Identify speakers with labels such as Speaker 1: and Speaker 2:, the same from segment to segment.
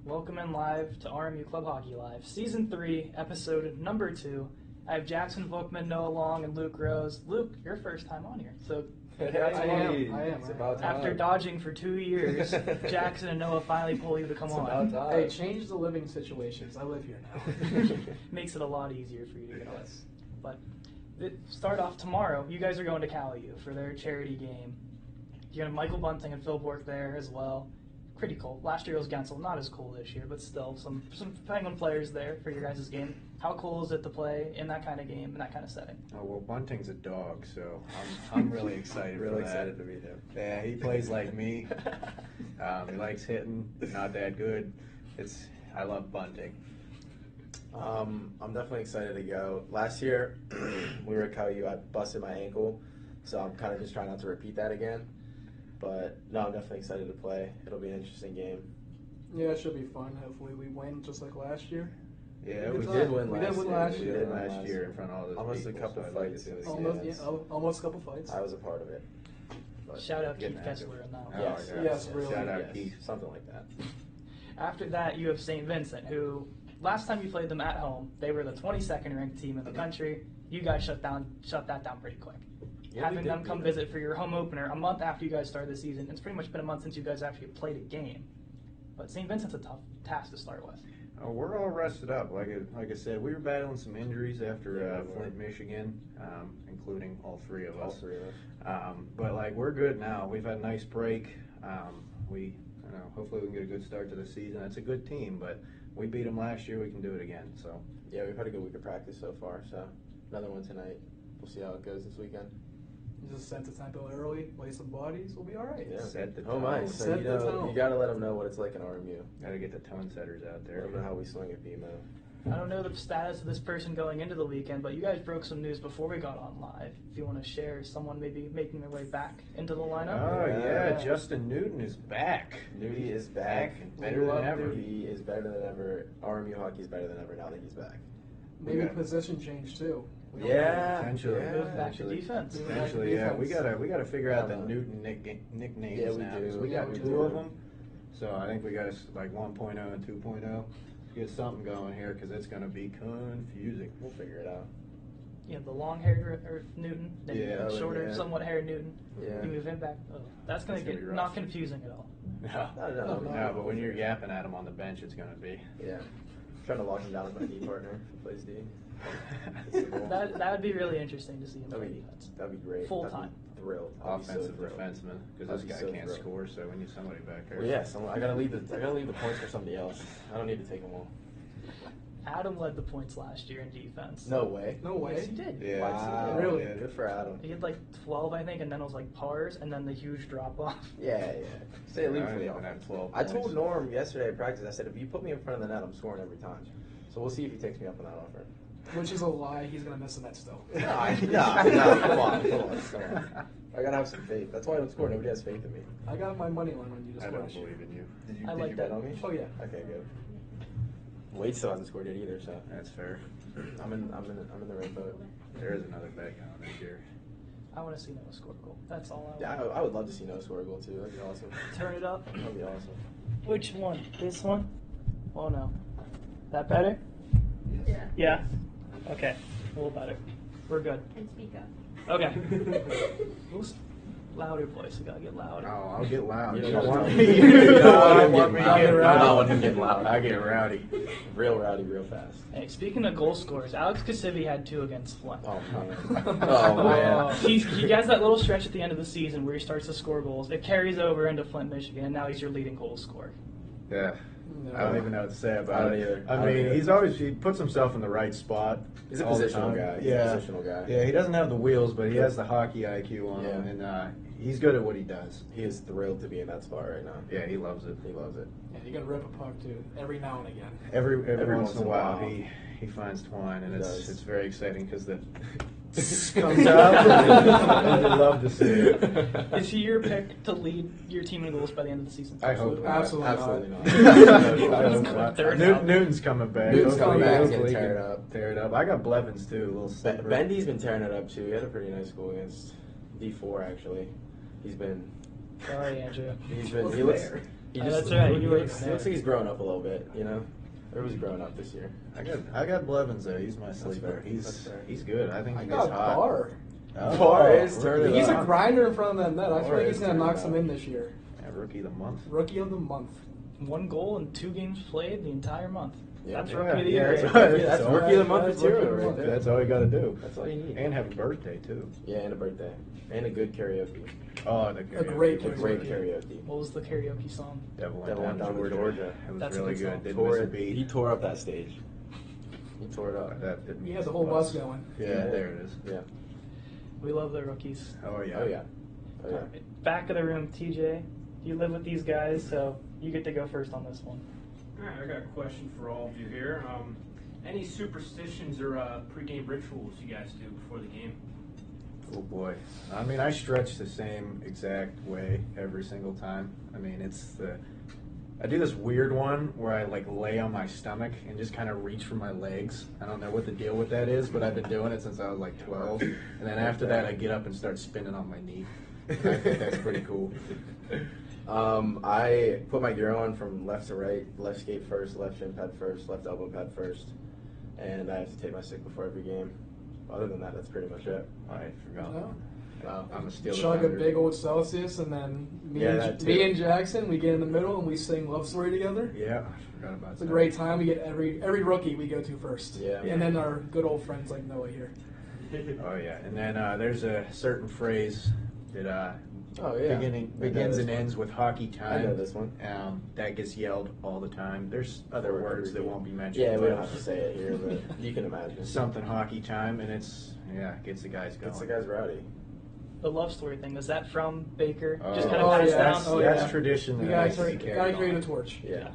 Speaker 1: Welcome in live to RMU Club Hockey Live, Season 3, Episode number 2. I have Jackson, Vukman, Noah Long, and Luke Rose. Luke, your first time on here. So
Speaker 2: I am. It's about time.
Speaker 1: After dodging for 2 years, Jackson and Noah finally pull you to come on.
Speaker 2: It's about time.
Speaker 3: Hey, change the living situations. I live here now.
Speaker 1: Makes it a lot easier for you to get on. But start off tomorrow. You guys are going to Cadeyn for their charity game. You have Michael Bunting and Phil Bork there as well. Pretty cool. Last year was Gensel, not as cool this year, but still some Penguin players there for your guys' game. How cool is it to play in that kind of game, in that kind of setting?
Speaker 4: Oh, well, Bunting's a dog, so I'm really excited.
Speaker 2: Really excited to meet him.
Speaker 4: Yeah, he plays like me. He likes hitting, not that good. I love Bunting.
Speaker 2: I'm definitely excited to go. Last year, we were at Cadeyn. I busted my ankle, so I'm kind of just trying not to repeat that again. But no, I'm definitely excited to play. It'll be an interesting game.
Speaker 3: Yeah, it should be fun. Hopefully we win just like last year.
Speaker 4: Yeah,
Speaker 2: we did win
Speaker 3: We
Speaker 2: last
Speaker 3: did win
Speaker 2: year.
Speaker 3: last
Speaker 2: We
Speaker 3: year.
Speaker 2: did
Speaker 4: last year in front of all those
Speaker 2: almost
Speaker 4: people,
Speaker 2: a couple
Speaker 4: so I like
Speaker 2: fights.
Speaker 4: to see
Speaker 2: Almost,
Speaker 3: Almost a couple fights.
Speaker 2: I was a part of it. But
Speaker 1: Shout out Keith
Speaker 4: getting active.
Speaker 1: Kessler and that.
Speaker 4: Oh,
Speaker 2: yes,
Speaker 4: yeah.
Speaker 3: Yes, really.
Speaker 4: Shout out
Speaker 2: yes,
Speaker 4: Keith.
Speaker 2: something like that.
Speaker 1: After that, you have St. Vincent, who last time you played them at home, they were the 22nd ranked team in the country. You guys shut that down pretty quick.
Speaker 2: Yeah,
Speaker 1: Having them come visit for your home opener a month after you guys started the season. It's pretty much been a month since you guys actually played a game. But St. Vincent's a tough task to start with.
Speaker 4: Oh, we're all rested up. Like I said, we were battling some injuries after Flint, Michigan, including all three of us. But we're good now. We've had a nice break. Hopefully we can get a good start to the season. It's a good team, but we beat them last year. We can do it again. So
Speaker 2: Yeah, we've had a good week of practice so far. So another one tonight. We'll see how it goes this weekend.
Speaker 3: Just set the tempo early, lay some bodies, we'll be all right.
Speaker 2: Yeah.
Speaker 4: set the
Speaker 2: Oh
Speaker 4: tone.
Speaker 2: my! So
Speaker 3: Set the tone.
Speaker 2: you got to let them know what it's like in RMU.
Speaker 4: Got to get the tone setters out
Speaker 2: Let
Speaker 4: there.
Speaker 2: them know how we swing at BMO.
Speaker 1: I don't know the status of this person going into the weekend, but you guys broke some news before we got on live. If you want to share someone maybe making their way back into the lineup.
Speaker 4: Oh yeah,
Speaker 2: Yeah.
Speaker 4: Justin Newton is back.
Speaker 2: Nudie is back.
Speaker 4: Better than ever.
Speaker 2: He is better than ever. RMU hockey is better than ever now that he's back.
Speaker 3: Maybe
Speaker 4: Yeah.
Speaker 3: position change too. We don't
Speaker 2: Yeah,
Speaker 4: Potentially.
Speaker 2: yeah.
Speaker 1: Move back to defense.
Speaker 4: Potentially, yeah. We
Speaker 3: Defense.
Speaker 4: gotta figure out the
Speaker 2: Uh,
Speaker 4: Newton nicknames
Speaker 2: yeah, we
Speaker 4: now.
Speaker 2: do.
Speaker 4: 'Cause we
Speaker 3: Yeah,
Speaker 4: got
Speaker 3: we
Speaker 4: two
Speaker 3: do.
Speaker 4: of them, so I think we got like 1.0 and 2.0. Get something going here because it's gonna be confusing.
Speaker 2: We'll figure it out.
Speaker 1: You have the long-haired Newton, then you have the
Speaker 2: Yeah,
Speaker 1: shorter,
Speaker 2: yeah.
Speaker 1: somewhat haired Newton.
Speaker 2: Yeah.
Speaker 1: You move him back. Oh, that's going to
Speaker 4: That's gonna
Speaker 1: get
Speaker 4: be rough.
Speaker 1: not confusing at all.
Speaker 4: No, but when you're yapping at him on the bench, it's gonna be.
Speaker 2: Yeah. Trying to lock him down as my D partner who plays D. That's the goal.
Speaker 1: That would be really interesting to see him play
Speaker 2: That'd be,
Speaker 1: defense.
Speaker 2: that'd be great.
Speaker 1: Full
Speaker 2: I'd be
Speaker 1: time.
Speaker 2: Thrilled. I'd be so
Speaker 4: Offensive
Speaker 2: thrilled.
Speaker 4: defenseman, because
Speaker 2: I'd
Speaker 4: this
Speaker 2: be
Speaker 4: guy
Speaker 2: so
Speaker 4: can't
Speaker 2: thrilled.
Speaker 4: score, so we need somebody back there.
Speaker 2: Well, yeah, I gotta leave the points for somebody else. I don't need to take them all.
Speaker 1: Adam led the points last year in defense.
Speaker 2: No way.
Speaker 3: No way.
Speaker 1: Yes, he did.
Speaker 4: Yeah,
Speaker 2: Wow.
Speaker 3: Really?
Speaker 4: yeah.
Speaker 2: Good for Adam.
Speaker 1: He had like 12, I think, and then it was like pars, and then the huge drop off.
Speaker 2: Yeah. Stay
Speaker 4: I
Speaker 2: leave
Speaker 4: don't
Speaker 2: for the
Speaker 4: even
Speaker 2: offense.
Speaker 4: have 12
Speaker 2: I told
Speaker 4: points.
Speaker 2: Norm yesterday at practice, I said, if you put me in front of the net, I'm scoring every time. So we'll see if he takes me up on that offer.
Speaker 3: Which is a lie. He's gonna miss the net still.
Speaker 2: No, come on. I gotta have some faith. That's why I don't score. Nobody has faith in me.
Speaker 3: I got my money line on you this
Speaker 4: I don't
Speaker 3: last year.
Speaker 4: believe in you.
Speaker 1: I
Speaker 2: Did
Speaker 1: like
Speaker 2: you bet
Speaker 1: that.
Speaker 2: on me?
Speaker 3: Oh yeah.
Speaker 2: Okay, good. Wade still hasn't scored yet either, so
Speaker 4: That's fair.
Speaker 2: I'm in the right boat.
Speaker 4: There is another bet going this year.
Speaker 1: I want to see Noah score a goal. That's all I
Speaker 2: Yeah,
Speaker 1: want.
Speaker 2: I would love to see Noah score a goal too. That'd be awesome.
Speaker 1: Turn it up.
Speaker 2: That'd be awesome.
Speaker 1: Which one? This one? Oh no. That better?
Speaker 5: Yeah.
Speaker 1: Yeah? Okay. A little better. We're good.
Speaker 5: And speak up.
Speaker 1: Okay. Who's louder voice? We gotta get louder.
Speaker 4: Oh, I'll get loud.
Speaker 2: You
Speaker 4: You
Speaker 2: don't
Speaker 4: don't
Speaker 2: want
Speaker 4: want
Speaker 2: me-
Speaker 4: me.
Speaker 2: you don't want me
Speaker 4: I'll
Speaker 2: getting
Speaker 4: get
Speaker 2: loud. I don't
Speaker 4: rowdy.
Speaker 2: want him getting loud.
Speaker 4: I get rowdy.
Speaker 2: Real rowdy, real fast.
Speaker 1: Hey, speaking of goal scorers, Alex Kasivi had 2 against Flint.
Speaker 2: Oh man. Oh man.
Speaker 1: He has that little stretch at the end of the season where he starts to score goals. It carries over into Flint, Michigan, and now he's your leading goal scorer.
Speaker 4: Yeah. I don't even know what to say
Speaker 2: I
Speaker 4: about
Speaker 2: don't
Speaker 4: it.
Speaker 2: either.
Speaker 4: I
Speaker 2: I don't
Speaker 4: mean,
Speaker 2: either.
Speaker 4: he puts himself in the right spot.
Speaker 2: He's a
Speaker 4: all the
Speaker 2: positional
Speaker 4: time.
Speaker 2: guy. He's
Speaker 4: Yeah.
Speaker 2: a positional guy.
Speaker 4: Yeah, he doesn't have the wheels, but he has the hockey IQ on him,
Speaker 2: Yeah.
Speaker 4: and he's good at what he does.
Speaker 2: He is thrilled to be in that spot right now.
Speaker 4: Yeah, he loves it.
Speaker 2: He loves it.
Speaker 3: Yeah, you gotta rip a puck too every now and again.
Speaker 4: Every once in a while, he finds twine, and
Speaker 2: He
Speaker 4: it's
Speaker 2: does.
Speaker 4: very exciting because the comes out, and I love to see it.
Speaker 1: Is he your pick to lead your team in goals by the end of the season?
Speaker 4: I hope not.
Speaker 3: Absolutely not.
Speaker 2: Absolutely not.
Speaker 4: I hope
Speaker 1: Third
Speaker 4: not.
Speaker 1: out.
Speaker 4: Newton's coming back.
Speaker 2: Newton's
Speaker 4: Hopefully-
Speaker 2: coming back. He's
Speaker 4: hopefully
Speaker 2: gonna
Speaker 4: he
Speaker 2: tear
Speaker 4: can
Speaker 2: it up.
Speaker 4: Tear it up. I got Blevins too, a little slipper.
Speaker 2: Bendy's been tearing it up too. He had a pretty nice goal against D4 actually. He's been
Speaker 1: Sorry, Andrew.
Speaker 2: he looks
Speaker 4: there.
Speaker 2: He
Speaker 1: that's right.
Speaker 2: He
Speaker 1: He
Speaker 2: looks,
Speaker 1: was
Speaker 2: he looks like he's growing up a little bit. You know, everybody's growing up this year.
Speaker 4: I got Blevins there. He's my sleeper.
Speaker 2: That's fair.
Speaker 4: He's good. I think
Speaker 3: I
Speaker 4: he
Speaker 3: got
Speaker 4: gets hot.
Speaker 3: Bar.
Speaker 2: Bar is turning
Speaker 3: He's
Speaker 2: it
Speaker 3: a
Speaker 2: on.
Speaker 3: grinder in front of that net. I feel
Speaker 2: Bar
Speaker 3: like he's
Speaker 2: is
Speaker 3: going to
Speaker 2: turning
Speaker 3: knock
Speaker 2: it
Speaker 3: some
Speaker 2: on.
Speaker 3: in this year.
Speaker 4: Yeah, rookie of the month.
Speaker 3: Rookie of the month.
Speaker 1: 1 goal in 2 games played the entire month.
Speaker 2: Yeah.
Speaker 1: That's
Speaker 2: Yeah,
Speaker 1: rookie of the
Speaker 4: yeah,
Speaker 1: year.
Speaker 4: that's
Speaker 1: right?
Speaker 4: right.
Speaker 2: That's
Speaker 4: all-
Speaker 2: rookie of the month
Speaker 3: that's
Speaker 2: material
Speaker 3: rookie of the
Speaker 2: right
Speaker 3: month.
Speaker 2: there.
Speaker 4: That's all you got to do.
Speaker 2: That's all you need.
Speaker 4: And have a birthday too.
Speaker 2: Yeah, and a birthday. And a good karaoke.
Speaker 4: Oh, the
Speaker 3: A great
Speaker 2: A great
Speaker 3: karaoke.
Speaker 2: karaoke.
Speaker 1: What was the karaoke song?
Speaker 4: Devil
Speaker 2: Devil
Speaker 4: went down to Georgia. It was
Speaker 1: That's a
Speaker 4: really
Speaker 1: good song.
Speaker 4: good. Didn't
Speaker 2: Tore
Speaker 4: miss a
Speaker 2: it.
Speaker 4: beat.
Speaker 2: He tore up that stage. He tore it up.
Speaker 4: That didn't
Speaker 3: He
Speaker 4: miss
Speaker 3: has a
Speaker 4: a
Speaker 3: whole bus going.
Speaker 4: Yeah, there it is.
Speaker 2: Yeah.
Speaker 1: We love the rookies.
Speaker 4: Oh yeah.
Speaker 2: Oh yeah. Oh yeah.
Speaker 1: Back of the room, TJ. You live with these guys, so you get to go first on this one.
Speaker 5: All right, I got a question for all of you here. Any superstitions or pregame rituals you guys do before the game?
Speaker 4: Oh boy. I mean, I stretch the same exact way every single time. I mean, I do this weird one where I like lay on my stomach and just kind of reach for my legs. I don't know what the deal with that is, but I've been doing it since I was like 12. And then after that, I get up and start spinning on my knee. I think that's pretty cool.
Speaker 2: I put my gear on from left to right, left skate first, left shin pad first, left elbow pad first, and I have to take my stick before every game. Other than that, that's pretty much it.
Speaker 4: I forgot.
Speaker 3: No.
Speaker 2: Wow.
Speaker 4: I'm a steal.
Speaker 3: Chug a big old Celsius, and then me and Jackson, we get in the middle and we sing Love Story together.
Speaker 4: Yeah, I forgot about
Speaker 3: It's
Speaker 4: that.
Speaker 3: a great time. We get every rookie we go to first.
Speaker 2: Yeah.
Speaker 3: And then our good old friends like Noah here.
Speaker 4: Oh yeah, and then there's a certain phrase that
Speaker 2: Oh yeah.
Speaker 4: begins
Speaker 2: I know
Speaker 4: and
Speaker 2: this
Speaker 4: ends with hockey time.
Speaker 2: I know this one.
Speaker 4: That gets yelled all the time. There's other
Speaker 2: For
Speaker 4: words
Speaker 2: every
Speaker 4: that
Speaker 2: game.
Speaker 4: won't be mentioned.
Speaker 2: Yeah, we
Speaker 4: but
Speaker 2: don't have to say it here, but you can imagine.
Speaker 4: something hockey time, and it's gets the guys going.
Speaker 2: Gets the guys rowdy.
Speaker 1: The love story thing, is that from Baker? Just
Speaker 4: Oh,
Speaker 1: kind of
Speaker 3: Oh,
Speaker 1: passed
Speaker 3: yeah.
Speaker 1: down?
Speaker 4: That's,
Speaker 3: Oh,
Speaker 4: that's
Speaker 3: yeah.
Speaker 4: tradition
Speaker 3: We
Speaker 4: that
Speaker 3: gotta
Speaker 4: has to be
Speaker 3: carry
Speaker 4: carried
Speaker 3: the
Speaker 4: on.
Speaker 3: torch.
Speaker 2: Yeah.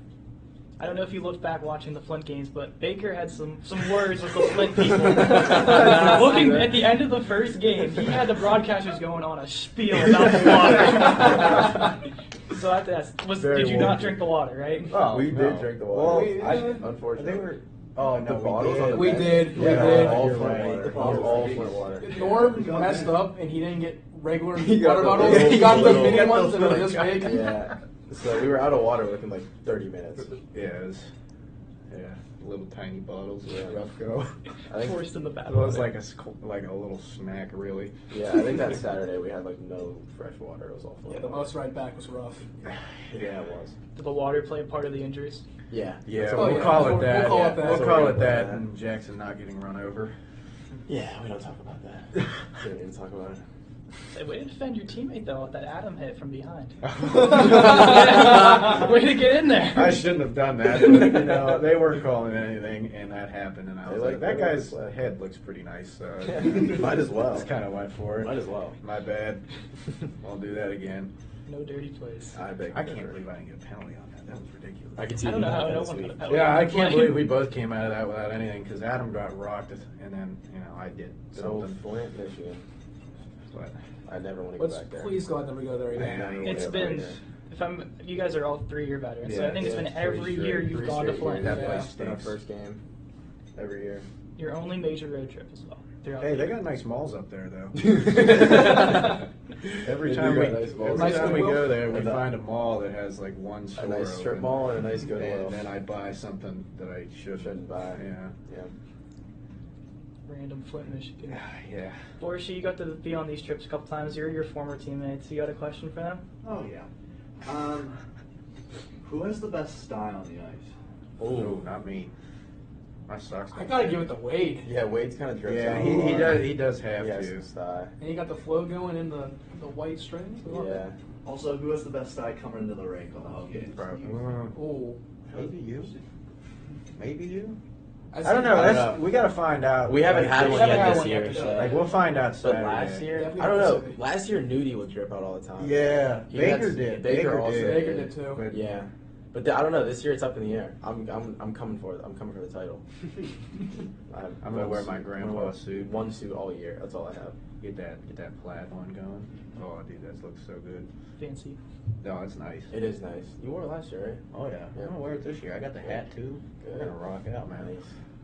Speaker 1: I don't know if you looked back watching the Flint games, but Baker had some words with the Flint people. Looking at the end of the first game, he had the broadcasters going on a spiel about the water. So I have to ask,
Speaker 4: Very
Speaker 1: did you not
Speaker 4: warm.
Speaker 1: drink the water, right?
Speaker 4: Oh,
Speaker 2: We
Speaker 4: no.
Speaker 2: did drink the water.
Speaker 4: Well,
Speaker 2: Unfortunately.
Speaker 4: they were. Oh no,
Speaker 2: The bottles on the
Speaker 3: We
Speaker 2: bench?
Speaker 3: did, we
Speaker 2: Yeah,
Speaker 3: did.
Speaker 2: all
Speaker 4: You're
Speaker 2: Flint
Speaker 4: right.
Speaker 2: water.
Speaker 4: The
Speaker 2: It was
Speaker 4: bottles
Speaker 2: all
Speaker 4: were
Speaker 2: Flint water.
Speaker 3: Norm messed up and he didn't get regular
Speaker 2: He got
Speaker 3: water
Speaker 2: the
Speaker 3: bottles.
Speaker 2: little-
Speaker 3: He got the
Speaker 2: little-
Speaker 3: mini ones
Speaker 2: the
Speaker 3: that are
Speaker 2: little-
Speaker 3: this big.
Speaker 2: Yeah. So we were out of water within like 30 minutes.
Speaker 4: Yeah, it was. Yeah, little tiny bottles.
Speaker 2: Yeah.
Speaker 4: Rough go.
Speaker 2: I think.
Speaker 1: Forced in the
Speaker 4: It
Speaker 1: battle.
Speaker 4: was like like a little snack, really.
Speaker 2: Yeah, I think that Saturday we had like no fresh water. It was all Flint
Speaker 3: Yeah, the
Speaker 2: water.
Speaker 3: bus ride back was rough.
Speaker 2: Yeah, it was.
Speaker 1: Did the water play a part of the injuries?
Speaker 2: Yeah.
Speaker 4: Yeah,
Speaker 2: That's
Speaker 3: Oh,
Speaker 2: what
Speaker 4: we'll
Speaker 3: yeah.
Speaker 4: call
Speaker 3: We'll
Speaker 4: it that.
Speaker 3: call it
Speaker 4: Yeah,
Speaker 3: that.
Speaker 4: We'll
Speaker 2: So
Speaker 4: call
Speaker 2: we're
Speaker 4: it
Speaker 2: gonna
Speaker 4: that.
Speaker 2: call it
Speaker 4: And Jackson not getting run over.
Speaker 2: Yeah, we don't talk about that. We don't even talk about it.
Speaker 1: Hey, way to defend your teammate though with that Adam hit from behind.
Speaker 4: I
Speaker 1: Way to get in there.
Speaker 4: shouldn't have done that, but they weren't calling anything, and that happened, and I
Speaker 2: They
Speaker 4: was
Speaker 2: like
Speaker 4: like, that
Speaker 2: that
Speaker 4: guy's
Speaker 2: play.
Speaker 4: head looks pretty nice, so
Speaker 2: Might as well.
Speaker 4: Just kind of went for it.
Speaker 2: Might as well.
Speaker 4: My bad. I'll do that again.
Speaker 1: No dirty plays.
Speaker 2: I beg.
Speaker 4: I
Speaker 2: to
Speaker 4: can't
Speaker 2: differ.
Speaker 4: believe I didn't get a penalty on that. That was ridiculous.
Speaker 2: I could see
Speaker 1: I don't know how no
Speaker 2: this
Speaker 1: one
Speaker 2: week.
Speaker 1: got a penalty.
Speaker 4: Yeah, I can't
Speaker 1: Play.
Speaker 4: believe we both came out of that without anything because Adam got rocked, and then I did
Speaker 2: Good old
Speaker 4: something.
Speaker 2: Flint, Michigan.
Speaker 4: But
Speaker 2: I never want to go
Speaker 3: Let's
Speaker 2: back there.
Speaker 3: please God never go there
Speaker 2: I
Speaker 3: again.
Speaker 2: never wanna
Speaker 1: It's
Speaker 2: go back
Speaker 1: been,
Speaker 2: there.
Speaker 1: you guys are all 3-year veterans, so
Speaker 4: Yeah,
Speaker 1: I think it's
Speaker 2: yeah,
Speaker 1: been
Speaker 2: 3
Speaker 1: every year
Speaker 2: straight-
Speaker 1: you've
Speaker 2: 3
Speaker 1: gone to
Speaker 2: straight
Speaker 1: Flint.
Speaker 2: years.
Speaker 4: That
Speaker 2: Yeah,
Speaker 4: place
Speaker 2: it's been our
Speaker 4: stinks.
Speaker 2: first game every year.
Speaker 1: Your only major road trip as well. throughout
Speaker 4: hey,
Speaker 1: the
Speaker 4: they
Speaker 1: year.
Speaker 4: got nice malls up there, though. Every
Speaker 2: They
Speaker 4: time
Speaker 2: do
Speaker 4: we
Speaker 2: got nice malls.
Speaker 4: every
Speaker 3: Nice
Speaker 4: time we
Speaker 3: Goodwill?
Speaker 4: go there, we
Speaker 2: And,
Speaker 4: find a mall that has like one store.
Speaker 2: A nice strip
Speaker 4: open.
Speaker 2: mall and a nice Goodwill.
Speaker 4: And then I buy something that I
Speaker 2: Shouldn't buy.
Speaker 4: Yeah.
Speaker 2: Yeah.
Speaker 1: Random Flint, Michigan.
Speaker 4: Yeah.
Speaker 1: Boris, you got to be on these trips a couple times. You're your former teammates. You got a question for them?
Speaker 6: Oh yeah. Who has the best style on the ice?
Speaker 4: Oh, not me. My socks.
Speaker 3: I
Speaker 4: don't
Speaker 3: gotta
Speaker 4: fit.
Speaker 3: give it to Wade.
Speaker 2: Yeah, Wade's kind of drips
Speaker 4: Yeah,
Speaker 2: out.
Speaker 4: he does have
Speaker 2: He has
Speaker 4: to.
Speaker 2: some style.
Speaker 3: And you got the flow going in the white strings. We love
Speaker 2: Yeah.
Speaker 3: it.
Speaker 6: Also, who has the best style coming into the rink on the home games?
Speaker 3: Oh,
Speaker 4: Maybe you. Maybe you.
Speaker 3: I
Speaker 4: I don't know.
Speaker 2: I don't
Speaker 4: That's,
Speaker 2: know.
Speaker 4: we got to find out.
Speaker 2: We haven't had
Speaker 3: we
Speaker 2: one
Speaker 3: haven't
Speaker 2: yet
Speaker 3: had
Speaker 2: this
Speaker 3: one yet
Speaker 2: year.
Speaker 3: this
Speaker 2: so-
Speaker 3: year.
Speaker 4: Like we'll find out
Speaker 2: But
Speaker 4: Saturday.
Speaker 2: last year,
Speaker 3: Yeah, we
Speaker 2: I don't
Speaker 3: have to
Speaker 2: know.
Speaker 3: see.
Speaker 2: Last year, Nudie would drip out all the time.
Speaker 4: Yeah,
Speaker 2: He
Speaker 4: Baker
Speaker 2: had-
Speaker 4: did.
Speaker 2: Baker also
Speaker 4: did.
Speaker 3: Baker did too.
Speaker 4: But
Speaker 2: Yeah, but I don't know. This year, it's up in the air. I'm coming for it. I'm coming for the title.
Speaker 4: I'm gonna wear my grandpa's suit.
Speaker 2: One suit all year. That's all I have.
Speaker 4: Get that plaid one going. Oh, dude, that looks so good.
Speaker 1: Fancy.
Speaker 4: No, it's nice.
Speaker 2: It is nice. You wore it last year, right?
Speaker 4: Oh yeah, I'm gonna wear it this year. I got the hat too.
Speaker 2: Good.
Speaker 4: I'm gonna rock out, man.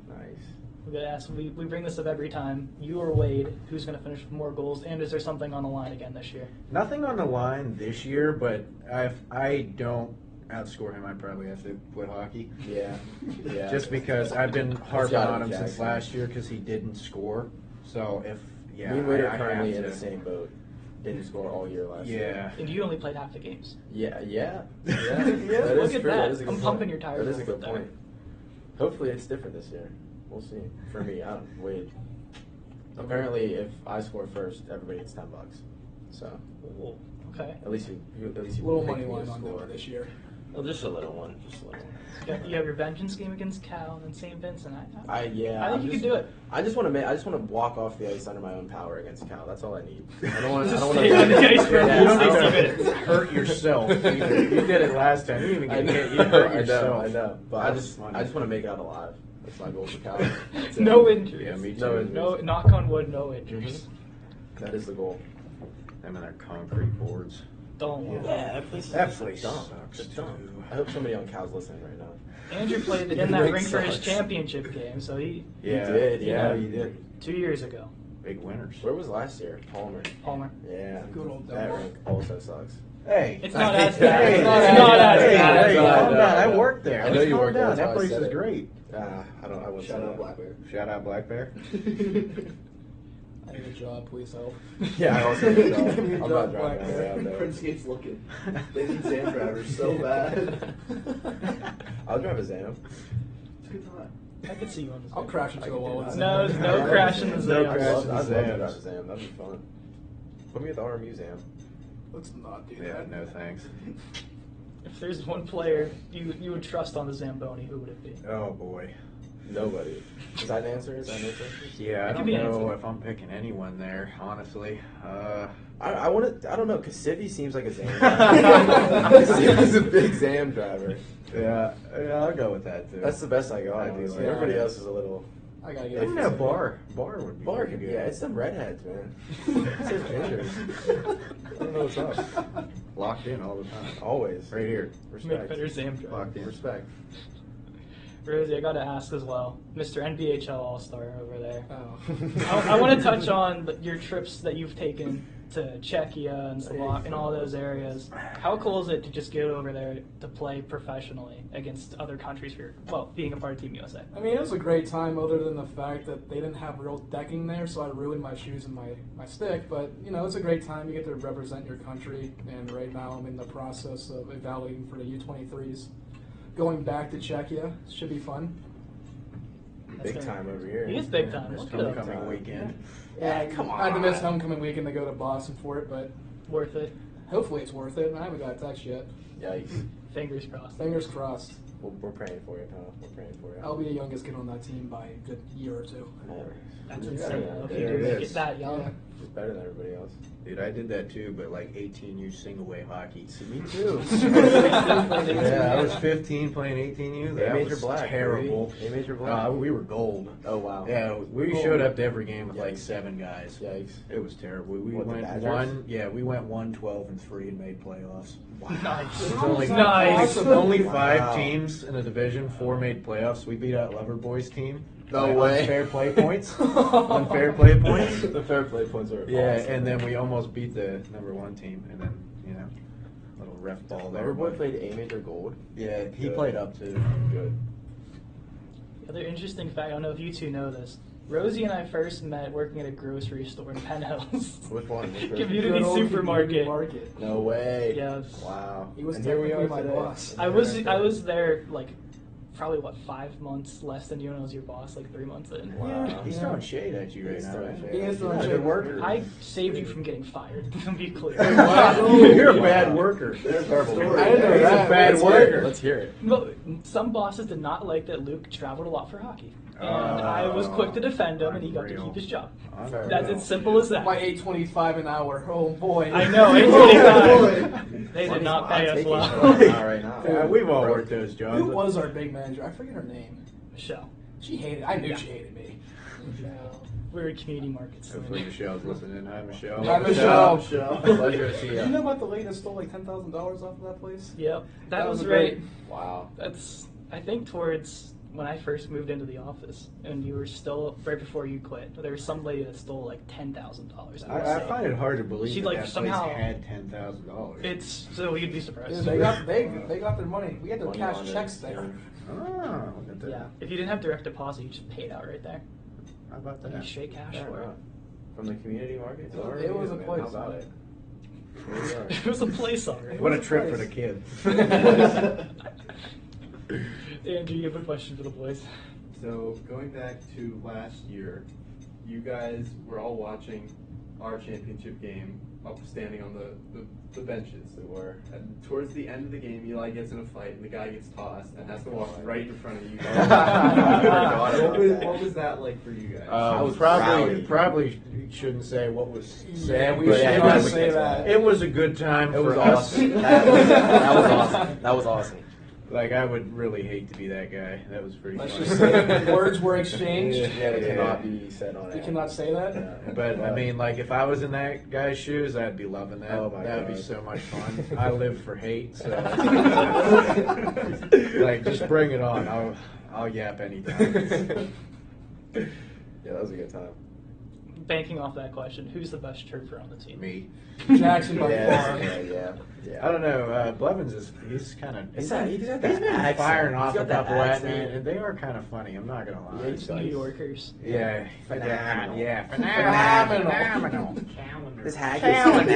Speaker 2: Nice.
Speaker 1: We got to ask. We bring this up every time. You or Wade, who's going to finish with more goals? And is there something on the line again this year?
Speaker 4: Nothing on the line this year, but I don't outscore him, I'd probably have to quit hockey.
Speaker 2: Yeah.
Speaker 4: Just because I've been harping
Speaker 2: got
Speaker 4: on
Speaker 2: him,
Speaker 4: him since
Speaker 2: Jackson.
Speaker 4: last year because he didn't score. So
Speaker 2: Me and Wade are
Speaker 4: I
Speaker 2: currently
Speaker 4: have
Speaker 2: in
Speaker 4: to.
Speaker 2: the same boat. Didn't score all year last year.
Speaker 1: And you only played half the games.
Speaker 2: Yeah.
Speaker 1: Yeah,
Speaker 2: That
Speaker 1: look
Speaker 2: is
Speaker 1: at
Speaker 2: true.
Speaker 1: that.
Speaker 2: Is a good
Speaker 1: I'm
Speaker 2: point.
Speaker 1: pumping your tires
Speaker 2: That is
Speaker 1: a
Speaker 2: a
Speaker 1: little
Speaker 2: good
Speaker 1: bit
Speaker 2: point. Hopefully it's different this year. We'll see. For me, I don't Wade. Apparently, if I score first, everybody gets $10. So
Speaker 1: Ooh, okay.
Speaker 2: at least you
Speaker 3: Little
Speaker 2: pick
Speaker 3: money
Speaker 2: me to
Speaker 3: line on
Speaker 2: score.
Speaker 3: Denver this year.
Speaker 6: Oh, just a little one. Just a little one.
Speaker 1: You have your vengeance game against Cal and then St. Vincent. I think
Speaker 2: I'm
Speaker 1: you
Speaker 2: just-
Speaker 1: can do it.
Speaker 2: I just want to walk off the ice under my own power against Cal. That's all I need. I don't want
Speaker 1: Just
Speaker 2: to.
Speaker 1: stay on the ice for
Speaker 4: You don't
Speaker 1: the
Speaker 4: need
Speaker 1: 60
Speaker 4: to
Speaker 1: minutes.
Speaker 4: hurt yourself either. You did it last time. You didn't
Speaker 2: I
Speaker 4: even
Speaker 2: know,
Speaker 4: get hit. You hurt yourself.
Speaker 2: I know. But I just
Speaker 4: Funny.
Speaker 2: want to make it out alive. That's my goal for Cal. That's it.
Speaker 1: No injuries.
Speaker 4: Yeah, me too.
Speaker 2: No injuries.
Speaker 1: No, knock on wood, no injuries.
Speaker 2: That is the goal.
Speaker 4: Them and their concrete boards.
Speaker 1: Don't worry.
Speaker 6: Yeah, that place.
Speaker 4: That place
Speaker 2: Dumb.
Speaker 4: sucks
Speaker 2: Just
Speaker 4: too.
Speaker 2: dumb. I hope somebody on Cal's listening right now.
Speaker 1: Andrew played in
Speaker 2: Your
Speaker 1: that
Speaker 2: rink
Speaker 1: rink for his
Speaker 2: sucks.
Speaker 1: championship game, so
Speaker 2: You
Speaker 4: Yeah,
Speaker 2: did.
Speaker 1: Yeah.
Speaker 2: Yeah, you did.
Speaker 1: 2 years ago.
Speaker 4: big winners.
Speaker 2: Where was last year? Palmer.
Speaker 1: Palmer.
Speaker 2: Yeah.
Speaker 3: Good old
Speaker 2: That
Speaker 3: Dumbo.
Speaker 2: rink also sucks.
Speaker 4: Hey,
Speaker 1: It's not
Speaker 2: I
Speaker 1: as
Speaker 2: hate
Speaker 1: bad.
Speaker 2: that.
Speaker 1: It's not
Speaker 2: Hey,
Speaker 1: as
Speaker 2: hey,
Speaker 1: bad.
Speaker 2: hey,
Speaker 1: as
Speaker 2: calm
Speaker 1: that.
Speaker 2: down.
Speaker 4: I worked there.
Speaker 2: I know
Speaker 4: Let's
Speaker 2: you
Speaker 4: calm
Speaker 2: worked there.
Speaker 4: down.
Speaker 2: That's why
Speaker 4: That
Speaker 2: I
Speaker 4: place
Speaker 2: said
Speaker 4: is
Speaker 2: it.
Speaker 4: great.
Speaker 2: I wouldn't
Speaker 6: Shout
Speaker 2: say
Speaker 6: out
Speaker 2: that.
Speaker 6: Black Bear.
Speaker 4: Shout out Black Bear.
Speaker 3: I need a job, please help.
Speaker 2: Yeah, I also need a job.
Speaker 3: Give me a
Speaker 2: I'm
Speaker 3: job,
Speaker 2: not
Speaker 3: Black
Speaker 2: driving my way out there.
Speaker 6: Prince Gate's looking. They need Zam drivers so bad.
Speaker 2: I'll drive a Zam.
Speaker 6: It's a good time.
Speaker 1: I could see you on the
Speaker 3: I'll crash into a wall. with
Speaker 1: No,
Speaker 3: Zam.
Speaker 1: no crash in the
Speaker 2: I'd
Speaker 1: Zam.
Speaker 2: love
Speaker 4: crash in
Speaker 2: to
Speaker 4: the
Speaker 2: drive
Speaker 4: Zams.
Speaker 2: a Zam. That'd be fun. Put me at the RMU Zam.
Speaker 3: Let's not do
Speaker 4: Yeah,
Speaker 3: that.
Speaker 4: no thanks.
Speaker 1: If there's one player you would trust on the Zamboni, who would it be?
Speaker 4: Oh boy.
Speaker 2: Nobody. Is that an answer? Is that an answer?
Speaker 4: Yeah, I
Speaker 1: It could
Speaker 4: don't
Speaker 1: be an
Speaker 4: know
Speaker 1: answer.
Speaker 4: if I'm picking anyone there, honestly.
Speaker 2: I want to. I don't know. Kasivi seems like a Zam driver. Kasivi's a big Zam driver.
Speaker 4: Yeah, I'll go with that too.
Speaker 2: That's the best I got.
Speaker 4: I'd be
Speaker 2: Honestly.
Speaker 4: like-
Speaker 2: Everybody else is a little.
Speaker 3: I gotta
Speaker 2: Yeah,
Speaker 3: get
Speaker 4: Even
Speaker 3: a
Speaker 4: that bar would be
Speaker 2: Bar,
Speaker 4: pretty good.
Speaker 2: yeah, it's them redheads, man. It's those gingers. I don't know what's up.
Speaker 4: Locked in all the time.
Speaker 2: Always.
Speaker 4: Right here.
Speaker 1: Make
Speaker 2: Respect.
Speaker 1: better Zam driver.
Speaker 4: Locked in.
Speaker 2: Respect.
Speaker 1: Rosie, I got to ask as well, Mr. NBHL All-Star over there.
Speaker 3: Oh.
Speaker 1: I want to touch on your trips that you've taken to Czechia and Slovak and all those areas. How cool is it to just go over there to play professionally against other countries for being a part of Team USA?
Speaker 3: I mean, it was a great time other than the fact that they didn't have real decking there, so I ruined my shoes and my stick. But, you know, it's a great time. You get to represent your country, and right now I'm in the process of evaluating for the U23s. Going back to Czechia should be fun.
Speaker 2: Big time over here.
Speaker 1: He is big time.
Speaker 4: This
Speaker 1: Look at him.
Speaker 4: homecoming weekend.
Speaker 3: Yeah,
Speaker 2: come
Speaker 3: I had to miss
Speaker 2: on.
Speaker 3: homecoming weekend to go to Boston for it, but
Speaker 1: Worth it.
Speaker 3: hopefully it's worth it. I haven't got a text yet.
Speaker 2: Yikes.
Speaker 1: Fingers crossed.
Speaker 3: Fingers crossed.
Speaker 2: We're praying for you, pal. We're praying for you.
Speaker 3: I'll be the youngest kid on that team by a good year or two.
Speaker 1: That's
Speaker 2: Yeah,
Speaker 1: insane.
Speaker 2: yeah,
Speaker 1: If
Speaker 2: there
Speaker 1: you do
Speaker 4: it
Speaker 1: make
Speaker 4: is.
Speaker 1: it that young.
Speaker 3: Yeah.
Speaker 2: She's better than everybody else.
Speaker 4: Dude, I did that too, but like 18U single way hockey.
Speaker 2: Me too.
Speaker 4: Yeah, I was 15 playing 18U.
Speaker 2: A
Speaker 4: That
Speaker 2: major
Speaker 4: was
Speaker 2: black.
Speaker 4: terrible.
Speaker 2: baby. A major black.
Speaker 4: We were gold.
Speaker 2: Oh wow.
Speaker 4: Yeah, we
Speaker 2: Gold.
Speaker 4: showed up to every game with like
Speaker 2: Yikes.
Speaker 4: 7 guys.
Speaker 2: Yikes.
Speaker 4: It was terrible. We
Speaker 2: What, the
Speaker 4: went
Speaker 2: Badgers?
Speaker 4: we went 1-12-3 and made playoffs.
Speaker 1: Nice.
Speaker 4: It's only
Speaker 1: Nice.
Speaker 4: only
Speaker 2: Wow.
Speaker 4: 5 teams in the division. 4 made playoffs. We beat out Loverboy's team.
Speaker 2: No
Speaker 4: by
Speaker 2: way.
Speaker 4: Unfair play points. Unfair play points.
Speaker 2: The fair play points are
Speaker 4: Yeah,
Speaker 2: awesome.
Speaker 4: and then we almost beat the number 1 team, and then little ref ball there.
Speaker 2: Loverboy
Speaker 4: but-
Speaker 2: played A major gold.
Speaker 4: Yeah, he
Speaker 2: Good.
Speaker 4: played up too.
Speaker 2: Good.
Speaker 1: The other interesting fact, I don't know if you two know this. Rosie and I first met working at a grocery store in Penn Hills.
Speaker 2: Which one? Which
Speaker 1: Community
Speaker 3: Good old
Speaker 1: supermarket.
Speaker 3: market.
Speaker 2: No way.
Speaker 1: Yeah.
Speaker 2: Wow.
Speaker 3: He was
Speaker 2: And here we
Speaker 3: technically
Speaker 2: are
Speaker 3: my
Speaker 2: today.
Speaker 3: boss.
Speaker 2: And
Speaker 1: I
Speaker 2: here
Speaker 1: was
Speaker 2: we are.
Speaker 1: there like probably 5 months less than you, and I was your boss like 3 months in.
Speaker 2: Wow.
Speaker 4: He's throwing shade at you right
Speaker 2: He's
Speaker 4: now.
Speaker 2: throwing
Speaker 4: man.
Speaker 2: shade.
Speaker 3: He is throwing
Speaker 2: He's a
Speaker 3: shade.
Speaker 2: good worker.
Speaker 1: I saved you from getting fired. To be clear.
Speaker 4: You're a bad worker.
Speaker 6: There's
Speaker 2: Terrible.
Speaker 6: our story.
Speaker 3: I didn't know
Speaker 4: He's a
Speaker 3: that.
Speaker 4: bad
Speaker 2: Let's hear it.
Speaker 4: worker.
Speaker 2: Let's hear it.
Speaker 1: Well, some bosses did not like that Luke traveled a lot for hockey, and I was quick to defend him, and he got to
Speaker 4: Unreal.
Speaker 1: keep his job.
Speaker 2: Fair
Speaker 1: That's
Speaker 2: enough.
Speaker 1: as simple as that.
Speaker 3: My $8.25 an hour. Oh boy.
Speaker 1: I know. $8.25. They did not pay us well.
Speaker 2: All right now.
Speaker 4: Yeah, we've all worked those jobs.
Speaker 3: Who was our big manager? I forget her name.
Speaker 1: Michelle,
Speaker 3: She hated. I knew
Speaker 1: Yeah.
Speaker 3: she hated me.
Speaker 1: we were in community markets.
Speaker 4: Hopefully Michelle's listening. Hi, Michelle.
Speaker 3: Hi, Michelle.
Speaker 2: Pleasure to see
Speaker 3: Did you
Speaker 2: you.
Speaker 3: know about the lady that stole like $10,000 off of that place?
Speaker 1: Yep, that
Speaker 3: That
Speaker 1: was
Speaker 3: was
Speaker 1: right.
Speaker 3: great.
Speaker 2: Wow.
Speaker 1: That's I think towards when I first moved into the office, and you were still right before you quit, there was some lady that stole like $10,000.
Speaker 4: I find it hard to believe
Speaker 1: She,
Speaker 4: that
Speaker 1: like,
Speaker 4: that
Speaker 1: somehow-
Speaker 4: place had $10,000.
Speaker 1: It's so you'd be surprised.
Speaker 3: Yeah, they got their money. We had their
Speaker 2: Money
Speaker 3: cash
Speaker 2: laundering,
Speaker 3: checks there.
Speaker 2: yeah.
Speaker 4: Oh, look at that.
Speaker 1: Yeah, if you didn't have direct deposit, you just paid out right there.
Speaker 4: How about
Speaker 1: Like
Speaker 4: that?
Speaker 1: you straight cash
Speaker 2: Yeah,
Speaker 1: for it.
Speaker 2: right. From the community market?
Speaker 3: It was a
Speaker 2: Man,
Speaker 3: place.
Speaker 2: How about it?
Speaker 1: It was a place already.
Speaker 4: What a trip for the kid.
Speaker 1: Andrew, you have a question for the boys.
Speaker 6: So going back to last year, you guys were all watching our championship game, up standing on the benches.
Speaker 2: They were.
Speaker 6: And towards the end of the game, Eli gets in a fight, and the guy gets tossed, and has to walk right in front of you guys. What was that like for you guys?
Speaker 2: I was
Speaker 4: probably shouldn't say what was said.
Speaker 3: we
Speaker 4: but
Speaker 3: should
Speaker 4: it
Speaker 3: not
Speaker 4: was-
Speaker 3: say that.
Speaker 4: It was a good time
Speaker 2: It
Speaker 4: for
Speaker 2: was
Speaker 4: us.
Speaker 2: awesome. That was awesome. That was awesome.
Speaker 4: Like, I would really hate to be that guy. That was pretty
Speaker 3: Let's
Speaker 4: funny.
Speaker 3: just say words were exchanged.
Speaker 2: Yeah, they
Speaker 4: Yeah.
Speaker 2: cannot be said on it.
Speaker 3: You cannot say that.
Speaker 2: Yeah.
Speaker 4: But I mean, like, if I was in that guy's shoes, I'd be loving that.
Speaker 2: Oh, my
Speaker 4: That'd be
Speaker 2: God.
Speaker 4: so much fun. I live for hate, so like, just bring it on. I'll yap anytime.
Speaker 2: Yeah, that was a good time.
Speaker 1: Banking off that question, who's the best chirper on the team?
Speaker 4: Me.
Speaker 3: Jackson by far.
Speaker 2: Yeah.
Speaker 4: I don't know. Blevins he's kind of
Speaker 2: He's got that
Speaker 4: been
Speaker 2: accent.
Speaker 4: firing
Speaker 2: He's
Speaker 4: off
Speaker 2: got
Speaker 4: a
Speaker 2: that
Speaker 4: couple at me,
Speaker 2: accent.
Speaker 4: and they are kind of funny. I'm not gonna lie.
Speaker 2: Yeah, he's
Speaker 1: New Yorkers.
Speaker 4: Yeah,
Speaker 2: Phenomenal.
Speaker 4: yeah,
Speaker 3: Phenomenal.
Speaker 2: This hack
Speaker 4: Calendar.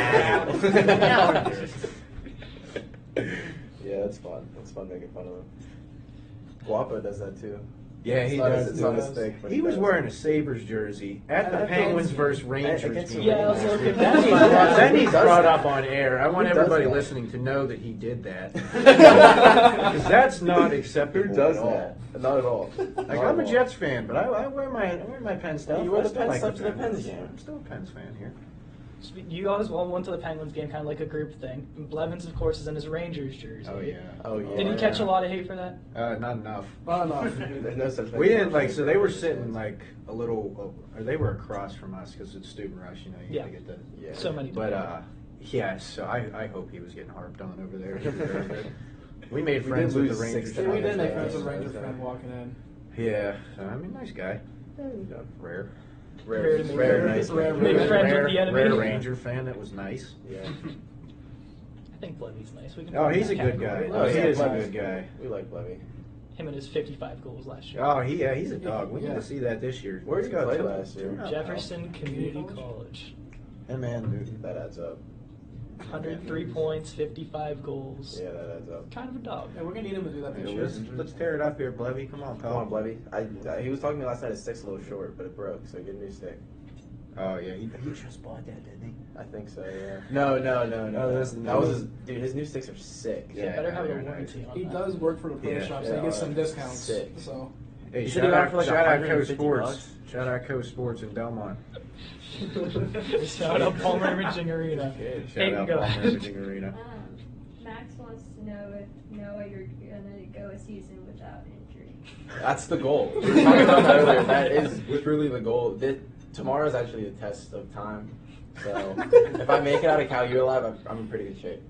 Speaker 2: Yeah, that's fun. It's fun making fun of him. Guapo does that too.
Speaker 4: Yeah, he
Speaker 2: It's not
Speaker 4: does.
Speaker 2: his- it's not his thing, but
Speaker 4: He was
Speaker 2: does.
Speaker 4: wearing a Sabres jersey at the
Speaker 2: Against-
Speaker 4: Penguins versus Rangers
Speaker 2: against the
Speaker 4: game.
Speaker 1: Yeah, I was
Speaker 2: Rangers.
Speaker 1: looking-
Speaker 4: Then he's
Speaker 1: That's
Speaker 4: brought, then he's
Speaker 2: Who does
Speaker 4: brought
Speaker 2: that?
Speaker 4: up on air. I want
Speaker 2: Who does
Speaker 4: everybody
Speaker 2: that?
Speaker 4: listening to know that he did that. Because that's not acceptable.
Speaker 2: Who does
Speaker 4: at all.
Speaker 2: that? Not at all.
Speaker 4: Like, I'm a Jets fan, but I wear my Penn stuff.
Speaker 2: You wear
Speaker 4: I
Speaker 2: the
Speaker 4: still
Speaker 2: Penn
Speaker 4: like
Speaker 2: stuff to the
Speaker 4: Penguins.
Speaker 2: Pens game.
Speaker 4: I'm still a Pens fan here.
Speaker 1: You guys all went to the Penguins game kind of like a group thing. Blevins, of course, is in his Rangers jersey.
Speaker 4: Oh yeah.
Speaker 2: Oh yeah.
Speaker 1: Did he catch a lot of hate for that?
Speaker 4: Not enough.
Speaker 3: Not enough.
Speaker 2: There's no such thing.
Speaker 4: We didn't like. So they were sitting like a little, or they were across from us because it's student rush. You know, you
Speaker 1: Yeah.
Speaker 4: gotta get the.
Speaker 2: Yeah.
Speaker 1: So many.
Speaker 4: But yeah. So I hope he was getting harped on over there. He was very good. We made
Speaker 2: We
Speaker 4: friends
Speaker 2: did
Speaker 4: with the
Speaker 2: lose
Speaker 4: Rangers.
Speaker 2: 6-0.
Speaker 3: Yeah, we did make
Speaker 2: Yeah,
Speaker 3: friends with
Speaker 2: yeah,
Speaker 3: Ranger
Speaker 2: yeah.
Speaker 3: fan walking in.
Speaker 4: Yeah. So, I mean, nice guy. Rare.
Speaker 1: Rare to meet.
Speaker 2: Rare, nice.
Speaker 3: Rare,
Speaker 1: Make
Speaker 3: rare.
Speaker 1: friends with the enemy.
Speaker 4: Rare Ranger fan. That was nice.
Speaker 2: Yeah.
Speaker 1: I think Levy's nice. We can
Speaker 4: Oh,
Speaker 1: put him
Speaker 4: he's a
Speaker 1: in that
Speaker 4: good guy.
Speaker 1: category.
Speaker 4: Oh, he
Speaker 2: yeah,
Speaker 4: is a
Speaker 2: Levy.
Speaker 4: good guy.
Speaker 2: We like Levy.
Speaker 1: Him and his 55 goals last year.
Speaker 4: Oh, he's a dog. We need
Speaker 3: Yeah.
Speaker 4: to see that this year.
Speaker 2: Where did he
Speaker 4: Let's go.
Speaker 2: play last year?
Speaker 1: Jefferson Community College.
Speaker 4: Hey man, Newton.
Speaker 2: That adds up.
Speaker 1: 103 points, 55 goals.
Speaker 2: Yeah, that adds up.
Speaker 1: Kind of a dog.
Speaker 3: Yeah, we're gonna need him to do that this year.
Speaker 4: Let's tear it up here, Blevy. Come on, pal.
Speaker 2: Come on, Levy. He was talking to me last night. His stick's a little short, but it broke, so get a new stick.
Speaker 4: Oh yeah, he just bought that, didn't he?
Speaker 2: I think so. Yeah. No. That was his, dude. His new sticks are sick.
Speaker 1: So better have a
Speaker 4: very
Speaker 1: warranty
Speaker 4: nice.
Speaker 1: on
Speaker 3: He
Speaker 1: that.
Speaker 3: does work for the pro
Speaker 4: Yeah.
Speaker 3: shop, so he gets some discounts.
Speaker 2: Sick.
Speaker 3: So
Speaker 4: Hey,
Speaker 2: You
Speaker 4: shout
Speaker 2: should've gone
Speaker 4: out,
Speaker 2: for like
Speaker 4: shout out Co
Speaker 2: 150
Speaker 4: Sports.
Speaker 2: bucks.
Speaker 4: Shout out Co Sports in Belmont.
Speaker 1: Shout out Palmer Imaging Arena.
Speaker 2: Good.
Speaker 4: Shout
Speaker 1: Peyton,
Speaker 4: out
Speaker 1: go
Speaker 4: Palmer
Speaker 1: ahead.
Speaker 4: Imaging Arena.
Speaker 7: Max wants to know if Noah, you're gonna go a season without injury.
Speaker 2: That's the goal. We were talking about that earlier. That is truly the goal. Tomorrow is actually the test of time. So if I make it out of Cal U alive, I'm in pretty good shape.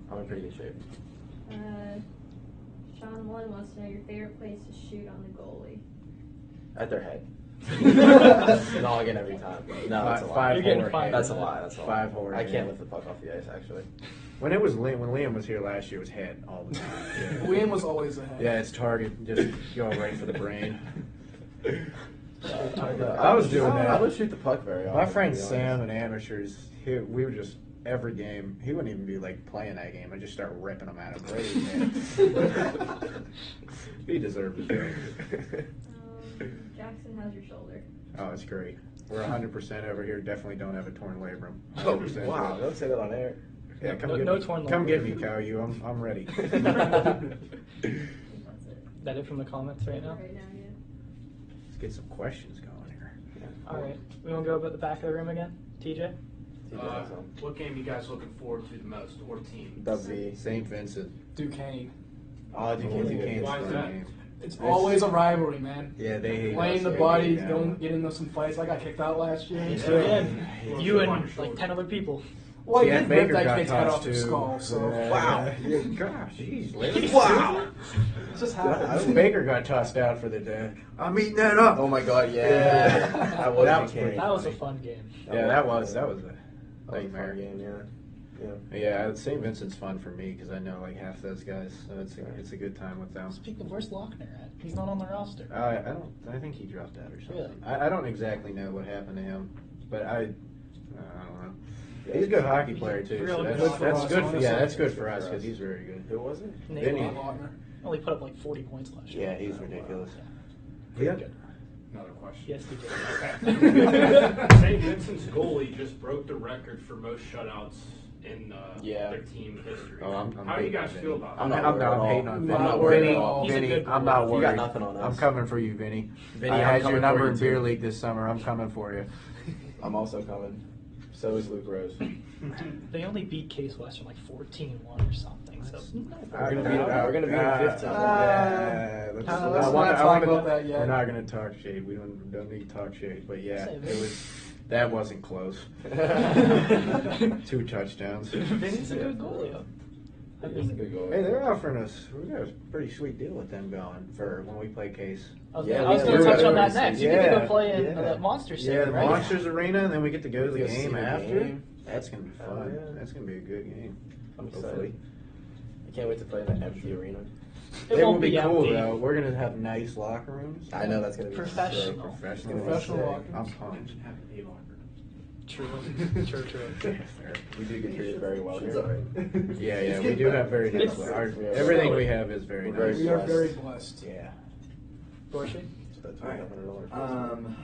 Speaker 7: Sean 1 wants to know your favorite place to shoot on the goalie.
Speaker 2: At their head. Noggin every time. No, that's a lie.
Speaker 4: Five
Speaker 1: You're getting
Speaker 4: horror
Speaker 1: five.
Speaker 4: hand.
Speaker 2: That's a lie. That's a lie.
Speaker 4: Five horror
Speaker 2: I can't
Speaker 4: hand.
Speaker 2: lift the puck off the ice. Actually.
Speaker 4: When Liam was here last year, it was head all the time.
Speaker 3: William was always ahead.
Speaker 4: Yeah, it's target. Just go right for the brain.
Speaker 2: I
Speaker 4: was doing that.
Speaker 2: I don't shoot the puck very often.
Speaker 4: My friend
Speaker 2: to be
Speaker 4: Sam
Speaker 2: honest.
Speaker 4: and amateurs, we were just every game. He wouldn't even be like playing that game. I just start ripping him at him. Right in the head. He deserved it.
Speaker 7: Jackson, how's your shoulder?
Speaker 4: Oh, it's great. We're 100% over here. Definitely don't have a torn labrum.
Speaker 2: Oh
Speaker 4: 100%
Speaker 2: wow! Don't say that on air.
Speaker 4: Yeah, come
Speaker 1: No-
Speaker 4: get
Speaker 1: no
Speaker 4: me.
Speaker 1: torn
Speaker 4: Come get
Speaker 1: labrum.
Speaker 4: me, Cadeyn. I'm ready.
Speaker 7: I think that's it.
Speaker 1: That it from the comments right now?
Speaker 7: Right now, yeah.
Speaker 4: Let's get some questions going here.
Speaker 1: All right. We want to go about the back of the room again? TJ?
Speaker 5: What game you guys looking forward to the most, or team?
Speaker 2: W.
Speaker 4: St. Vincent.
Speaker 3: Duquesne.
Speaker 2: Oh, Duquesne's a good
Speaker 4: Duquesne's
Speaker 5: Why is
Speaker 4: fun
Speaker 5: that?
Speaker 4: game.
Speaker 3: It's always a rivalry, man.
Speaker 4: Yeah, they hate
Speaker 3: Playing
Speaker 4: us.
Speaker 3: the
Speaker 4: They
Speaker 3: body,
Speaker 4: hate
Speaker 3: going
Speaker 4: that.
Speaker 3: get into some fights. I got kicked out last year.
Speaker 1: Again,
Speaker 5: Yeah.
Speaker 1: you
Speaker 5: On your
Speaker 1: and
Speaker 5: shoulder.
Speaker 1: like 10 other people.
Speaker 3: Well, he
Speaker 4: Yeah,
Speaker 3: did
Speaker 4: Baker
Speaker 3: rip that
Speaker 4: got
Speaker 3: kid's head
Speaker 4: tossed
Speaker 3: off his
Speaker 4: too.
Speaker 3: skull, so.
Speaker 2: Wow.
Speaker 4: Yeah, gosh, jeez, Larry.
Speaker 2: Wow.
Speaker 3: It just
Speaker 4: I
Speaker 3: happens.
Speaker 4: hope Baker got tossed out for the day. I'm eating that up.
Speaker 2: Oh my God, yeah.
Speaker 4: Yeah.
Speaker 2: That was,
Speaker 4: That was pretty
Speaker 1: That was a
Speaker 4: funny.
Speaker 1: fun game.
Speaker 4: Yeah, that was a
Speaker 2: That was a
Speaker 4: nightmare.
Speaker 2: fun game, yeah.
Speaker 4: Yeah, St. Vincent's fun for me because I know like half those guys, so it's a good time with them.
Speaker 1: Speaking of, where's Lochner at? He's not on the roster.
Speaker 4: I think he dropped out or something.
Speaker 1: Really?
Speaker 4: I don't exactly know what happened to him, but I don't know. He's a good hockey player too.
Speaker 1: Real
Speaker 4: So
Speaker 1: good
Speaker 4: that's
Speaker 1: hockey
Speaker 4: good.
Speaker 3: player.
Speaker 4: Yeah, that's good for
Speaker 2: Good
Speaker 4: us
Speaker 2: for
Speaker 4: because
Speaker 2: us.
Speaker 4: he's very good.
Speaker 2: Who was it?
Speaker 1: Nate
Speaker 4: Vinny.
Speaker 1: Lochner. Only put up like 40 points last year.
Speaker 4: Yeah, he's ridiculous.
Speaker 1: Pretty
Speaker 4: Yeah.
Speaker 1: good.
Speaker 5: Another question.
Speaker 1: Yes, he did.
Speaker 5: St. Vincent's goalie just broke the record for most shutouts in their team history.
Speaker 4: Oh, I'm
Speaker 5: How do you
Speaker 4: hating
Speaker 5: guys
Speaker 4: on
Speaker 5: feel
Speaker 4: Vinny.
Speaker 5: about
Speaker 2: I'm
Speaker 5: that?
Speaker 2: not worried at all.
Speaker 4: hating on
Speaker 3: I'm
Speaker 4: Vinny.
Speaker 3: not worried
Speaker 4: Vinny,
Speaker 3: at all.
Speaker 1: He's a
Speaker 4: Vinny,
Speaker 1: good
Speaker 4: I'm not
Speaker 1: goalie.
Speaker 2: You
Speaker 4: worried.
Speaker 2: got nothing on us.
Speaker 4: I'm coming for you, Vinny.
Speaker 2: Vinny,
Speaker 4: I
Speaker 2: I'm
Speaker 4: had your
Speaker 2: coming
Speaker 4: number
Speaker 2: for
Speaker 4: in
Speaker 2: you,
Speaker 4: beer
Speaker 2: too.
Speaker 4: league this summer. I'm coming for you.
Speaker 2: I'm also coming. So is Luke Rose.
Speaker 1: They only beat Case Western like 14-1 or something. So
Speaker 2: We're gonna beat him 15.
Speaker 4: Let's
Speaker 3: not
Speaker 4: I
Speaker 3: talk
Speaker 4: wanna-
Speaker 3: about that yet.
Speaker 4: We're not going to talk shade. We don't need to talk shade. But yeah,
Speaker 1: Say,
Speaker 4: it was. That wasn't close. 2 touchdowns.
Speaker 1: Vinny's a good goalie. I
Speaker 2: He's a
Speaker 1: mean,
Speaker 2: good goalie.
Speaker 4: Hey, they're offering us. We got a pretty sweet deal with them going for when we play Case.
Speaker 1: I was
Speaker 2: Yeah,
Speaker 1: gonna
Speaker 2: we
Speaker 1: touch
Speaker 2: do.
Speaker 1: on that next. You get to
Speaker 4: Yeah,
Speaker 1: go play in
Speaker 4: yeah.
Speaker 1: the Monster City,
Speaker 4: Yeah, the
Speaker 1: right?
Speaker 4: Monsters Arena, and then we get to go to the
Speaker 2: Go see
Speaker 4: game
Speaker 2: the
Speaker 4: after.
Speaker 2: game.
Speaker 4: That's gonna be fun.
Speaker 2: Oh, yeah.
Speaker 4: That's gonna be a good game.
Speaker 2: I'm
Speaker 4: Hopefully.
Speaker 2: excited. I can't wait to play in that empty arena.
Speaker 1: It
Speaker 4: It
Speaker 1: won't
Speaker 4: will be cool
Speaker 1: empty.
Speaker 4: though. We're gonna have nice locker rooms.
Speaker 2: I know that's gonna be
Speaker 1: Professional.
Speaker 2: sick.
Speaker 4: Professional.
Speaker 3: Professional
Speaker 2: Sick.
Speaker 3: locker.
Speaker 4: I'm pumped.
Speaker 1: True.
Speaker 2: We do get treated very well here.
Speaker 4: Yeah, we do have very nice. Everything we have is very
Speaker 2: We're
Speaker 4: nice.
Speaker 3: We are
Speaker 2: blessed.
Speaker 3: very blessed.
Speaker 4: Yeah.
Speaker 1: Dorsey?
Speaker 2: So that's
Speaker 8: Alright.
Speaker 2: $2,500.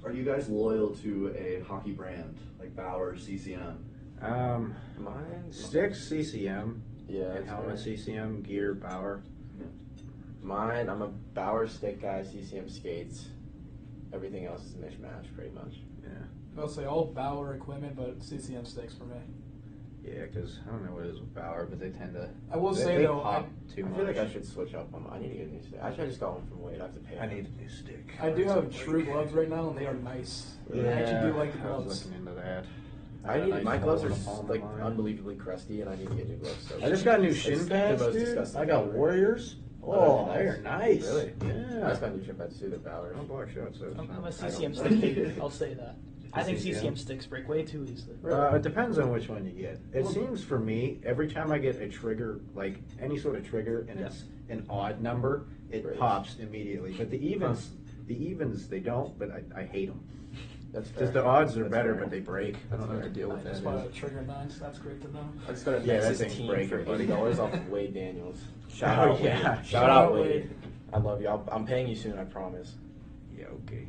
Speaker 8: Are you guys loyal to a hockey brand like Bauer, CCM?
Speaker 2: Mine?
Speaker 4: Sticks CCM.
Speaker 2: Yeah.
Speaker 4: And
Speaker 2: that's
Speaker 4: helmet
Speaker 2: right.
Speaker 4: CCM, gear, Bauer.
Speaker 2: Mine, I'm a Bauer stick guy, CCM skates. Everything else is a mishmash, pretty much.
Speaker 4: Yeah.
Speaker 3: I'll say all Bauer equipment, but CCM sticks for me.
Speaker 4: Yeah, because I don't know what it is with Bauer, but they tend to.
Speaker 3: I will
Speaker 4: they,
Speaker 3: say
Speaker 4: they
Speaker 3: though,
Speaker 4: pop too
Speaker 2: I
Speaker 4: much.
Speaker 2: feel like I should switch up. I need to get a new stick. Actually, I just got one from Wade. I have to pay.
Speaker 4: I need a new stick.
Speaker 3: I do have true gloves right now, and they are nice. I actually do like the
Speaker 4: I was
Speaker 3: gloves.
Speaker 4: looking into that.
Speaker 2: I need my gloves are
Speaker 4: like
Speaker 2: like unbelievably crusty, and I need to get new gloves. So
Speaker 4: I just got new shin
Speaker 2: It's the
Speaker 4: pads,
Speaker 2: most
Speaker 4: dude.
Speaker 2: disgusting
Speaker 4: I got
Speaker 2: thing ever.
Speaker 4: Warriors.
Speaker 2: Oh,
Speaker 4: Oh,
Speaker 2: they're
Speaker 4: they're nice.
Speaker 2: Really?
Speaker 4: Yeah.
Speaker 2: I just got new shin pads too. They're Bauer.
Speaker 4: I'm black shots. So it's
Speaker 1: I'm a
Speaker 4: fine.
Speaker 1: CCM
Speaker 2: I
Speaker 1: stick
Speaker 2: don't-
Speaker 1: hater. I'll say that. I think
Speaker 4: CCM?
Speaker 1: CCM sticks break way too easily.
Speaker 4: It depends on which one you get. It seems for me, every time I get a trigger, like any sort of trigger, and it's an odd number, it
Speaker 2: Breaks.
Speaker 4: pops immediately. But the evens, they don't. But I hate them.
Speaker 2: That's fair.
Speaker 4: Just the odds are
Speaker 2: That's
Speaker 4: better,
Speaker 2: fair.
Speaker 4: but they break. I don't know what to deal with
Speaker 3: I just
Speaker 4: that.
Speaker 3: bought a trigger 9s. That's great to know.
Speaker 2: I just got a
Speaker 4: Yeah, that
Speaker 2: Nexus
Speaker 4: thing's
Speaker 2: team
Speaker 4: breaker,
Speaker 2: for
Speaker 4: buddy.
Speaker 2: $80 off of Wade Daniels. Shout
Speaker 4: Oh,
Speaker 2: out,
Speaker 4: yeah.
Speaker 2: Wade.
Speaker 3: Shout out, Wade.
Speaker 2: I love you. I'm paying you soon. I promise.
Speaker 4: Yeah, okay.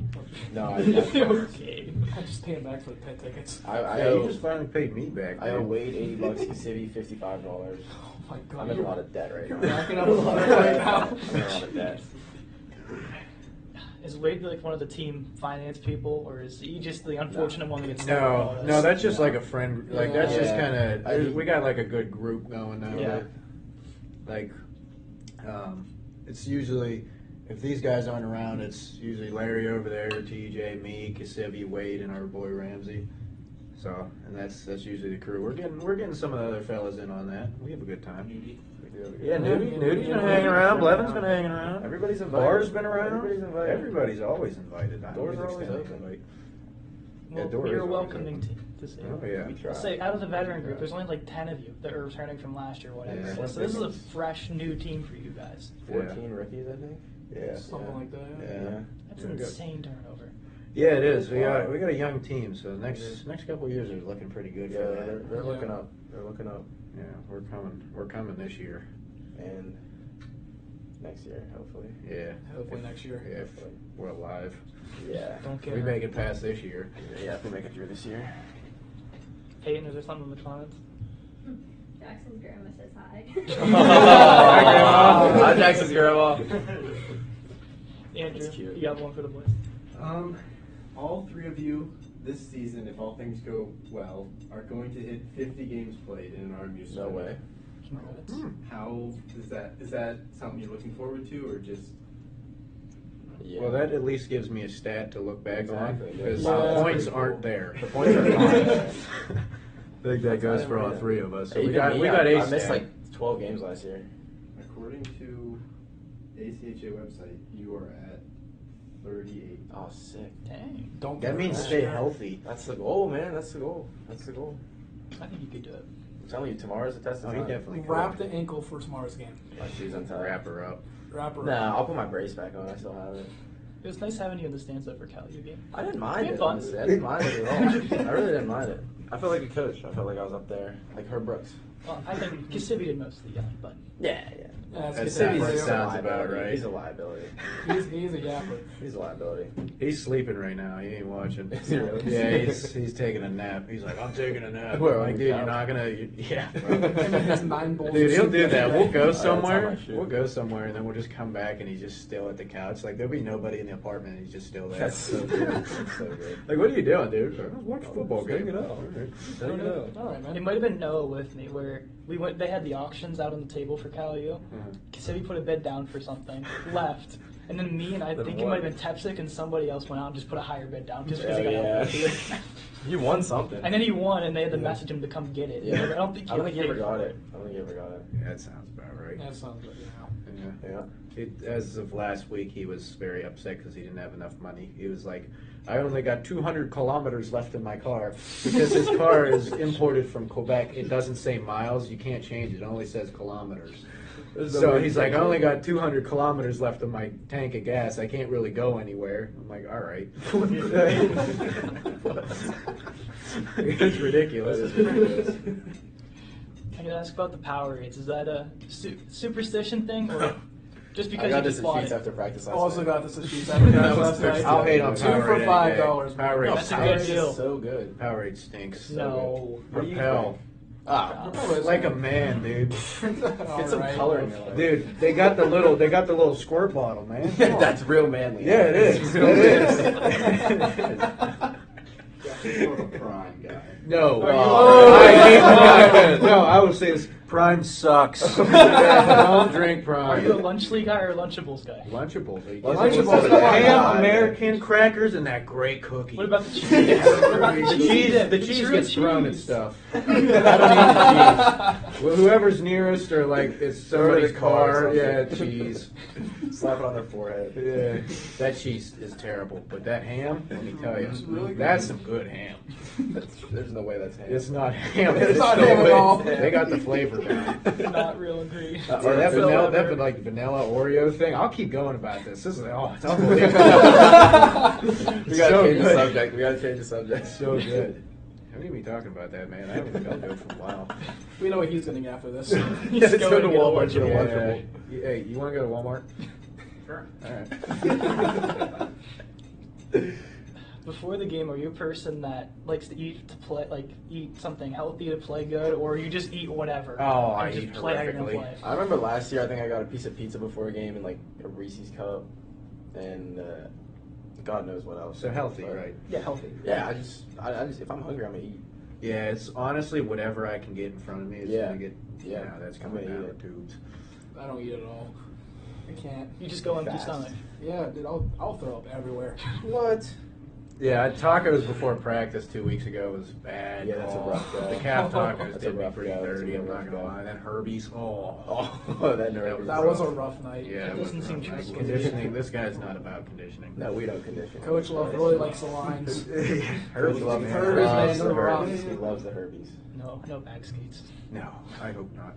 Speaker 2: No, I
Speaker 1: Okay.
Speaker 3: I just pay him back for the pit tickets.
Speaker 2: I
Speaker 4: Yeah,
Speaker 2: owe,
Speaker 4: you just finally paid me back.
Speaker 2: I owe
Speaker 4: dude.
Speaker 2: Wade $80, Civi $55.
Speaker 3: Oh my god.
Speaker 2: I'm in a lot of debt right
Speaker 3: You're
Speaker 2: now.
Speaker 3: racking up a lot right now.
Speaker 2: I'm in a lot of debt.
Speaker 1: Is Wade like one of the team finance people, or is he just the unfortunate one that gets stuck with all
Speaker 4: No,
Speaker 1: this?
Speaker 4: no, that's just like a friend. Like that's just
Speaker 2: Yeah.
Speaker 4: kind of. We got like a good group going now.
Speaker 1: Yeah.
Speaker 4: Like, it's usually if these guys aren't around, it's usually Larry over there, TJ, me, Kasivi, Wade, and our boy Ramsey. So, and that's usually the crew. We're getting some of the other fellas in on that. We have a good time. Yeah, Nudi's been hanging around. Levin's been hanging around.
Speaker 2: Everybody's invited.
Speaker 4: Bar's been around.
Speaker 2: Everybody's invited.
Speaker 4: Everybody's always invited. I
Speaker 2: Doors are always
Speaker 4: extend the
Speaker 2: open.
Speaker 4: invite.
Speaker 1: Well,
Speaker 4: Yeah, doors
Speaker 1: you're a
Speaker 4: always
Speaker 1: welcoming
Speaker 4: open.
Speaker 1: team to say.
Speaker 4: Oh yeah.
Speaker 2: We try.
Speaker 1: I'll say out of the veteran group, there's only like 10 of you that are returning from last year, whatever.
Speaker 4: Yeah.
Speaker 1: So this is a fresh, new team for you guys.
Speaker 2: 14 rookies, I think.
Speaker 4: Yeah.
Speaker 3: Something like that. Yeah.
Speaker 4: Yeah.
Speaker 1: That's
Speaker 4: Yeah,
Speaker 1: an
Speaker 4: good.
Speaker 1: insane turnover.
Speaker 4: Yeah, it is. We got a young team, so the next couple of years are looking pretty good
Speaker 2: Yeah,
Speaker 4: for
Speaker 2: they're,
Speaker 4: that.
Speaker 2: they're looking up. They're looking up.
Speaker 4: Yeah, we're coming this year.
Speaker 2: And next year, hopefully.
Speaker 4: Yeah.
Speaker 3: Hopefully next year.
Speaker 4: Yeah, if we're alive.
Speaker 2: Yeah.
Speaker 1: Don't
Speaker 4: If
Speaker 1: care.
Speaker 4: we make it past this year.
Speaker 2: Yeah, if we make it through this year.
Speaker 1: Peyton, is there something in the comments?
Speaker 7: Jackson's grandma says hi.
Speaker 2: Hi, Grandma. Hi, Jackson's grandma.
Speaker 1: Andrew,
Speaker 2: That's cute.
Speaker 1: you got one for the boys.
Speaker 6: All three of you this season, if all things go well, are going to hit 50 games played in an RMU
Speaker 2: No
Speaker 6: stadium.
Speaker 2: way.
Speaker 1: Congrats.
Speaker 6: How is that something you're looking forward to, or just
Speaker 2: Yeah.
Speaker 4: Well, that at least gives me a stat to look back on
Speaker 2: Exactly.
Speaker 4: because
Speaker 3: Yeah.
Speaker 4: the points aren't there.
Speaker 2: The points are not there.
Speaker 4: I think that goes for all
Speaker 2: read it.
Speaker 4: three of us. So
Speaker 2: Hey,
Speaker 4: we
Speaker 2: even
Speaker 4: got
Speaker 2: me,
Speaker 4: we got
Speaker 2: I
Speaker 4: ace.
Speaker 2: missed like 12 games last year.
Speaker 6: According to ACHA website, you are at 38.
Speaker 2: Oh, sick.
Speaker 1: Dang.
Speaker 3: Don't
Speaker 4: That
Speaker 3: get
Speaker 4: means
Speaker 3: that.
Speaker 4: stay healthy.
Speaker 2: That's the goal, man. That's the goal. That's the goal.
Speaker 1: I think you could do it.
Speaker 2: I'm telling you, tomorrow's the test of
Speaker 4: Oh, he
Speaker 2: time.
Speaker 4: definitely
Speaker 3: Wrap the ankle for tomorrow's game.
Speaker 2: My shoes untied.
Speaker 4: wrap her up.
Speaker 3: Wrap her up.
Speaker 2: Nah, I'll put my brace back on. I still have it.
Speaker 1: It was nice having you in the stands over Cadeyn game.
Speaker 2: I didn't mind
Speaker 1: Yeah,
Speaker 2: it,
Speaker 1: fun.
Speaker 2: honestly. I didn't mind it at all. I really didn't mind it. I felt like a coach. I felt like I was up there, like Herb Brooks.
Speaker 1: Well, I think Kissivi did most of the yelling, but
Speaker 2: Yeah.
Speaker 3: Yeah, let's
Speaker 4: That
Speaker 3: get
Speaker 4: sounds-
Speaker 3: that
Speaker 4: that
Speaker 3: for
Speaker 4: sounds
Speaker 3: you.
Speaker 4: about right.
Speaker 2: He's a liability.
Speaker 3: He's a yapper.
Speaker 2: He's a liability.
Speaker 4: He's sleeping right now. He ain't watching.
Speaker 2: Is he really?
Speaker 4: Yeah, he's taking a nap. He's like, I'm taking a nap.
Speaker 2: Where,
Speaker 4: I'm
Speaker 2: on
Speaker 4: like,
Speaker 2: the
Speaker 4: dude, you're
Speaker 2: couch?
Speaker 4: not gonna. Yeah.
Speaker 3: And then his 9 bowls.
Speaker 4: Dude,
Speaker 3: of
Speaker 4: he'll
Speaker 3: soup
Speaker 4: do that.
Speaker 3: yesterday.
Speaker 4: We'll go
Speaker 2: that's how
Speaker 4: somewhere.
Speaker 2: I shoot.
Speaker 4: We'll go somewhere, and then we'll just come back, and he's just still at the couch. Like there'll be nobody in the apartment, and he's just still there.
Speaker 2: That's so good. That's so good.
Speaker 4: Like, what are you doing, dude? I'm watching a football game.
Speaker 2: Hang it up.
Speaker 4: All right.
Speaker 2: Hang it up.
Speaker 3: All right, man.
Speaker 1: it might have been Noah with me where we went. They had the auctions out on the table for Cadeyn. Kissivi put a bid down for something, left, and then me and I
Speaker 2: Then
Speaker 1: think it
Speaker 2: what?
Speaker 1: might have been Tepsic and somebody else went out and just put a higher bid down just because
Speaker 2: Oh,
Speaker 1: he got
Speaker 2: yeah.
Speaker 1: outbid.
Speaker 2: You won something.
Speaker 1: And then he won, and they had to
Speaker 2: Yeah.
Speaker 1: message him to come get it.
Speaker 2: Yeah.
Speaker 1: I don't think
Speaker 2: I don't think he ever
Speaker 1: paid
Speaker 2: got
Speaker 1: for
Speaker 2: it. I don't think he ever got it.
Speaker 4: Yeah, that sounds about right.
Speaker 3: That sounds good. Yeah.
Speaker 4: Yeah. As of last week, he was very upset because he didn't have enough money. He was like, I only got 200 kilometers left in my car because his car is imported from Quebec. It doesn't say miles. You can't change it. It only says kilometers. So he's like, I only got 200 kilometers left in my tank of gas. I can't really go anywhere. I'm like, all right. It's ridiculous.
Speaker 1: I could ask about the Powerades. Is that a superstition thing, or just
Speaker 2: I
Speaker 1: because
Speaker 2: got
Speaker 1: you
Speaker 2: this
Speaker 1: just
Speaker 2: at
Speaker 1: bought
Speaker 2: Sheets
Speaker 1: it?
Speaker 2: after practice last
Speaker 3: Also
Speaker 2: night.
Speaker 3: got this at Sheets after
Speaker 2: That was
Speaker 3: last night.
Speaker 2: thirsty.
Speaker 4: I'll hate on
Speaker 3: 2
Speaker 4: Powerade
Speaker 3: for
Speaker 4: any
Speaker 3: $5.
Speaker 4: day.
Speaker 3: man.
Speaker 4: Powerade
Speaker 1: That's a
Speaker 4: stinks.
Speaker 1: good deal.
Speaker 2: So good.
Speaker 4: Powerade stinks.
Speaker 1: No.
Speaker 2: What do you
Speaker 4: Propel.
Speaker 2: drink? Ah,
Speaker 4: Like a man, dude.
Speaker 3: Get
Speaker 2: some color in your life.
Speaker 4: Dude, they got the little squirt bottle, man. Come on.
Speaker 2: That's real manly.
Speaker 4: Yeah, it is.
Speaker 2: Real
Speaker 4: It is.
Speaker 8: More of a prime guy.
Speaker 4: No.
Speaker 2: Oh.
Speaker 4: I hate Prime. No, I would say this. Prime sucks. Don't drink
Speaker 1: Are you a
Speaker 4: Prime.
Speaker 1: Lunchly guy or a Lunchables guy?
Speaker 4: Lunchables. Are you
Speaker 3: Lunchables.
Speaker 4: kidding me? Ham, American crackers, and that great cookie.
Speaker 1: What about the cheese?
Speaker 4: The cheese
Speaker 1: It's
Speaker 4: gets
Speaker 1: real
Speaker 4: thrown at
Speaker 1: cheese.
Speaker 4: stuff. I don't eat the cheese. Well, whoever's nearest or like it's somebody's
Speaker 2: Throw it in the car
Speaker 4: car.
Speaker 2: or
Speaker 4: Yeah,
Speaker 2: something.
Speaker 4: cheese.
Speaker 2: Slap it on their forehead.
Speaker 4: Yeah, that cheese is terrible. But that ham, let me tell you,
Speaker 3: It's really good.
Speaker 4: that's some good ham.
Speaker 2: There's no way that's ham.
Speaker 4: It's not ham.
Speaker 3: It's not
Speaker 4: no
Speaker 3: ham at
Speaker 4: way.
Speaker 3: all.
Speaker 4: They got the flavor down.
Speaker 1: Not real ingredients.
Speaker 4: Or that
Speaker 1: Phil
Speaker 4: vanilla,
Speaker 1: Weber.
Speaker 4: that like vanilla Oreo thing. I'll keep going about this. This is it's unbelievable.
Speaker 2: We gotta
Speaker 4: So
Speaker 2: change the
Speaker 4: good.
Speaker 2: subject. We gotta change the subject.
Speaker 4: So good. How can we be talking about that, man? I haven't felt good for a while.
Speaker 3: We know what he's going to get after this.
Speaker 2: Yeah, let's go to
Speaker 1: and get a
Speaker 2: Walmart.
Speaker 1: lunch.
Speaker 2: Get a
Speaker 4: Yeah.
Speaker 2: Lunchable.
Speaker 4: Hey, you want to go to Walmart?
Speaker 5: Sure.
Speaker 4: All right.
Speaker 1: Before the game, are you a person that likes to eat something healthy to play good, or you just eat whatever?
Speaker 4: Oh,
Speaker 1: and
Speaker 4: I
Speaker 1: just
Speaker 4: eat
Speaker 1: play how you're gonna
Speaker 4: horrifically.
Speaker 1: play?
Speaker 2: I remember last year, I think I got a piece of pizza before a game and like a Reese's cup and God knows what else.
Speaker 4: So healthy,
Speaker 2: But,
Speaker 4: right?
Speaker 1: Yeah, healthy.
Speaker 2: Yeah, I just, if I'm hungry, I'm gonna eat.
Speaker 4: Yeah, it's honestly whatever I can get in front of me is
Speaker 2: Yeah.
Speaker 4: gonna get.
Speaker 2: Yeah.
Speaker 4: Yeah, that's
Speaker 2: I'm
Speaker 4: coming
Speaker 2: gonna
Speaker 4: down
Speaker 2: eat
Speaker 4: the tubes.
Speaker 3: I don't eat at all. I can't.
Speaker 1: You just go empty
Speaker 2: Fast.
Speaker 1: stomach.
Speaker 3: Yeah, dude, I'll throw up everywhere.
Speaker 2: What?
Speaker 4: Yeah, tacos before practice 2 weeks ago was bad.
Speaker 2: Yeah, that's a rough go.
Speaker 4: The calf tacos
Speaker 2: That's a
Speaker 4: did me
Speaker 2: rough
Speaker 4: pretty
Speaker 2: go. That's a
Speaker 4: dirty. I'm
Speaker 2: real
Speaker 4: not
Speaker 2: rough
Speaker 4: gonna
Speaker 2: go.
Speaker 4: lie. Then Herbie's.
Speaker 2: Oh, that nerve.
Speaker 3: That was a rough night.
Speaker 4: Yeah,
Speaker 1: That
Speaker 4: it was
Speaker 1: doesn't seem
Speaker 4: rough.
Speaker 1: true.
Speaker 4: Conditioning. This guy's not about conditioning.
Speaker 2: No, we don't condition.
Speaker 3: Coach Love really likes the lines.
Speaker 2: Coach loves the
Speaker 3: Herbies, man,
Speaker 2: Herbies.
Speaker 3: they're rough.
Speaker 2: He loves the Herbies.
Speaker 1: No back skates.
Speaker 4: No, I hope not.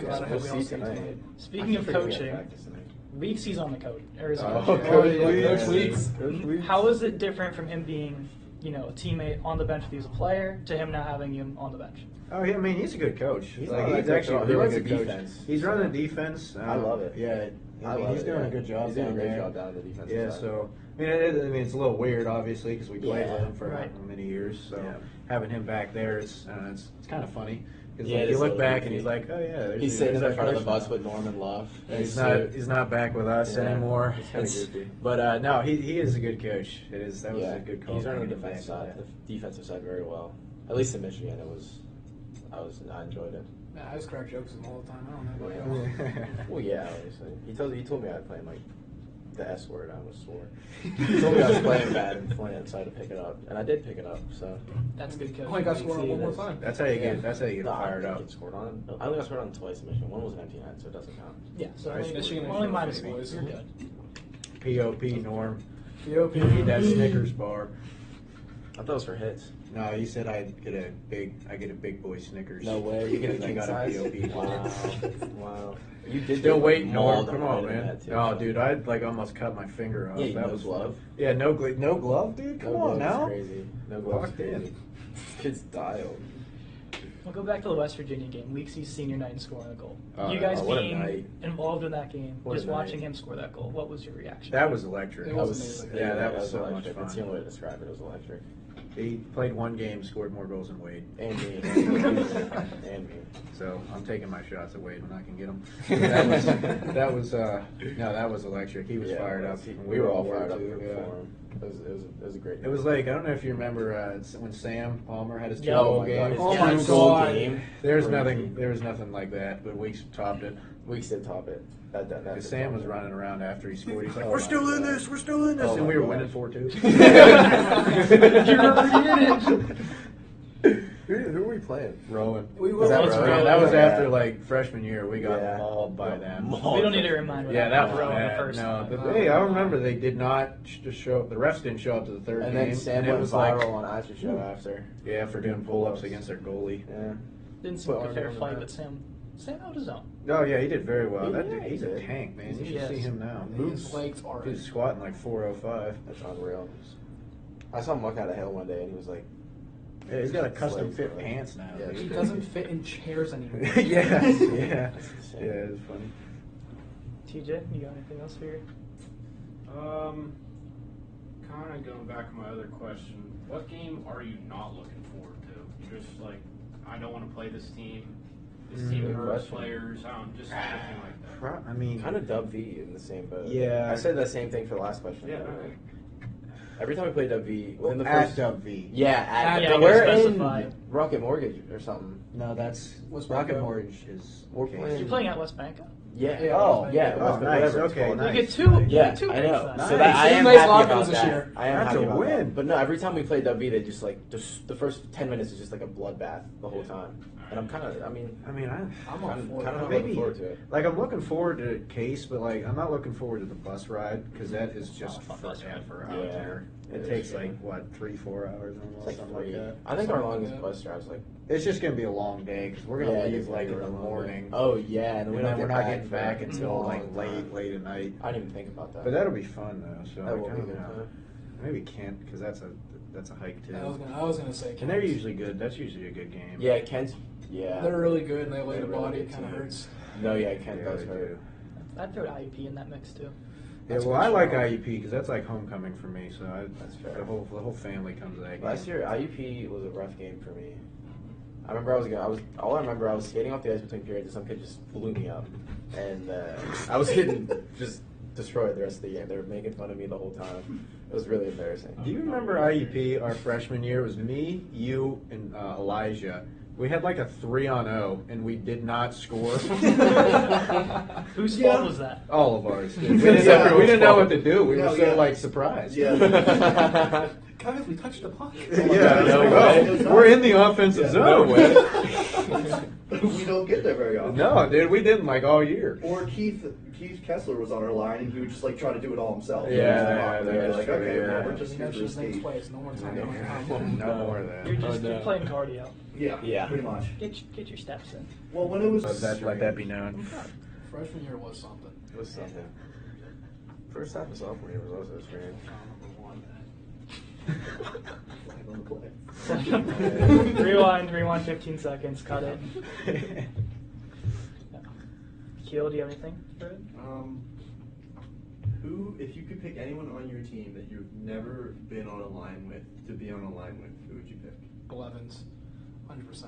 Speaker 3: God, I hope we all
Speaker 2: see
Speaker 3: see
Speaker 2: tonight.
Speaker 3: tonight.
Speaker 1: Speaking of
Speaker 2: I forget we got
Speaker 1: coaching,
Speaker 2: practice tonight.
Speaker 1: Weeks he's on the coach. Or is he
Speaker 2: Oh,
Speaker 1: coaching?
Speaker 3: Coach Weeks.
Speaker 2: Coach Weeks.
Speaker 1: How is it different from him being, a teammate on the bench if he was a player to him now having him on the bench?
Speaker 4: Oh, yeah, I mean, he's a good coach.
Speaker 2: He's
Speaker 4: Like,
Speaker 2: not
Speaker 4: he's
Speaker 2: that
Speaker 4: actually a
Speaker 2: good. He
Speaker 4: really
Speaker 2: runs
Speaker 4: good
Speaker 2: the
Speaker 4: coach.
Speaker 2: defense.
Speaker 4: He's running the defense.
Speaker 2: I love it.
Speaker 4: Yeah,
Speaker 2: I love
Speaker 4: he's
Speaker 2: it,
Speaker 4: doing
Speaker 2: yeah.
Speaker 4: a good job
Speaker 2: He's doing a
Speaker 4: down
Speaker 2: great
Speaker 4: there.
Speaker 2: job down the defensive
Speaker 4: Yeah,
Speaker 2: side.
Speaker 4: so I mean, it's a little weird, obviously, because we played
Speaker 2: Yeah,
Speaker 4: with him for
Speaker 1: right.
Speaker 4: many years. So
Speaker 2: Yeah.
Speaker 4: having him back there, it's kind of funny. Because
Speaker 2: Yeah, it
Speaker 4: you
Speaker 2: is
Speaker 4: look
Speaker 2: a
Speaker 4: back
Speaker 2: little
Speaker 4: and he's
Speaker 2: goofy.
Speaker 4: like, oh yeah, there's
Speaker 2: He's sitting in
Speaker 4: there's
Speaker 2: the front of
Speaker 4: that
Speaker 2: the bus
Speaker 4: coach
Speaker 2: with Norman Love.
Speaker 4: now. He's not back with us
Speaker 2: Yeah.
Speaker 4: anymore.
Speaker 2: It's kinda goofy.
Speaker 4: But no, he is a good coach. That was
Speaker 2: Yeah,
Speaker 4: a good call.
Speaker 2: he's running the
Speaker 4: bringing him
Speaker 2: defensive
Speaker 4: back.
Speaker 2: side, the defensive side very well. At least in Michigan, I enjoyed it.
Speaker 3: Nah, I just crack jokes with him all the time. I don't know.
Speaker 2: Well, yeah, obviously. He told me I'd play him like the S word. I almost swore. He told me I was playing bad in Flint, so I had to pick it up, and I did pick it up. So
Speaker 1: That's good coaching.
Speaker 3: Oh, I got scored on one more time.
Speaker 4: That's how you get. That's how you get
Speaker 2: no,
Speaker 4: fired
Speaker 2: I
Speaker 4: up.
Speaker 2: didn't get scored on. I only got scored on twice in Michigan. One was an empty net, so it doesn't count.
Speaker 1: Yeah, so
Speaker 4: Nice.
Speaker 1: only,
Speaker 3: Michigan
Speaker 1: only
Speaker 3: is
Speaker 1: minus
Speaker 3: baby.
Speaker 1: boys. You're good.
Speaker 4: POP Norm.
Speaker 3: POP.
Speaker 4: You need that Snickers bar.
Speaker 2: I thought it was for hits.
Speaker 4: No, you said I get a big boy Snickers.
Speaker 2: No way. You get a
Speaker 4: Because I
Speaker 2: king
Speaker 4: got
Speaker 2: size?
Speaker 4: a POP.
Speaker 2: Wow. Wow. You did
Speaker 4: Still
Speaker 2: get
Speaker 4: waiting,
Speaker 2: mauled
Speaker 4: Norm. Come
Speaker 2: right
Speaker 4: on,
Speaker 2: in
Speaker 4: man.
Speaker 2: that, too.
Speaker 4: Oh, dude, I like almost cut my finger off.
Speaker 2: Yeah,
Speaker 4: that
Speaker 2: no
Speaker 4: was
Speaker 2: glove.
Speaker 4: Yeah, no glove, dude. Come
Speaker 2: No
Speaker 4: on
Speaker 2: gloves
Speaker 4: now.
Speaker 2: is crazy. No gloves is
Speaker 4: Locked in.
Speaker 2: crazy. Kids dialed.
Speaker 1: We'll go back to the West Virginia game. Weeksy's senior night and scoring a goal.
Speaker 4: Oh,
Speaker 1: You guys
Speaker 2: what a
Speaker 1: being
Speaker 2: night.
Speaker 1: involved in that game,
Speaker 2: What a
Speaker 1: just watching
Speaker 2: night.
Speaker 1: him score that goal, what was your reaction?
Speaker 4: That was electric.
Speaker 3: It was amazing.
Speaker 4: Yeah, that was so much
Speaker 2: electric.
Speaker 4: fun.
Speaker 2: That's the only way to describe it. It was electric.
Speaker 4: He played one game, scored more goals than Wade.
Speaker 2: And me. And me.
Speaker 4: So I'm taking my shots at Wade when I can get them. That was electric. He was
Speaker 2: Yeah,
Speaker 4: fired up.
Speaker 2: We were all fired up
Speaker 4: too.
Speaker 2: for him. It was a great
Speaker 4: It was like, I don't know if you remember when Sam Palmer had his
Speaker 1: Yeah.
Speaker 4: Super
Speaker 2: Oh
Speaker 4: Bowl
Speaker 2: my
Speaker 4: game.
Speaker 2: God. His
Speaker 3: Oh my
Speaker 2: first goal
Speaker 3: God.
Speaker 2: game.
Speaker 4: There
Speaker 2: Crazy.
Speaker 4: was nothing like that, but Weeks topped it.
Speaker 2: Weeks did top it. That
Speaker 4: Because Sam was running around after he scored. He's like,
Speaker 2: Oh
Speaker 4: "We're
Speaker 2: my
Speaker 4: still in
Speaker 2: God.
Speaker 4: this. We're still in this,"
Speaker 2: Oh
Speaker 4: and
Speaker 2: my
Speaker 4: we were
Speaker 2: God.
Speaker 4: winning 4-2.
Speaker 2: Who were we playing?
Speaker 4: Rowan.
Speaker 3: We
Speaker 2: Was that
Speaker 3: were-
Speaker 2: Rowan?
Speaker 4: Yeah, that was
Speaker 2: Yeah.
Speaker 4: after like freshman year. We got
Speaker 2: Yeah.
Speaker 4: mauled by them.
Speaker 1: We don't need to remind
Speaker 4: Yeah, that was
Speaker 1: Rowan the
Speaker 4: bad.
Speaker 1: first
Speaker 4: No,
Speaker 1: time.
Speaker 4: but hey, I remember they did not just show up. The refs didn't show up to the third
Speaker 2: And
Speaker 4: game,
Speaker 2: then Sam
Speaker 4: and it
Speaker 2: went
Speaker 4: was
Speaker 2: viral
Speaker 4: like,
Speaker 2: on After Show after.
Speaker 4: yeah, for doing pull-ups against their goalie.
Speaker 2: Yeah.
Speaker 1: Didn't seem
Speaker 2: Put
Speaker 1: like a
Speaker 2: Arnold
Speaker 1: fair
Speaker 2: on the
Speaker 1: fight,
Speaker 2: back.
Speaker 1: but Sam held his own.
Speaker 4: Oh yeah, he did very well.
Speaker 2: Yeah,
Speaker 4: That dude, he's
Speaker 2: he
Speaker 4: a
Speaker 2: did.
Speaker 4: tank, man. You should
Speaker 1: Yes.
Speaker 4: see him now.
Speaker 3: His legs are.
Speaker 4: He's squatting like 405.
Speaker 2: That's unreal. I saw him walk out of hell one day, and he was like,
Speaker 4: Yeah, he's got a
Speaker 2: His
Speaker 4: custom
Speaker 2: legs
Speaker 4: fit
Speaker 2: are like-
Speaker 4: pants now.
Speaker 2: Yeah,
Speaker 4: dude.
Speaker 3: He doesn't fit in chairs anymore.
Speaker 4: yeah, yeah,
Speaker 2: That's
Speaker 4: yeah.
Speaker 2: insane.
Speaker 4: It's funny.
Speaker 1: TJ, you got anything else here?
Speaker 5: Kind of going back to my other question, what game are you not looking forward to? You're just like, I don't want to play this team. This team
Speaker 2: Good
Speaker 5: hurts
Speaker 2: question.
Speaker 5: players. Just anything like that.
Speaker 4: I mean,
Speaker 2: kind of Dub V in the same boat.
Speaker 4: Yeah.
Speaker 2: I said the same thing for the last question.
Speaker 5: Yeah.
Speaker 2: Every time we play Dub V, within the
Speaker 4: at
Speaker 2: first.
Speaker 4: Dub V.
Speaker 2: Yeah,
Speaker 1: Yeah,
Speaker 2: but
Speaker 1: you
Speaker 2: we're
Speaker 1: gotta
Speaker 2: in
Speaker 1: specify.
Speaker 2: Rocket Mortgage or something.
Speaker 4: No, that's
Speaker 3: What's
Speaker 4: Rocket
Speaker 3: Banco?
Speaker 4: Mortgage is.
Speaker 2: We're
Speaker 4: okay.
Speaker 2: playing-
Speaker 1: You're playing at West Banco?
Speaker 2: Yeah.
Speaker 3: Yeah,
Speaker 2: Oh, yeah.
Speaker 4: Oh,
Speaker 2: West-
Speaker 4: nice.
Speaker 2: whatever it's
Speaker 4: Okay,
Speaker 2: called.
Speaker 4: nice.
Speaker 1: You get two.
Speaker 2: Yeah,
Speaker 1: two
Speaker 2: I
Speaker 1: drinks
Speaker 2: know.
Speaker 1: then.
Speaker 2: So
Speaker 4: Nice.
Speaker 2: that, I am
Speaker 3: Nice
Speaker 2: happy
Speaker 3: lockdowns
Speaker 2: about
Speaker 3: this
Speaker 2: that.
Speaker 3: year.
Speaker 2: I am
Speaker 4: That's
Speaker 2: happy
Speaker 4: a
Speaker 2: about
Speaker 4: win.
Speaker 2: that. But no, every time we play W, they just like the first 10 minutes is just like a bloodbath the whole time, and I'm kind of. I mean,
Speaker 3: I'm all
Speaker 2: I'm
Speaker 3: for
Speaker 2: kind
Speaker 3: it.
Speaker 2: of
Speaker 4: Maybe-
Speaker 2: looking forward to it.
Speaker 4: Like I'm looking forward to Case, but like I'm not looking forward to the bus ride because that is just
Speaker 1: Oh, bus ride.
Speaker 4: forever out
Speaker 2: Yeah.
Speaker 4: there. It
Speaker 2: It
Speaker 4: takes
Speaker 2: is,
Speaker 4: like
Speaker 2: yeah.
Speaker 4: what 3-4 hours
Speaker 2: It's
Speaker 4: almost
Speaker 2: like
Speaker 4: something
Speaker 2: 3.
Speaker 4: like that.
Speaker 2: I think our
Speaker 3: Something like
Speaker 2: longest
Speaker 3: that.
Speaker 2: bus drive's like.
Speaker 4: It's just gonna be a long day because we're gonna
Speaker 2: Yeah,
Speaker 4: leave
Speaker 2: it's
Speaker 4: like
Speaker 2: gonna
Speaker 4: in
Speaker 2: be
Speaker 4: the
Speaker 2: a long day.
Speaker 4: morning.
Speaker 2: Oh yeah, and then
Speaker 4: and then we're not getting
Speaker 2: for
Speaker 4: back
Speaker 2: a
Speaker 4: until
Speaker 2: long
Speaker 4: like
Speaker 2: time.
Speaker 4: late at night.
Speaker 2: I didn't even think about that.
Speaker 4: But that'll be fun though. So
Speaker 2: That
Speaker 4: I
Speaker 2: will be
Speaker 4: kinda-
Speaker 2: good time.
Speaker 4: maybe Kent because that's a hike too.
Speaker 3: I was gonna say.
Speaker 4: And they're
Speaker 3: Kent.
Speaker 4: usually good. That's usually a good game.
Speaker 2: Yeah, Kent. Yeah.
Speaker 3: They're really good, and they lay the
Speaker 2: They're really
Speaker 3: body. It
Speaker 2: good
Speaker 3: kind of
Speaker 2: too.
Speaker 3: hurts.
Speaker 2: No, yeah, Kent
Speaker 4: Yeah,
Speaker 2: does
Speaker 4: they
Speaker 2: hurt.
Speaker 4: do.
Speaker 1: I'd throw IUP in that mix too.
Speaker 4: Yeah,
Speaker 3: That's
Speaker 4: well,
Speaker 3: pretty
Speaker 4: I like
Speaker 3: strong.
Speaker 4: IUP because that's like homecoming for me. So
Speaker 2: That's fair.
Speaker 4: the whole family comes to that game.
Speaker 2: Last year, IUP was a rough game for me. I remember all I remember I was skating off the ice between periods and some kid just blew me up, and I was getting just destroyed the rest of the game. They were making fun of me the whole time. It was really embarrassing.
Speaker 4: Do you remember IUP our freshman year? It was me, you, and Elijah. We had like a 3-on-0, and we did not score.
Speaker 1: Whose fault was that?
Speaker 4: All of ours. Dude. We didn't know what to do. We were
Speaker 8: No,
Speaker 4: so
Speaker 8: yeah.
Speaker 4: like surprised.
Speaker 8: Yeah.
Speaker 3: Guys, we touched the puck.
Speaker 4: Yeah,
Speaker 2: No
Speaker 4: it's like,
Speaker 2: way.
Speaker 4: oh, we're in the offensive
Speaker 8: Yeah.
Speaker 4: zone.
Speaker 8: We don't get there very often.
Speaker 4: No, dude, we didn't like all year.
Speaker 8: Or Keith Kessler was on our line, and he would just like try to do it all himself.
Speaker 4: Yeah,
Speaker 8: They're
Speaker 4: that's
Speaker 8: like,
Speaker 4: true,
Speaker 8: okay,
Speaker 4: yeah.
Speaker 8: well, we're just
Speaker 3: You
Speaker 8: here
Speaker 3: mentioned
Speaker 8: to
Speaker 3: his name
Speaker 8: skate.
Speaker 3: twice. No more time.
Speaker 4: No more of that.
Speaker 1: You're playing cardio.
Speaker 8: Yeah,
Speaker 2: Yeah.
Speaker 8: pretty much.
Speaker 1: Get your steps in.
Speaker 8: Well, when it was
Speaker 4: Let that be known.
Speaker 3: Freshman year was something.
Speaker 2: It was something. First half of sophomore year was also strange.
Speaker 8: on the play.
Speaker 1: rewind 15 seconds, cut it. Kiehl, do you have anything for it?
Speaker 6: Who, if you could pick anyone on your team that you've never been on a line with to be on a line with, who would you pick?
Speaker 3: Blevins, 100%.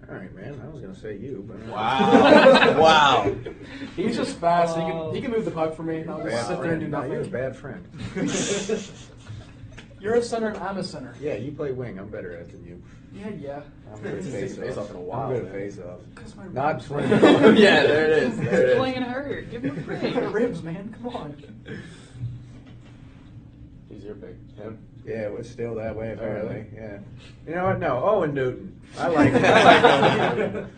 Speaker 4: All right, man. I was gonna say you, but
Speaker 2: Wow. Wow.
Speaker 3: He's just fast. He can move the puck for me. I'll just
Speaker 4: Bad
Speaker 3: sit there and do
Speaker 4: friend. No, you're a
Speaker 3: nothing.
Speaker 4: bad friend.
Speaker 3: You're a center and I'm a center.
Speaker 4: Yeah, you play wing. I'm better at than you.
Speaker 3: Yeah.
Speaker 2: It's
Speaker 4: I'm good at
Speaker 2: the
Speaker 4: face
Speaker 2: face off in a while,
Speaker 4: I'm good at
Speaker 2: man.
Speaker 4: face off.
Speaker 3: Because my
Speaker 4: Not
Speaker 3: ribs.
Speaker 4: swing.
Speaker 2: Yeah, there it is. There it
Speaker 1: He's
Speaker 2: is.
Speaker 1: playing hurt. Give him a break.
Speaker 3: Ribs, man. Come on.
Speaker 2: Who's your pick? Him?
Speaker 4: Yeah, it was still that way apparently.
Speaker 2: Oh,
Speaker 4: Yeah. You know what? No, Owen Newton. I like him. I like Owen Newton.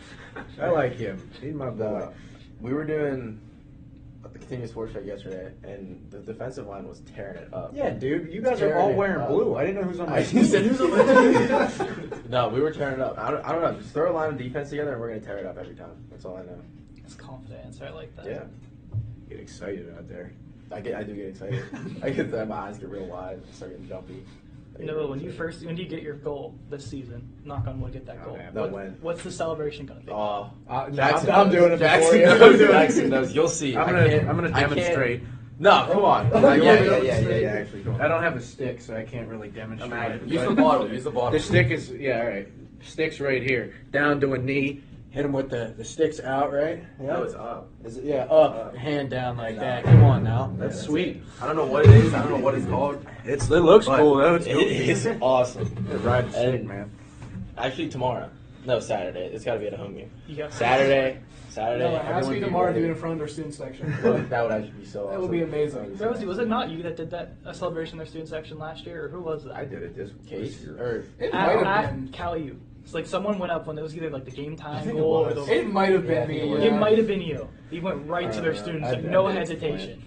Speaker 4: I like him. He's my boy.
Speaker 2: We were doing a continuous sports check yesterday, and the defensive line was tearing it up.
Speaker 4: Yeah, dude. You guys are
Speaker 2: Tearing
Speaker 4: all
Speaker 2: it
Speaker 4: wearing
Speaker 2: up.
Speaker 4: blue. I didn't know who's on my
Speaker 2: I
Speaker 4: team.
Speaker 2: said, who's on my team? No, we were tearing it up. I don't know. Just throw a line of defense together, and we're gonna tear it up every time. That's all I know.
Speaker 1: It's confidence. I like that.
Speaker 2: Yeah,
Speaker 4: Get excited out there.
Speaker 2: I do get excited. I get that. My eyes get real wide. Start getting jumpy. I get
Speaker 1: No,
Speaker 2: real
Speaker 1: when you
Speaker 2: excited.
Speaker 1: get your goal this season, knock on wood, get that
Speaker 4: Oh,
Speaker 1: goal.
Speaker 4: man.
Speaker 2: No, when?
Speaker 1: What's the celebration gonna be?
Speaker 2: Oh,
Speaker 4: Jackson, I'm doing it
Speaker 2: Jackson
Speaker 4: before you.
Speaker 2: knows. Jackson knows. You'll see.
Speaker 4: I'm
Speaker 2: I can't-
Speaker 4: gonna
Speaker 2: I can't-
Speaker 4: demonstrate.
Speaker 2: No, come on. Yeah.
Speaker 4: Actually, I don't have a stick, so I can't really demonstrate.
Speaker 2: Use the
Speaker 4: But
Speaker 2: bottle. Use the bottle.
Speaker 4: The stick is all right. Stick's right here. Down to a knee. Hit him with the sticks out, right? Yeah.
Speaker 2: No, it's up.
Speaker 4: Is it, yeah, up, hand down like that. Come on now, that's sweet.
Speaker 2: I don't know what it is. I don't know what it's called.
Speaker 4: It looks
Speaker 2: But
Speaker 4: cool though. It's
Speaker 2: it is awesome.
Speaker 4: Ride the stick,
Speaker 2: And-
Speaker 4: man.
Speaker 2: Actually, tomorrow. No, Saturday. It's got to be at a home game.
Speaker 1: You got
Speaker 2: Saturday.
Speaker 3: No, it has to be
Speaker 2: everyone
Speaker 3: tomorrow.
Speaker 2: ready.
Speaker 3: Do it in front of their student section.
Speaker 2: That would actually be so awesome.
Speaker 3: That would be amazing.
Speaker 1: Rosie, was it not you that did that celebration in their student section last year, or who was that?
Speaker 4: I did it this
Speaker 2: Case
Speaker 4: year.
Speaker 2: or
Speaker 3: It might have
Speaker 1: At
Speaker 3: been.
Speaker 1: CalU. It's like someone went up when it was either like the game time
Speaker 2: think it
Speaker 1: goal or
Speaker 2: was.
Speaker 1: the.
Speaker 3: It might have
Speaker 2: Yeah, I
Speaker 3: been
Speaker 2: think it
Speaker 3: me.
Speaker 2: was.
Speaker 1: It
Speaker 3: Yeah.
Speaker 1: might have been you. He went right to their students, like no
Speaker 2: I did.
Speaker 1: hesitation,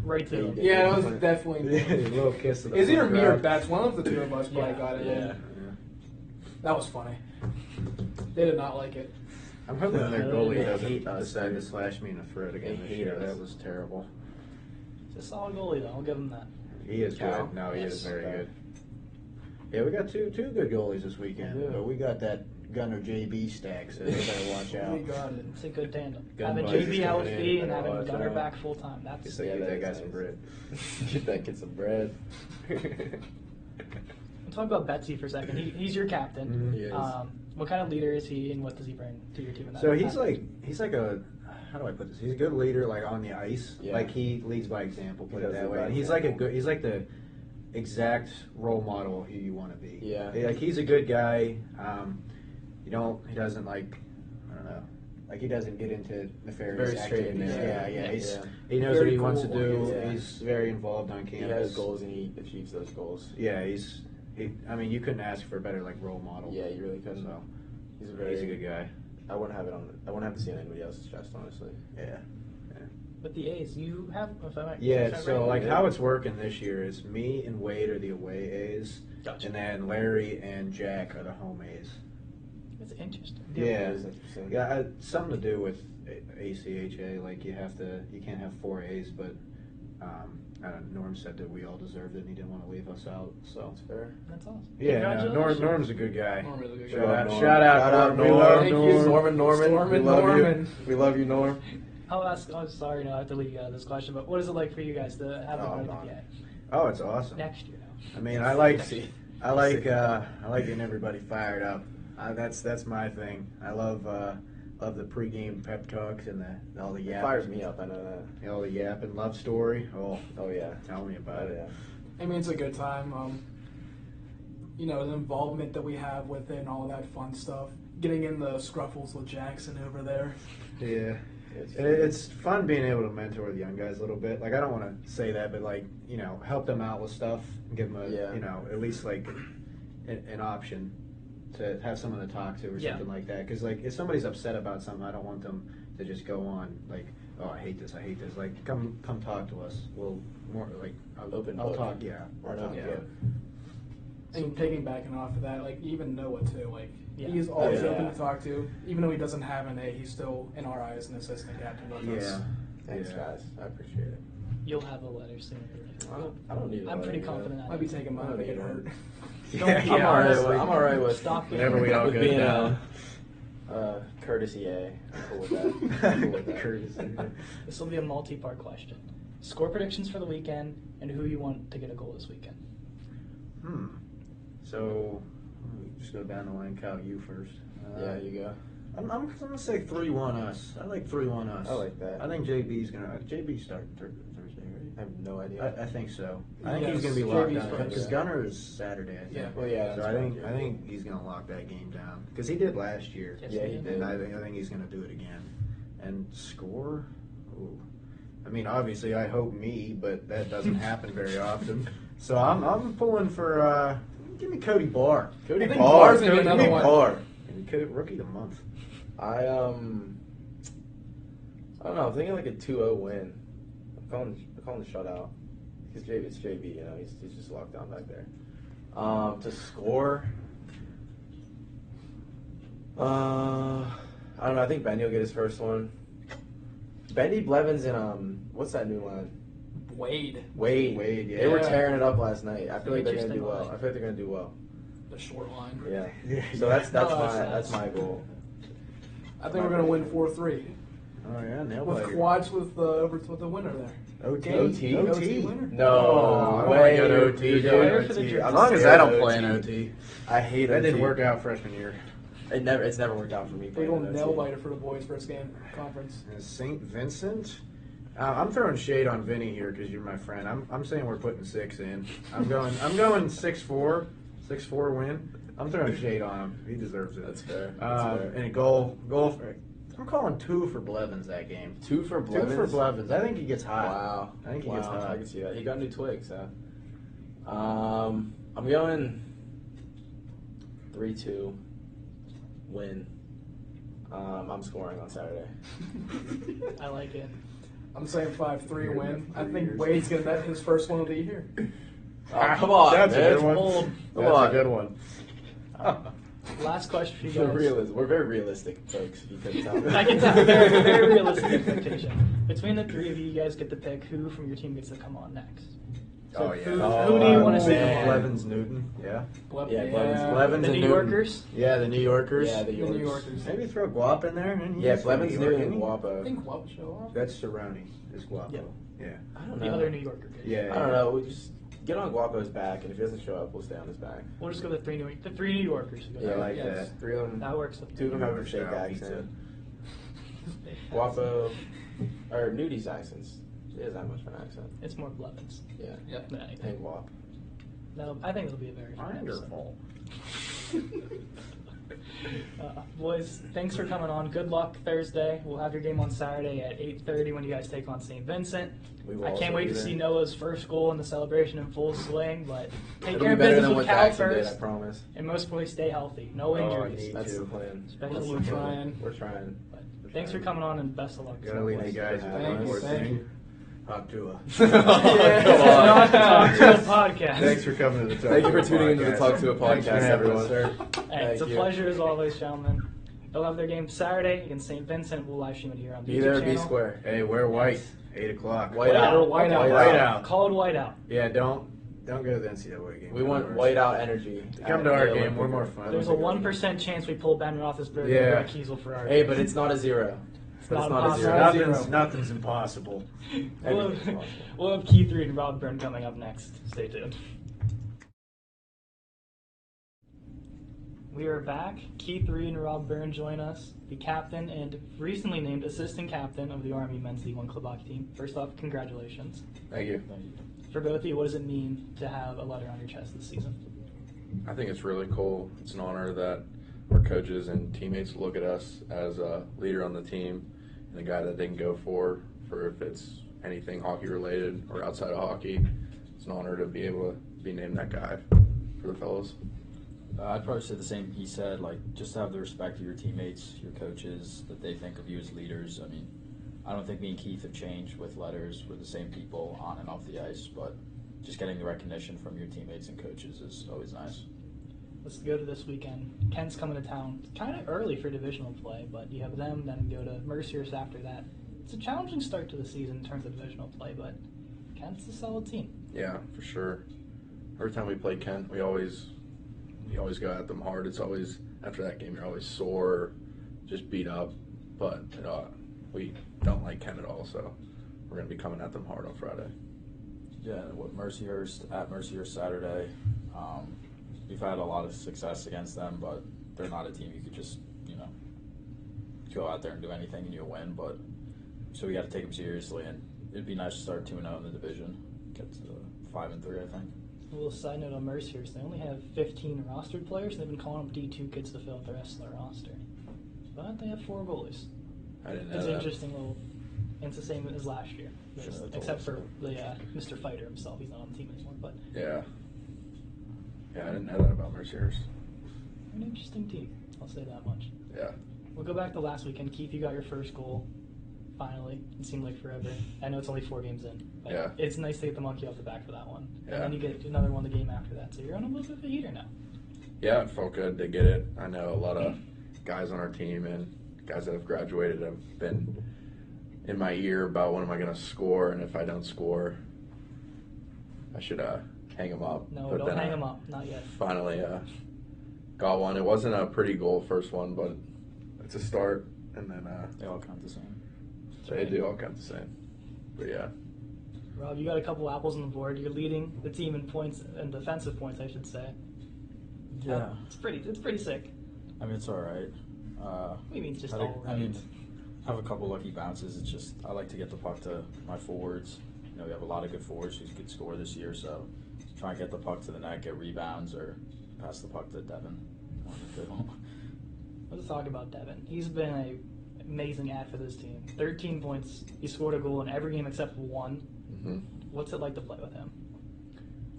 Speaker 1: right to them.
Speaker 3: Yeah, it was definitely.
Speaker 4: A little kiss to the
Speaker 3: It's either
Speaker 4: front
Speaker 3: me or
Speaker 4: crowd.
Speaker 3: Bats. One of the two of us probably
Speaker 1: Yeah.
Speaker 3: got it.
Speaker 2: Yeah.
Speaker 3: in. That was funny. They did not like it.
Speaker 4: I'm hoping their goalie
Speaker 2: They
Speaker 4: doesn't
Speaker 2: hate us,
Speaker 4: decide to
Speaker 2: dude.
Speaker 4: slash me in the throat again
Speaker 2: They
Speaker 4: this
Speaker 2: hate
Speaker 4: year.
Speaker 2: us.
Speaker 4: That was terrible.
Speaker 1: It's a solid goalie though. I'll give him that.
Speaker 4: He is
Speaker 2: Cal?
Speaker 4: good. No, he
Speaker 1: Yes.
Speaker 4: is very
Speaker 2: Okay.
Speaker 4: good. Yeah, we got two good goalies this weekend,
Speaker 2: Yeah.
Speaker 4: but we got that Gunner JB stack, so they better watch out.
Speaker 3: We got it.
Speaker 1: It's a good tandem.
Speaker 4: Gun
Speaker 1: Having
Speaker 4: buddies
Speaker 1: JB out
Speaker 4: coming
Speaker 1: with
Speaker 4: in,
Speaker 1: fee and
Speaker 4: better
Speaker 1: having
Speaker 4: watch
Speaker 1: Gunner
Speaker 4: out.
Speaker 1: back full time. That's
Speaker 4: Just so get that guy
Speaker 2: is
Speaker 4: some
Speaker 2: nice.
Speaker 4: bread.
Speaker 2: Get that kid some bread.
Speaker 1: We'll talk about Betsy for a second. He's your captain.
Speaker 2: He is.
Speaker 1: What kind of leader is he, and what does he bring to your team? In that
Speaker 4: So he's
Speaker 1: that-
Speaker 4: like a, how do I put this? He's a good leader, like on the ice.
Speaker 2: Yeah.
Speaker 4: Like he leads by example. Put
Speaker 2: He
Speaker 4: it
Speaker 2: does
Speaker 4: that
Speaker 2: lead
Speaker 4: way.
Speaker 2: by
Speaker 4: And he's like a
Speaker 2: example.
Speaker 4: good. He's like the exact role model of who you want to be.
Speaker 2: Yeah.
Speaker 4: Like he's a good guy. He doesn't like, I don't know. Like he doesn't get into nefarious
Speaker 2: Very straight
Speaker 4: activities.
Speaker 2: man.
Speaker 4: Yeah.
Speaker 2: Yeah.
Speaker 4: He knows
Speaker 3: Very
Speaker 4: what he wants to
Speaker 3: cool.
Speaker 4: do.
Speaker 2: Yeah.
Speaker 4: He's very involved on
Speaker 2: He
Speaker 4: campus.
Speaker 2: has goals and he achieves those goals.
Speaker 4: Yeah, I mean, you couldn't ask for a better like role model.
Speaker 2: Yeah, you really couldn't.
Speaker 4: So
Speaker 2: He's a
Speaker 4: he's a good guy.
Speaker 2: I wouldn't have to see it on anybody else's chest, honestly.
Speaker 4: Yeah.
Speaker 1: with the A's. You have, if I might.
Speaker 4: Yeah,
Speaker 1: if I
Speaker 4: so
Speaker 1: right?
Speaker 4: like how it's working this year is me and Wade are the away A's,
Speaker 1: Gotcha.
Speaker 4: and then Larry and Jack are the home A's.
Speaker 1: It's interesting.
Speaker 4: Yeah,
Speaker 2: It is interesting.
Speaker 4: yeah, something to do with ACHA. Like you can't have 4 A's, but I don't know, Norm said that we all deserved it, and he didn't want to leave us out. So
Speaker 2: That's fair.
Speaker 1: That's awesome.
Speaker 4: yeah, no,
Speaker 1: Congratulations.
Speaker 4: Norm's a good guy.
Speaker 3: Norm is a good
Speaker 4: Shout
Speaker 3: guy.
Speaker 4: out,
Speaker 2: Norm.
Speaker 4: shout out,
Speaker 2: Shout out,
Speaker 4: Norm.
Speaker 2: Norm.
Speaker 3: Thank you.
Speaker 2: Norman,
Speaker 3: Stormin'
Speaker 2: we love
Speaker 3: Norman.
Speaker 2: you. We love you, Norm.
Speaker 1: I'll ask. I'm sorry, no, I have to leave you out of this question. But what is it like for you guys to have
Speaker 2: Oh,
Speaker 1: a
Speaker 2: God.
Speaker 1: yet
Speaker 4: Oh, it's awesome.
Speaker 1: next year? Now?
Speaker 4: I mean, I like
Speaker 2: See.
Speaker 4: getting everybody fired up. That's my thing. I love the pregame pep talks and all the
Speaker 2: It
Speaker 4: yapping.
Speaker 2: fires me up. I know that.
Speaker 4: All the yapping love story. Oh,
Speaker 2: Oh yeah.
Speaker 4: tell me about it.
Speaker 3: I mean, it's a good time. The involvement that we have with it and all that fun stuff. Getting in the scruffles with Jackson over there.
Speaker 4: Yeah.
Speaker 2: It's,
Speaker 4: It's fun being able to mentor the young guys a little bit. Like I don't want to say that, but like help them out with stuff, give them at least like an option to have someone to talk to or
Speaker 1: Yeah.
Speaker 4: something like that. Because like if somebody's upset about something, I don't want them to just go on like, oh, I hate this. Like come talk to us. We'll more like
Speaker 2: Open
Speaker 4: I'll
Speaker 2: book.
Speaker 4: talk. Yeah,
Speaker 2: We're
Speaker 4: I'll
Speaker 2: an
Speaker 4: talk.
Speaker 2: open
Speaker 4: Yeah.
Speaker 2: book.
Speaker 3: And piggybacking off of that, like even Noah too, like
Speaker 1: Yeah.
Speaker 3: he's always
Speaker 2: Yeah.
Speaker 3: open to talk to. Even though he doesn't have an A, he's still in our eyes an assistant captain with us.
Speaker 4: Yeah.
Speaker 2: Thanks,
Speaker 4: Yeah.
Speaker 2: guys. I appreciate it.
Speaker 1: You'll have a letter sooner.
Speaker 2: I don't need.
Speaker 1: I'm pretty confident. I
Speaker 3: Might be taking mine if I get hurt.
Speaker 1: Don't-
Speaker 2: I'm alright.
Speaker 1: honestly,
Speaker 2: I'm alright with
Speaker 1: Stop it.
Speaker 4: Whenever we all
Speaker 2: with
Speaker 4: go
Speaker 2: being
Speaker 4: down.
Speaker 2: courtesy A. I'm cool with that. I'm cool with that.
Speaker 4: Courtesy.
Speaker 1: This will be a multi-part question. Score predictions for the weekend and who you want to get a goal this weekend.
Speaker 4: So just go down the line. Cal, you first.
Speaker 2: Yeah, you go.
Speaker 4: I'm gonna say 3-1 us. I like 3-1 us.
Speaker 2: I like that.
Speaker 4: I think JB's starting Thursday, right?
Speaker 2: I have no idea.
Speaker 4: I think so. I think
Speaker 3: Yes,
Speaker 4: he's gonna be locked
Speaker 3: JB's
Speaker 4: down
Speaker 3: first.
Speaker 4: because Gunner is Saturday. I think.
Speaker 3: Yeah.
Speaker 2: Well, yeah.
Speaker 4: So
Speaker 2: that's
Speaker 4: I
Speaker 2: right.
Speaker 4: think he's gonna lock that game down because he did last year.
Speaker 1: Yes,
Speaker 2: Yeah, he did.
Speaker 4: And I think he's gonna do it again. And score. Ooh. I mean, obviously, I hope me, but that doesn't happen very often. So I'm pulling for. Give me Cody Barr.
Speaker 2: Cody
Speaker 3: I think
Speaker 2: Barr.
Speaker 3: Barr's gonna be
Speaker 2: Cody
Speaker 3: another one.
Speaker 2: Barr.
Speaker 4: Give me Cody, rookie of the month.
Speaker 2: I don't know. I'm thinking like a 2-0 win. I'm calling the shutout because it's JB. You know, he's just locked down back there. To score, I don't know. I think Benny will get his first one. Benny, Blevins, and what's that new line?
Speaker 3: Wade,
Speaker 2: Wade.
Speaker 4: Yeah.
Speaker 2: They were tearing it up last night. I feel like they're gonna
Speaker 1: Interesting
Speaker 2: do well.
Speaker 1: line.
Speaker 2: I feel like they're gonna do well.
Speaker 3: the short line.
Speaker 2: Yeah.
Speaker 4: Yeah.
Speaker 2: So that's
Speaker 3: No, that's
Speaker 2: my goal.
Speaker 3: I think we're gonna win 4-3
Speaker 4: Oh yeah, nail
Speaker 3: with
Speaker 4: biter.
Speaker 3: Quads with the winner there.
Speaker 4: OT.
Speaker 2: OT?
Speaker 3: winner.
Speaker 2: No
Speaker 4: Oh, I
Speaker 2: way.
Speaker 4: wanna go to OT,
Speaker 2: You're
Speaker 4: dude.
Speaker 2: going
Speaker 1: Player for the
Speaker 2: OT.
Speaker 1: Dream.
Speaker 2: I'm
Speaker 4: As long as
Speaker 2: scared
Speaker 4: I
Speaker 2: of
Speaker 4: don't play in OT.
Speaker 2: I hate
Speaker 4: That
Speaker 2: OT.
Speaker 4: didn't work out freshman year.
Speaker 2: It's never worked out for me.
Speaker 3: Big
Speaker 2: playing
Speaker 3: old
Speaker 2: in
Speaker 3: nail
Speaker 2: OT.
Speaker 3: biter for the boys' first game conference.
Speaker 4: And St. Vincent. I'm throwing shade on Vinny here because you're my friend. I'm saying we're putting 6 in. I'm going 6-4 win. I'm throwing shade on him. He deserves it.
Speaker 2: That's fair. That's fair.
Speaker 4: And a goal for. I'm calling 2 for Blevins that game.
Speaker 2: 2 for Blevins.
Speaker 4: 2 for Blevins. I think he gets hot.
Speaker 2: Wow.
Speaker 4: I think he
Speaker 2: wow.
Speaker 4: gets hot.
Speaker 2: I can see that. He got new twigs. I'm going 3-2 win. I'm scoring on Saturday.
Speaker 1: I like it.
Speaker 3: I'm saying 5-3
Speaker 4: You're
Speaker 3: win.
Speaker 4: gonna
Speaker 3: I
Speaker 4: have 3
Speaker 3: think
Speaker 4: years.
Speaker 3: Wade's gonna net his first one of the year.
Speaker 2: Oh, come on,
Speaker 4: That's
Speaker 2: man.
Speaker 4: a good one.
Speaker 1: bold.
Speaker 2: Come
Speaker 4: That's
Speaker 2: on.
Speaker 4: a good one.
Speaker 1: Last question for you
Speaker 2: We're
Speaker 1: guys.
Speaker 2: very realistic, folks. If you couldn't tell.
Speaker 1: I can tell. Very realistic expectation. Between the three of you, you guys get to pick who from your team gets to come on next. So
Speaker 4: Oh yeah.
Speaker 1: Who do you want to see come on?
Speaker 4: Blevins Newton. Yeah.
Speaker 2: Yeah, Blevins.
Speaker 4: Blevins
Speaker 1: The
Speaker 4: and
Speaker 1: New
Speaker 4: Newton.
Speaker 1: Yorkers?
Speaker 4: Yeah, the New Yorkers.
Speaker 2: Yeah, the
Speaker 3: The New
Speaker 2: Yorkers.
Speaker 3: Yorkers.
Speaker 4: Maybe throw Guap in there. And
Speaker 2: Yeah,
Speaker 4: he's from
Speaker 2: Blevins,
Speaker 4: New York,
Speaker 2: Newton, and
Speaker 4: isn't he?
Speaker 3: I
Speaker 2: Guapo.
Speaker 3: think what would show up?
Speaker 4: That's Cerrone. Is Guapo.
Speaker 1: Yeah.
Speaker 4: Yeah.
Speaker 2: I don't
Speaker 1: The
Speaker 2: know.
Speaker 1: other New Yorker kid.
Speaker 4: Yeah.
Speaker 2: I don't know. We just get on Guapo's back, and if he doesn't show up, we'll stay on his back.
Speaker 1: We'll just go with the three New Yorkers.
Speaker 2: Yeah,
Speaker 4: I like
Speaker 2: yes.
Speaker 4: that.
Speaker 2: 3 of them.
Speaker 1: That works.
Speaker 2: 2 of them have a fake
Speaker 4: Style
Speaker 2: accent. Guapo, or Nudie's accents. He doesn't have much of an accent.
Speaker 1: It's more Blevins.
Speaker 2: Yeah.
Speaker 3: Yeah.
Speaker 1: than anything.
Speaker 2: And Guap.
Speaker 1: I think it'll be a very fun episode.
Speaker 4: Wonderful.
Speaker 1: Boys, thanks for coming on. Good luck Thursday. We'll have your game on Saturday at 8:30 when you guys take on St. Vincent.
Speaker 2: We will
Speaker 1: I
Speaker 2: also
Speaker 1: can't wait
Speaker 2: be
Speaker 1: to
Speaker 2: there.
Speaker 1: see Noah's first goal in the celebration in full swing, but take
Speaker 2: It'll
Speaker 1: care
Speaker 2: be
Speaker 1: of
Speaker 2: better
Speaker 1: business
Speaker 2: than
Speaker 1: with
Speaker 2: what
Speaker 1: Cal
Speaker 2: Jackson did, I
Speaker 1: first,
Speaker 2: promise.
Speaker 1: and most importantly, stay healthy. No
Speaker 4: I
Speaker 1: injuries.
Speaker 4: need
Speaker 2: That's
Speaker 4: to.
Speaker 2: the plan.
Speaker 1: Especially
Speaker 3: We're trying.
Speaker 2: We're trying.
Speaker 1: But thanks for coming on and best of luck.
Speaker 4: Gotta leave you guys with
Speaker 3: Thank
Speaker 4: one
Speaker 3: you,
Speaker 4: more
Speaker 3: thank
Speaker 4: thing.
Speaker 3: you.
Speaker 4: Hop to a.
Speaker 1: It's not the Talk to a podcast.
Speaker 4: Thanks for coming to the Talk
Speaker 2: Thank you
Speaker 4: to
Speaker 2: for
Speaker 4: a
Speaker 2: tuning into the
Speaker 4: podcast.
Speaker 2: Talk to a
Speaker 4: Thanks for
Speaker 2: podcast,
Speaker 4: having
Speaker 2: everyone.
Speaker 4: us, sir.
Speaker 1: Hey, it's a
Speaker 2: Thank you.
Speaker 1: pleasure as always, gentlemen. They'll have their game Saturday against St. Vincent. We'll live stream it here on the
Speaker 2: Be
Speaker 1: YouTube
Speaker 2: there,
Speaker 1: channel.
Speaker 2: be square.
Speaker 4: Hey, wear white. 8 o'clock.
Speaker 2: White out.
Speaker 3: White out.
Speaker 4: White out.
Speaker 1: Called whiteout.
Speaker 4: Yeah, don't go to the NCAA game.
Speaker 2: We want white out energy.
Speaker 4: Come to our game. We're more fun.
Speaker 1: There's a 1% chance we pull Ben Roethlisberger
Speaker 4: Yeah.
Speaker 1: and Brett Kiehl for our
Speaker 2: Hey,
Speaker 1: game.
Speaker 2: but it's not a 0. But
Speaker 1: not
Speaker 2: it's not a
Speaker 1: possible.
Speaker 2: 0.
Speaker 4: Nothing's impossible.
Speaker 1: We'll have Keith Reed and Rob Byrne coming up next. Stay tuned. We are back. Keith Reed and Rob Byrne join us, the captain and recently named assistant captain of the Army men's D1 club hockey team. First off, congratulations.
Speaker 2: Thank you.
Speaker 1: For both of you, what does it mean to have a letter on your chest this season?
Speaker 9: I think it's really cool. It's an honor that our coaches and teammates look at us as a leader on the team and a guy that they can go for if it's anything hockey related or outside of hockey. It's an honor to be able to be named that guy for the fellows.
Speaker 10: I'd probably say the same he said, like, just to have the respect of your teammates, your coaches, that they think of you as leaders. I mean, I don't think me and Keith have changed with letters. We're the same people on and off the ice, but just getting the recognition from your teammates and coaches is always nice.
Speaker 1: Let's go to this weekend. Kent's coming to town kind of early for divisional play, but you have them, then go to Mercier's after that. It's a challenging start to the season in terms of divisional play, but Kent's a solid team.
Speaker 9: Yeah, for sure. Every time we play Kent, we always go at them hard. It's always, after that game, you're always sore, just beat up. But we don't like Kent at all, so we're going to be coming at them hard on Friday.
Speaker 10: Yeah, what Mercyhurst at Mercyhurst Saturday. We've had a lot of success against them, but they're not a team you could just, go out there and do anything and you'll win. But so we got to take them seriously, and it'd be nice to start 2-0 in the division, get to 5-3, I think.
Speaker 1: A little side note on Mercyhurst, they only have 15 rostered players, and they've been calling them D2 kids to fill out the rest of their roster. But they have 4 goalies.
Speaker 9: I didn't know
Speaker 1: It's
Speaker 9: that.
Speaker 1: an interesting little. And it's the same as last year, except for the Mr. Fighter himself. He's not on the team anymore, but
Speaker 9: Yeah. Yeah, I didn't know that about Mercyhurst.
Speaker 1: an interesting team. I'll say that much.
Speaker 9: Yeah.
Speaker 1: We'll go back to last weekend. Keith, you got your first goal. Finally, it seemed like forever. I know it's only 4 games in, but
Speaker 9: Yeah.
Speaker 1: it's nice to get the monkey off the back for that one.
Speaker 9: Yeah.
Speaker 1: And then you get another one the game after that, so you're on a little bit of a heater now.
Speaker 9: Yeah, it felt good to get it. I know a lot of guys on our team and guys that have graduated have been in my ear about when am I going to score, and if I don't score, I should hang them up.
Speaker 1: No,
Speaker 9: But
Speaker 1: don't
Speaker 9: then
Speaker 1: hang
Speaker 9: I
Speaker 1: them up. Not yet.
Speaker 9: Finally got one. It wasn't a pretty goal, first one, but it's a start. And then
Speaker 10: They all count the same.
Speaker 9: they do all count the same. But yeah.
Speaker 1: Rob, you got a couple apples on the board. You're leading the team in points, and defensive points, I should say.
Speaker 10: Yeah.
Speaker 1: It's pretty sick.
Speaker 10: I mean, it's all right.
Speaker 1: What do you mean it's just
Speaker 10: I
Speaker 1: all right?
Speaker 10: mean, I have a couple lucky bounces. It's just I like to get the puck to my forwards. You know, we have a lot of good forwards who could score this year, so try and get the puck to the net, get rebounds, or pass the puck to Devin.
Speaker 1: Let's talk about Devin. He's been an amazing ad for this team. 13 points. He scored a goal in every game except one.
Speaker 9: Mm-hmm.
Speaker 1: What's it like to play with him?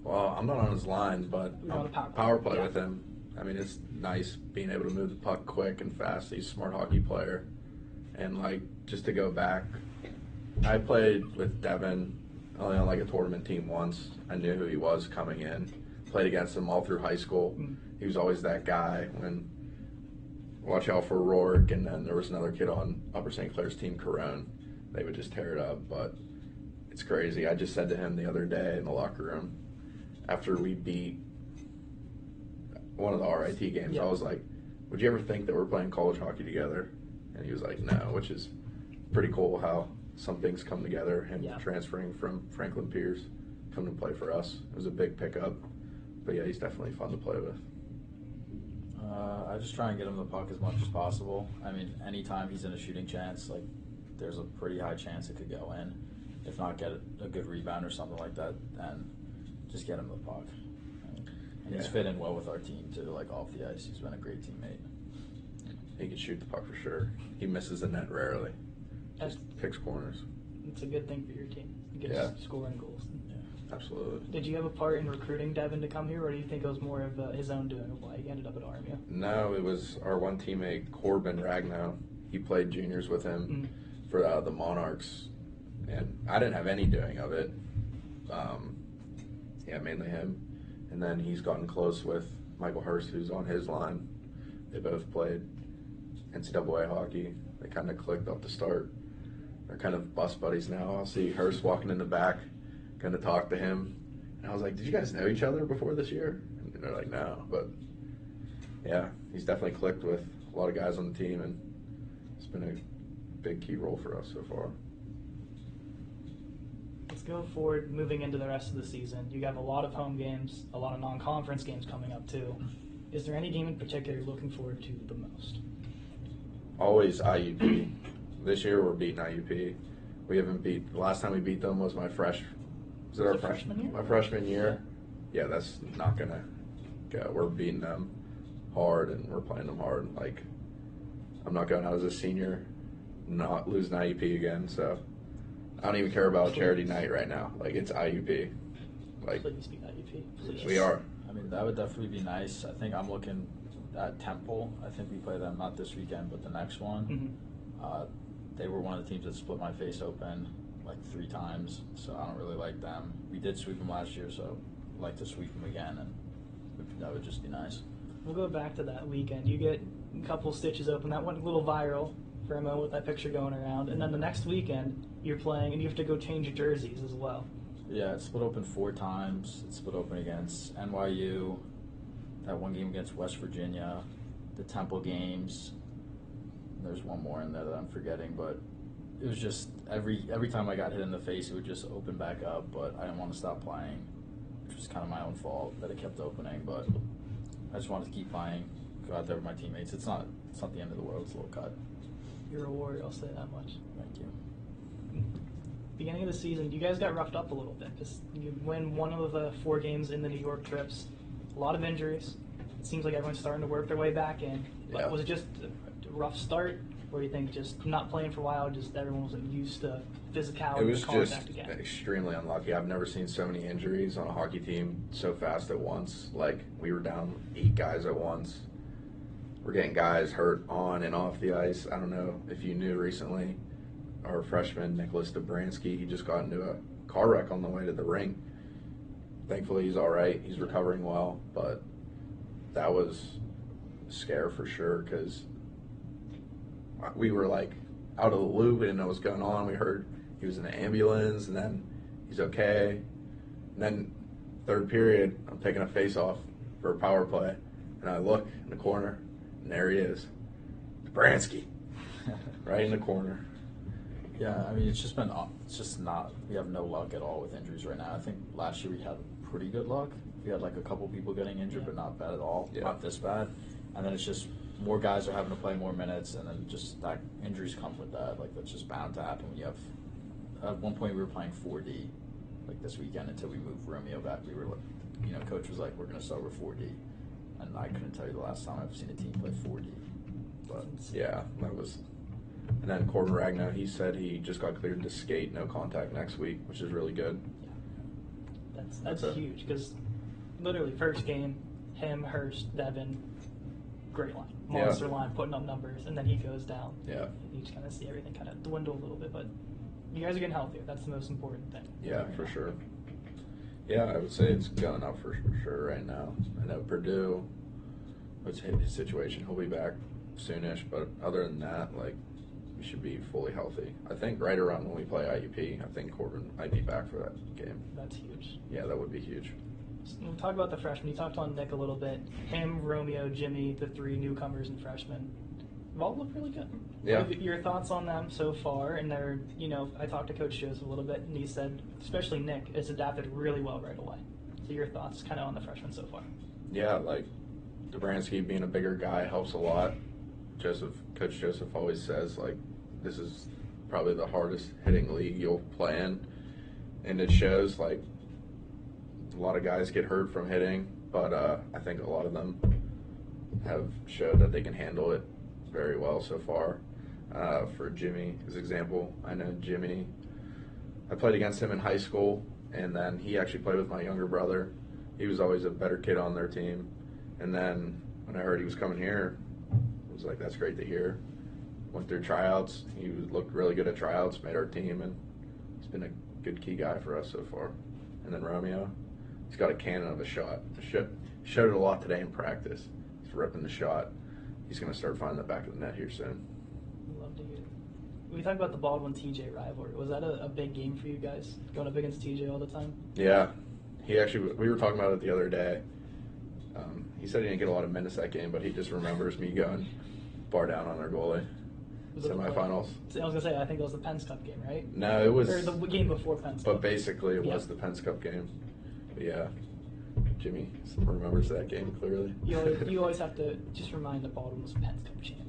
Speaker 9: Well, I'm not on his line, but
Speaker 1: You're on a
Speaker 9: power play
Speaker 1: Yeah.
Speaker 9: with him. I mean, it's nice being able to move the puck quick and fast. He's a smart hockey player. And, like, just to go back, I played with Devin only on, like, a tournament team once. I knew who he was coming in. Played against him all through high school. He was always that guy when watch out for Rourke, and then there was another kid on Upper St. Clair's team, Cadeyn. They would just tear it up, but it's crazy. I just said to him the other day in the locker room, after we beat one of the RIT games, I was like, would you ever think that we're playing college hockey together? And he was like, no, which is pretty cool how some things come together. Him transferring from Franklin Pierce, coming to play for us. It was a big pickup. But yeah, he's definitely fun to play with.
Speaker 10: I just try and get him the puck as much as possible. I mean, anytime he's in a shooting chance, like, there's a pretty high chance it could go in. If not, get a good rebound or something like that, then just get him the puck. And he's fit in well with our team, too, like, off the ice. He's been a great teammate.
Speaker 9: He can shoot the puck for sure. He misses the net rarely. Just picks corners.
Speaker 1: It's a good thing for your team. He gets scoring goals.
Speaker 9: Absolutely.
Speaker 1: Did you have a part in recruiting Devin to come here, or do you think it was more of his own doing of why he ended up at Armia?
Speaker 9: No, it was our one teammate, Corbin Ragnow. He played juniors with him for the Monarchs, and I didn't have any doing of it. Mainly him. And then he's gotten close with Michael Hurst, who's on his line. They both played NCAA hockey. They kind of clicked off the start. They're kind of bus buddies now. I'll see Hurst walking in the back, going to talk to him. And I was like, did you guys know each other before this year? And they're like, no. But, yeah, he's definitely clicked with a lot of guys on the team, and it's been a big key role for us so far.
Speaker 1: Let's go forward, moving into the rest of the season. You have a lot of home games, a lot of non-conference games coming up, too. Is there any game in particular you're looking forward to the most?
Speaker 9: Always IUP. This year we're beating IUP. We haven't beat. The last time we beat them was my freshman year. My freshman year. Yeah, that's not gonna go. We're beating them hard, and we're playing them hard. Like, I'm not going out as a senior, not losing IUP again. So I don't even care about charity night right now. Like, it's IUP. Like,
Speaker 1: please beat IUP. Please.
Speaker 9: We are.
Speaker 10: I mean, that would definitely be nice. I think I'm looking at Temple. I think we play them not this weekend, but the next one. They were one of the teams that split my face open like 3 times, so I don't really like them. We did sweep them last year, so I'd like to sweep them again, and that would just be nice.
Speaker 1: We'll go back to that weekend. You get a couple stitches open. That went a little viral for a moment with that picture going around. And then the next weekend, you're playing, and you have to go change your jerseys as well.
Speaker 10: Yeah, it's split open 4 times. It's split open against NYU, that one game against West Virginia, the Temple games. There's one more in there that I'm forgetting, but it was just every time I got hit in the face, it would just open back up, but I didn't want to stop playing, which was kind of my own fault that it kept opening, but I just wanted to keep playing, go out there with my teammates. It's not the end of the world. It's a little cut.
Speaker 1: You're a warrior, I'll say that much.
Speaker 10: Thank you.
Speaker 1: Beginning of the season, you guys got roughed up a little bit because you win one of the 4 games in the New York trips. A lot of injuries. It seems like everyone's starting to work their way back in. But
Speaker 9: Yeah.
Speaker 1: was it just a rough start, or do you think just not playing for a while, just everyone wasn't used to physicality
Speaker 9: It was
Speaker 1: and contact
Speaker 9: just
Speaker 1: again?
Speaker 9: extremely unlucky. I've never seen so many injuries on a hockey team so fast at once. Like, we were down 8 guys at once. We're getting guys hurt on and off the ice. I don't know if you knew recently, our freshman, Nicholas Dobransky, he just got into a car wreck on the way to the rink. Thankfully, he's all right. He's recovering well, but that was a scare for sure because we were, like, out of the loop. We didn't know what was going on. We heard he was in the ambulance, and then he's okay. And then third period, I'm taking a face-off for a power play, and I look in the corner, and there he is, Dobransky, right in the corner.
Speaker 10: Yeah, I mean, it's just not, we have no luck at all with injuries right now. I think last year we had pretty good luck. We had like a couple people getting injured, but not bad at all.
Speaker 9: Yeah.
Speaker 10: Not this bad. And then it's just more guys are having to play more minutes, and then just that injuries come with that. Like, that's just bound to happen when you have, at one point we were playing 4D, like this weekend until we moved Romeo back. We were, coach was like, we're going to start with 4D. And I couldn't tell you the last time I've seen a team play 4D. But
Speaker 9: Yeah, that was. And then Corbin Ragnow, he said he just got cleared to skate, no contact next week, which is really good.
Speaker 1: That's huge because literally first game, him, Hurst, Devin, great line, monster line, putting up numbers, and then he goes down.
Speaker 9: Yeah.
Speaker 1: You just kind of see everything kind of dwindle a little bit, but you guys are getting healthier. That's the most important thing.
Speaker 9: Yeah, for sure. Yeah, I would say it's going up for sure right now. I know Purdue, it's his situation. He'll be back soonish, but other than that, like, we should be fully healthy. I think right around when we play IUP, I think Corbin might be back for that game.
Speaker 1: That's huge.
Speaker 9: Yeah, that would be huge.
Speaker 1: So we'll talk about the freshmen. You talked on Nick a little bit. Him, Romeo, Jimmy, the 3 newcomers and freshmen. They've all looked really good.
Speaker 9: Yeah.
Speaker 1: What are your thoughts on them so far? And they're, I talked to Coach Joseph a little bit, and he said, especially Nick, has adapted really well right away. So your thoughts kind of on the freshmen so far?
Speaker 9: Yeah, like, Dobransky being a bigger guy helps a lot. Coach Joseph always says, like, this is probably the hardest hitting league you'll play in. And it shows, like, a lot of guys get hurt from hitting, but I think a lot of them have showed that they can handle it very well so far. For Jimmy, as example, I know Jimmy, I played against him in high school, and then he actually played with my younger brother. He was always a better kid on their team. And then when I heard he was coming here, I was like, that's great to hear. Went through tryouts. He looked really good at tryouts, made our team, and he's been a good key guy for us so far. And then Romeo, he's got a cannon of a shot. Showed it a lot today in practice. He's ripping the shot. He's going to start finding the back of the net here soon.
Speaker 1: Love to hear it. We talked about the Baldwin-TJ rivalry. Was that a big game for you guys, going up against TJ all the time?
Speaker 9: Yeah. We were talking about it the other day. He said he didn't get a lot of minutes that game, but he just remembers me going bar down on our goalie. Semifinals.
Speaker 1: I was going to say, I think it was the Penn's Cup game, right?
Speaker 9: No, it was.
Speaker 1: Or the game before Penn's Cup.
Speaker 9: But basically, it was the Penn's Cup game. But yeah, Jimmy remembers that game clearly.
Speaker 1: You always have to just remind the Baldwin was Penn's Cup champ.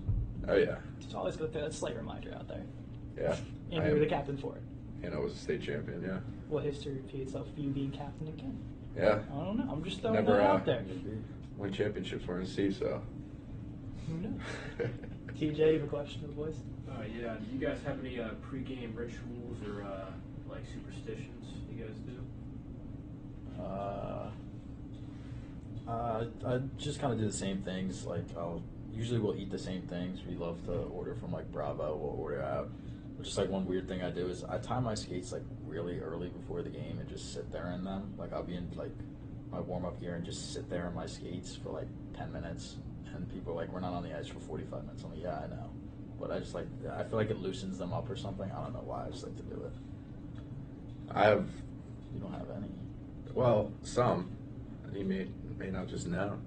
Speaker 9: Oh, yeah.
Speaker 1: Just always go through that slight reminder out there.
Speaker 9: Yeah.
Speaker 1: And you were the captain for it.
Speaker 9: And I was a state champion, yeah.
Speaker 1: What history repeats itself for you being captain again?
Speaker 9: Yeah.
Speaker 1: I don't know. I'm just throwing
Speaker 9: Never,
Speaker 1: that out there.
Speaker 9: Win championships we're in C, so.
Speaker 1: Who knows? TJ, you have a question for the boys?
Speaker 5: Yeah. Do you guys have any pregame rituals or like superstitions you guys do?
Speaker 10: I just kind of do the same things. Like, usually we'll eat the same things. We love to order from like Bravo. We'll order out. Just like one weird thing I do is I tie my skates like really early before the game and just sit there in them. Like, I'll be in like my warm-up gear and just sit there in my skates for like 10 minutes. And people are like, we're not on the ice for 45 minutes. I'm like, yeah, I know. But I feel like it loosens them up or something. I don't know why. I just like to do it. You don't have any?
Speaker 9: Well, some. He may not just know.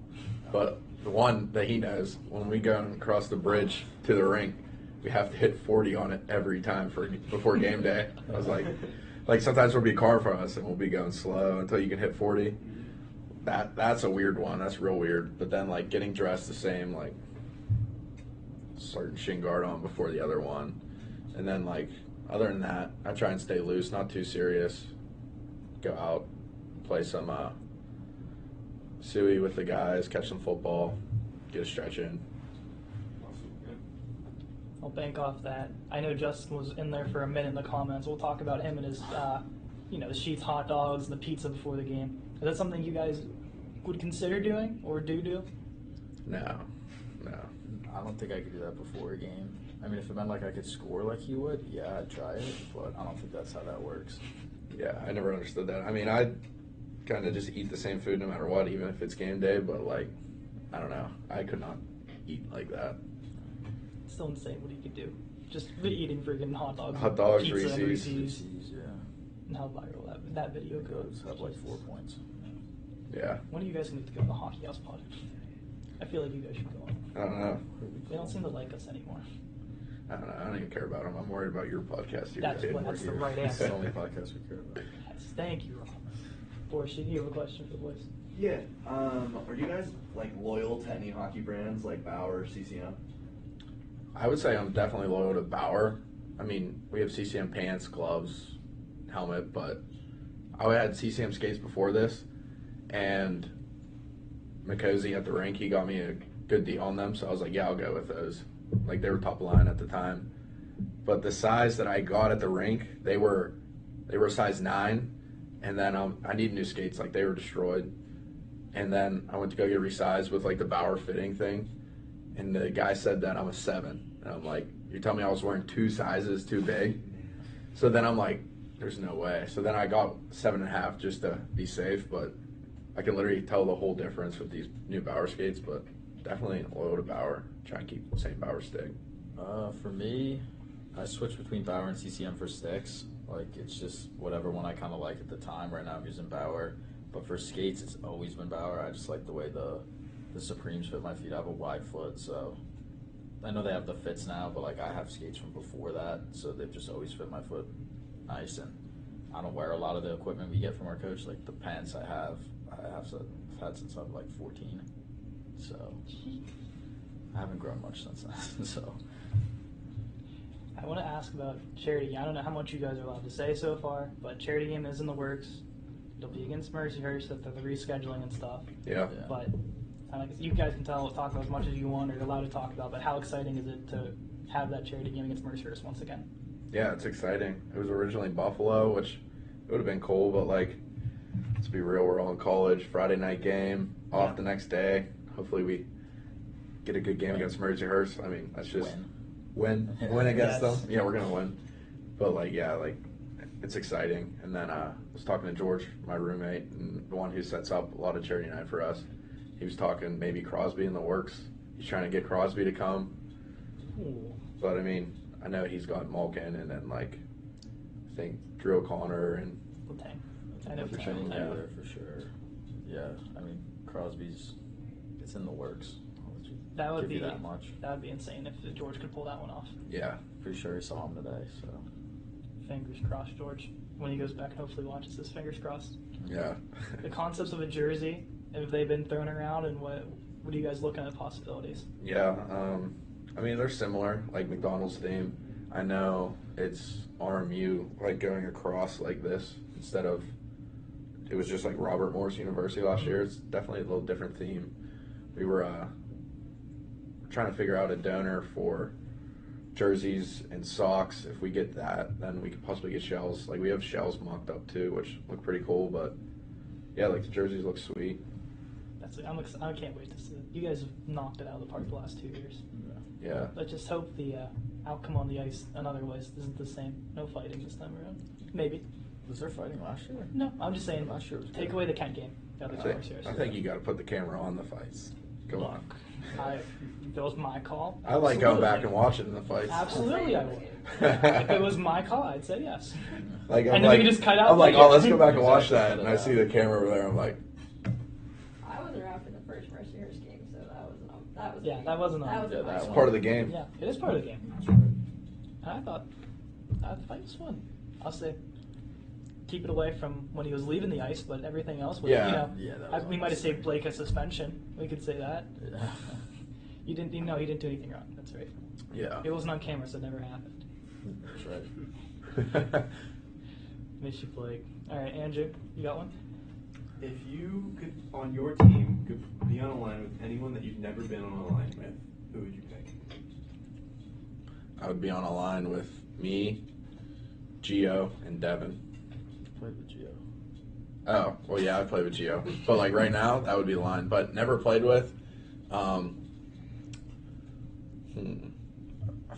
Speaker 9: But the one that he knows, when we go across the bridge to the rink, we have to hit 40 on it every time before game day. I was like sometimes there'll be a car for us and we'll be going slow until you can hit 40. That's a weird one. That's real weird. But then like getting dressed the same, like certain shin guard on before the other one. And then, like, other than that, I try and stay loose, not too serious. Go out, play some suey with the guys, catch some football, get a stretch in.
Speaker 1: I'll bank off that. I know Justin was in there for a minute in the comments. We'll talk about him and his, the Sheets hot dogs and the pizza before the game. Is that something you guys would consider doing or do?
Speaker 9: No.
Speaker 10: I don't think I could do that before a game. I mean, if it meant like I could score like he would, yeah, I'd try it, but I don't think that's how that works.
Speaker 9: Yeah, I never understood that. I mean, I kind of just eat the same food no matter what, even if it's game day, but, like, I don't know. I could not eat like that.
Speaker 1: It's still insane what he could do. Just eating freaking hot dogs.
Speaker 9: Hot dogs,
Speaker 1: pizza, and
Speaker 9: Reese's.
Speaker 10: Yeah.
Speaker 1: And how viral that video goes.
Speaker 10: Have like 4 points.
Speaker 9: Yeah.
Speaker 1: When are you guys going to go to the Hockey House pod? I feel like you guys should go on.
Speaker 9: I don't know.
Speaker 1: They don't seem to like us anymore.
Speaker 9: I don't know. I don't even care about them. I'm worried about your podcast.
Speaker 1: That's the right
Speaker 10: It's the
Speaker 1: answer.
Speaker 10: only podcast we care about.
Speaker 1: Yes, thank you, Rob. Boris, you have a question for the boys?
Speaker 8: Yeah. Are you guys like loyal to any hockey brands like Bauer or CCM?
Speaker 9: I would say I'm definitely loyal to Bauer. I mean, we have CCM pants, gloves, helmet, but I had CCM skates before this, and McCrory at the rink, he got me a good deal on them, so I was like, yeah, I'll go with those. Like, they were top line at the time. But the size that I got at the rink, they were a size 9, and then I needed new skates, like they were destroyed. And then I went to go get resized with like the Bauer fitting thing, and the guy said that I'm a 7. And I'm like, you're telling me I was wearing 2 sizes too big? So then I'm like, there's no way. So then I got 7.5 just to be safe, but I can literally tell the whole difference with these new Bauer skates, but definitely loyal to Bauer. Try and keep the same Bauer stick.
Speaker 10: For me, I switch between Bauer and CCM for sticks. Like, it's just whatever one I kind of like at the time. Right now I'm using Bauer. But for skates, it's always been Bauer. I just like the way the Supremes fit my feet. I have a wide foot, so I know they have the fits now, but like I have skates from before that, so they've just always fit my foot nice. And I don't wear a lot of the equipment we get from our coach. Like the pants I've had since I was like 14. So I haven't grown much since then. So
Speaker 1: I want to ask about charity. I don't know how much you guys are allowed to say so far, but charity game is in the works. It'll be against Mercyhurst after the rescheduling and stuff.
Speaker 9: Yeah.
Speaker 1: But you guys can talk about as much as you want or you're allowed to talk about, but how exciting is it to have that charity game against Mercyhurst once again?
Speaker 9: Yeah, it's exciting. It was originally Buffalo, which it would have been cool, but like, let's be real, we're all in college. Friday night game, off the next day. Hopefully we get a good game against Mercyhurst. I mean, that's just win against them. Yeah, we're gonna win. But like, yeah, like it's exciting. And then I was talking to George, my roommate, and the one who sets up a lot of charity night for us. He was talking maybe Crosby in the works. He's trying to get Crosby to come.
Speaker 1: Ooh.
Speaker 9: But I mean, I know he's got Malkin and then like I think Drew O'Connor and
Speaker 1: Letang. I know
Speaker 10: for sure. Yeah, I mean Crosby's, it's in the works.
Speaker 1: That would be
Speaker 10: that much.
Speaker 1: That would be insane if George could pull that one off.
Speaker 9: Yeah.
Speaker 10: Pretty sure he saw him today. So
Speaker 1: fingers crossed, George. When he goes back and hopefully watches this, fingers crossed.
Speaker 9: Yeah.
Speaker 1: The concepts of a jersey, have they been thrown around, and what are you guys looking at possibilities?
Speaker 9: Yeah, I mean, they're similar, like McDonald's theme. I know it's RMU, like going across like this instead of, it was just like Robert Morris University last year. It's definitely a little different theme. We were trying to figure out a donor for jerseys and socks. If we get that, then we could possibly get shells. Like, we have shells mocked up too, which look pretty cool, but yeah, like the jerseys look sweet.
Speaker 1: I can't wait to see it. You guys have knocked it out of the park the last 2 years.
Speaker 9: Yeah.
Speaker 1: Let's just hope the outcome on the ice in other ways isn't the same. No fighting this time around. Maybe.
Speaker 10: was there fighting last year?
Speaker 1: No, I'm just saying.
Speaker 10: Last year was
Speaker 1: Take
Speaker 10: good.
Speaker 1: away the Kent game. The other two are serious.
Speaker 9: I think you got to put the camera on the fights. Come on.
Speaker 1: If it was my call.
Speaker 9: I like going back and watching the fights.
Speaker 1: Absolutely, I would. If it was my call, I'd say yes.
Speaker 9: Like,
Speaker 1: and then we just cut out.
Speaker 9: I'm like,
Speaker 1: later.
Speaker 9: oh, let's go back and watch that. And I see the camera over there. I'm like,
Speaker 7: I wasn't around for the first Mercyhurst game, so that wasn't on. That was
Speaker 1: Yeah, that wasn't on.
Speaker 7: That was
Speaker 10: Yeah,
Speaker 7: on my
Speaker 10: that
Speaker 9: it's
Speaker 10: one.
Speaker 9: part of the game.
Speaker 1: Yeah, it is part of the game. And I thought the fight was fun. I'll say, keep it away from when he was leaving the ice, but everything else was,
Speaker 9: Yeah.
Speaker 1: you know,
Speaker 10: Yeah, that was
Speaker 1: we might have
Speaker 10: unnecessary.
Speaker 1: saved Blake a suspension. We could say that.
Speaker 10: Yeah.
Speaker 1: You didn't. You know, he didn't do anything wrong. That's right.
Speaker 9: Yeah.
Speaker 1: It wasn't on camera, so it never happened.
Speaker 10: That's right.
Speaker 1: Miss you, Blake. All right, Andrew, you got one?
Speaker 6: If you could, on your team, could be on a line with anyone that you've never been on a line with, who would you pick?
Speaker 9: I would be on a line with me, Gio, and Devin.
Speaker 10: Played with Gio.
Speaker 9: Oh, well, yeah, I played with Gio. But, like, right now, that would be a line. But never played with. I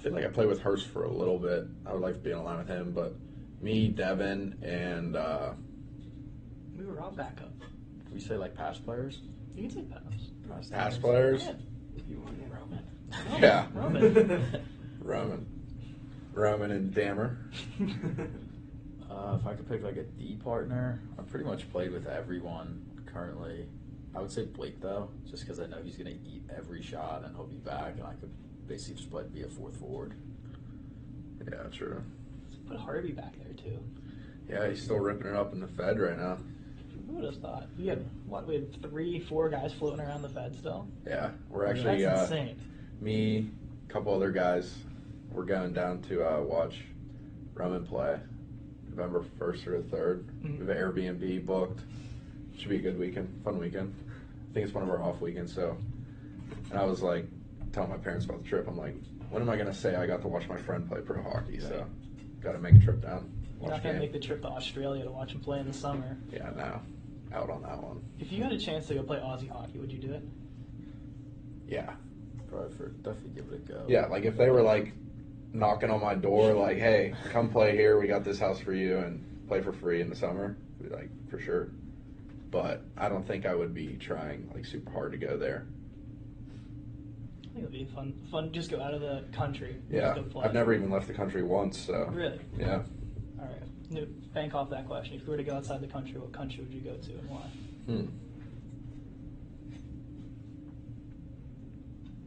Speaker 9: feel like I played with Hurst for a little bit. I would like to be on a line with him. But me, Devin, and
Speaker 1: We were all backup.
Speaker 10: Can we say like past players?
Speaker 1: You can say pass.
Speaker 9: past players.
Speaker 1: Yeah.
Speaker 10: You want Roman?
Speaker 9: Yeah.
Speaker 1: Roman.
Speaker 9: Roman and Dammer.
Speaker 10: If I could pick like a D partner, I've pretty much played with everyone currently. I would say Blake though, just because I know he's going to eat every shot and he'll be back, and I could basically just be a fourth forward.
Speaker 9: Yeah, true.
Speaker 1: Put Harvey back there too.
Speaker 9: Yeah, he's still ripping it up in the Fed right now.
Speaker 1: Who would have thought? We had We had 3-4 guys floating around the Fed still.
Speaker 9: Yeah, we're actually
Speaker 1: That's insane.
Speaker 9: me, a couple other guys. We're going down to watch Roman play November 1st or the 3rd.
Speaker 1: Mm-hmm.
Speaker 9: We have an Airbnb booked. Should be a good weekend, fun weekend. I think it's one of our off weekends. So, and I was like telling my parents about the trip. I'm like, when am I gonna say I got to watch my friend play pro hockey? Right. So, got to make a trip down.
Speaker 1: You're not gonna make the trip to Australia to watch him play in the summer.
Speaker 9: Yeah, no, out on that one.
Speaker 1: If you had a chance to go play Aussie hockey, would you do it?
Speaker 9: Yeah.
Speaker 10: Definitely give it a go.
Speaker 9: Yeah, like if they were like knocking on my door, like, hey, come play here. We got this house for you and play for free in the summer. I'd be like, for sure. But I don't think I would be trying like super hard to go there.
Speaker 1: I think it'd be fun. Just go out of the country.
Speaker 9: Yeah,
Speaker 1: Just go play.
Speaker 9: I've never even left the country once. So
Speaker 1: Really?
Speaker 9: Yeah.
Speaker 1: All right. Bank off that question. If you were to go outside the country, what country would you go to and why?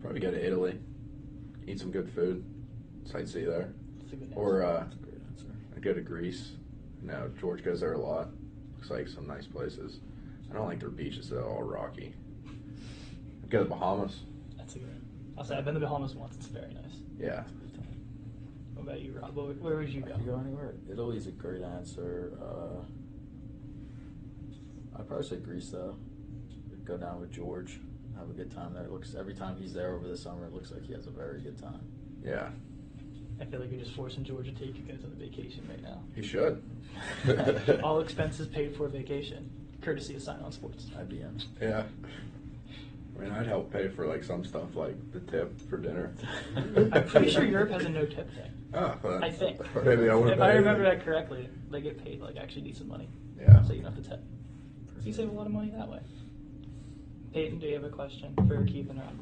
Speaker 9: Probably go to Italy. Eat some good food. Sightsee there.
Speaker 1: That's a good answer.
Speaker 9: Or
Speaker 10: That's a great answer.
Speaker 9: I'd go to Greece. No, George goes there a lot. Looks like some nice places. I don't like their beaches though, all rocky. I'd go to the Bahamas.
Speaker 1: That's a good one. I'll say I've been to the Bahamas once. It's very nice.
Speaker 9: Yeah.
Speaker 1: What about you, Rob? Where would you go?
Speaker 10: If you go anywhere, Italy's a great answer. I'd probably say Greece though. Go down with George, have a good time there. It looks every time he's there over the summer, it looks like he has a very good time.
Speaker 9: Yeah.
Speaker 1: I feel like you're just forcing George to take you guys on a vacation right now.
Speaker 9: He should.
Speaker 1: All expenses paid for vacation, courtesy of Sign On Sports.
Speaker 10: I'd be in.
Speaker 9: Yeah. I mean, I'd help pay for like some stuff, like the tip for dinner.
Speaker 1: I'm pretty sure Europe has a no tip thing.
Speaker 9: Oh, well,
Speaker 1: I think.
Speaker 9: Maybe I wouldn't
Speaker 1: If I
Speaker 9: pay
Speaker 1: remember
Speaker 9: anything.
Speaker 1: that correctly, they get paid like actually decent money.
Speaker 9: Yeah.
Speaker 1: So you don't have to tip. So you save a lot of money that way. Peyton, do you have a question for Keith and Rob?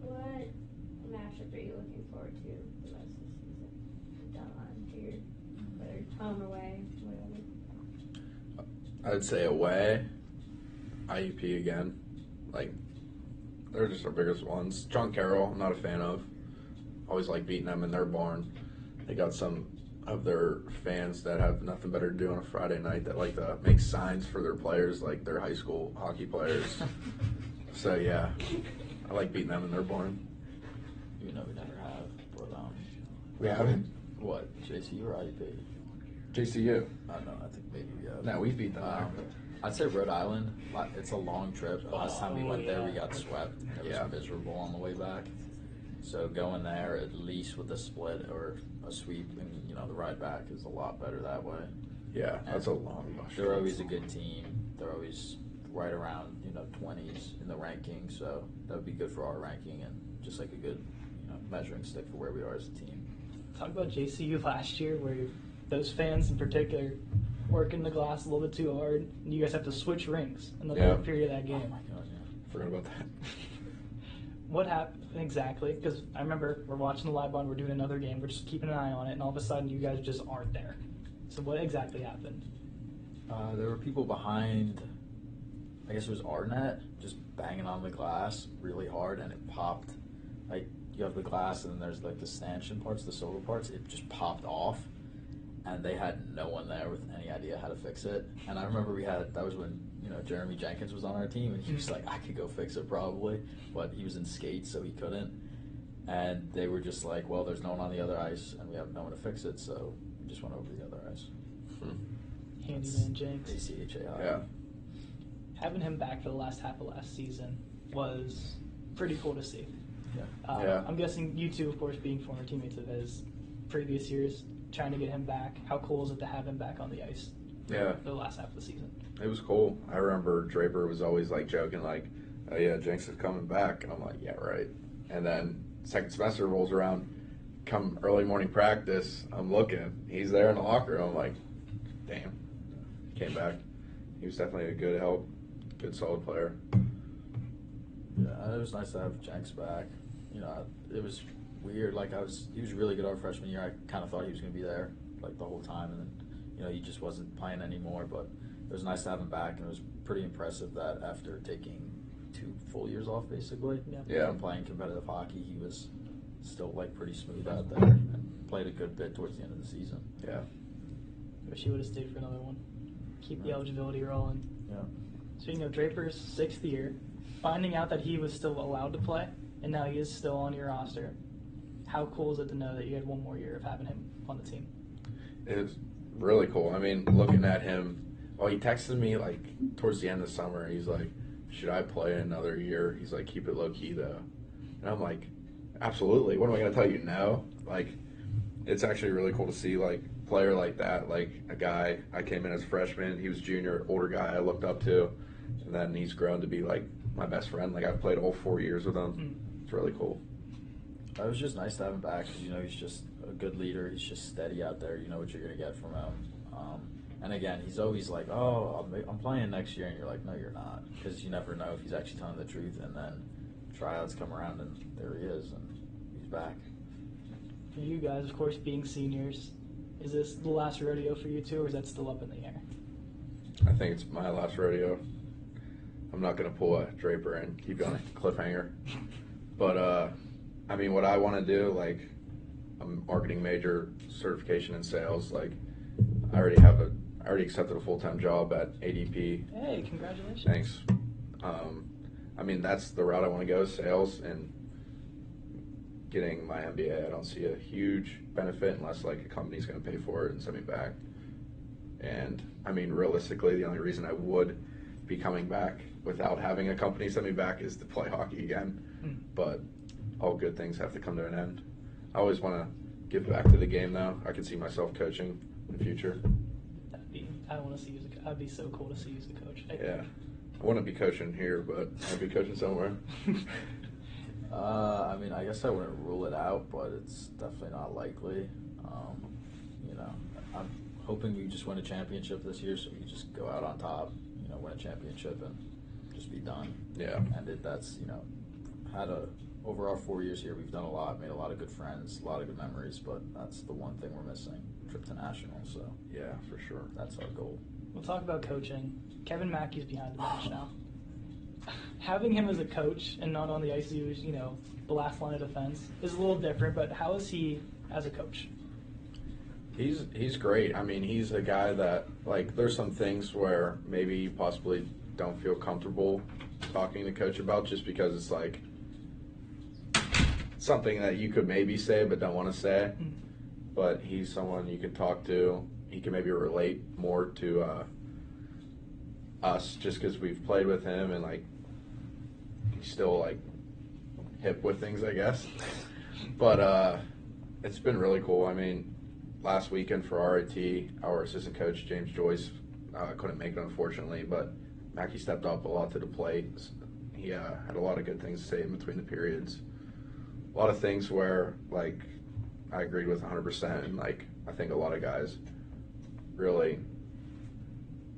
Speaker 7: What matchup are you looking forward to the rest of the season? Done to your, whether home or away, whatever.
Speaker 9: I'd say away. IUP again. Like, they're just our biggest ones. John Carroll, I'm not a fan of. Always like beating them in their barn. They got some of their fans that have nothing better to do on a Friday night that like to make signs for their players, like their high school hockey players. So, yeah, I like beating them in their barn.
Speaker 10: You know we never have. But,
Speaker 9: We haven't?
Speaker 10: what, JC or IUP?
Speaker 9: JCU.
Speaker 10: I don't know. I think maybe we have.
Speaker 9: No, we beat them.
Speaker 10: I'd say Rhode Island. It's a long trip. Last time we went there, we got swept. It was miserable on the way back. So going there at least with a split or a sweep, and the ride back is a lot better that way.
Speaker 9: Yeah, that's a long bus.
Speaker 10: They're always a good team. They're always right around 20s in the ranking. So that would be good for our ranking and just like a good measuring stick for where we are as a team.
Speaker 1: Talk about JCU last year, where those fans in particular working the glass a little bit too hard, and you guys have to switch rings in the third period of that game.
Speaker 10: Oh my God, yeah.
Speaker 9: Forgot about that.
Speaker 1: What happened exactly? Because I remember we're watching the live bond, we're doing another game, we're just keeping an eye on it, and all of a sudden you guys just aren't there. So what exactly happened?
Speaker 10: There were people behind, I guess it was our net, just banging on the glass really hard, and it popped. Like, you have the glass, and then there's like the stanchion parts, the silver parts, it just popped off. and they had no one there with any idea how to fix it. And I remember that was when, Jeremy Jenkins was on our team, and he was like, I could go fix it probably, but he was in skates, so he couldn't. And they were just like, well, there's no one on the other ice, and we have no one to fix it, so we just went over to the other ice.
Speaker 1: Handyman Jenks.
Speaker 10: ACHAI.
Speaker 9: Yeah.
Speaker 1: Having him back for the last half of last season was pretty cool to see.
Speaker 10: Yeah.
Speaker 9: Yeah.
Speaker 1: I'm guessing you two, of course, being former teammates of his previous years, trying to get him back. How cool is it to have him back on the ice?
Speaker 9: Yeah.
Speaker 1: For the last half of the season.
Speaker 9: It was cool. I remember Draper was always like joking, like, "Oh yeah, Jenks is coming back," and I'm like, "Yeah, right." And then second semester rolls around, come early morning practice, I'm looking, he's there in the locker room. I'm like, "Damn, came back." He was definitely a good help, good solid player.
Speaker 10: Yeah, it was nice to have Jenks back. It was weird. He was really good our freshman year. I kind of thought he was going to be there like the whole time, and then he just wasn't playing anymore. But it was nice to have him back, and it was pretty impressive that after taking 2 full years off, basically, from playing competitive hockey, he was still pretty smooth out there and played a good bit towards the end of the season.
Speaker 9: Yeah.
Speaker 1: Wish he would have stayed for another one. Keep the eligibility rolling.
Speaker 10: Yeah.
Speaker 1: Speaking of Draper's 6th year, finding out that he was still allowed to play, and now he is still on your roster. How cool is it to know that you had 1 more year of having him on the team?
Speaker 9: It was really cool. I mean, looking at him, he texted me towards the end of the summer. He's like, "Should I play another year?" He's like, "Keep it low key though." And I'm like, "Absolutely. What am I going to tell you? No." It's actually really cool to see player like that, a guy. I came in as a freshman. He was junior, older guy I looked up to, and then he's grown to be my best friend. I've played all 4 years with him. It's really cool.
Speaker 10: It was just nice to have him back because, he's just a good leader. He's just steady out there. You know what you're going to get from him. And again, he's always like, "Oh, I'm playing next year," and you're like, "No, you're not," because you never know if he's actually telling the truth. And then tryouts come around, and there he is, and he's back.
Speaker 1: For you guys, of course, being seniors, is this the last rodeo for you two, or is that still up in the air?
Speaker 9: I think it's my last rodeo. I'm not going to pull a Draper and keep going a cliffhanger. But, what I want to do, I'm marketing major, certification in sales. I already accepted a full-time job at ADP.
Speaker 1: Hey, congratulations.
Speaker 9: Thanks. That's the route I want to go, sales and getting my MBA. I don't see a huge benefit unless a company's going to pay for it and send me back. And realistically, the only reason I would be coming back without having a company send me back is to play hockey again. But all good things have to come to an end. I always want to give back to the game, though. I could see myself coaching in the future.
Speaker 1: I want to see you. That'd be so cool to see you as a coach.
Speaker 9: Yeah, I want to be coaching here, but I'd be coaching somewhere.
Speaker 10: I guess I wouldn't rule it out, but it's definitely not likely. I'm hoping we just win a championship this year, so we can just go out on top. Win a championship and just be done.
Speaker 9: Yeah.
Speaker 10: And over our 4 years here, we've done a lot, made a lot of good friends, a lot of good memories, but that's the one thing we're missing, trip to nationals. So
Speaker 9: yeah, for sure.
Speaker 10: That's our goal.
Speaker 1: We'll talk about coaching. Kevin Mackey's behind the bench now. Having him as a coach and not on the ice, who's the last line of defense, is a little different. But how is he as a coach?
Speaker 9: He's great. He's a guy that there's some things where maybe you possibly don't feel comfortable talking to coach about just because it's something that you could maybe say but don't want to say. But he's someone you can talk to. He can maybe relate more to us just because we've played with him and he's still hip with things, I guess. But it's been really cool. Last weekend for RIT, our assistant coach James Joyce couldn't make it, unfortunately, but Mackey stepped up a lot to the plate. He had a lot of good things to say in between the periods. A lot of things where I agreed with 100%, and I think a lot of guys really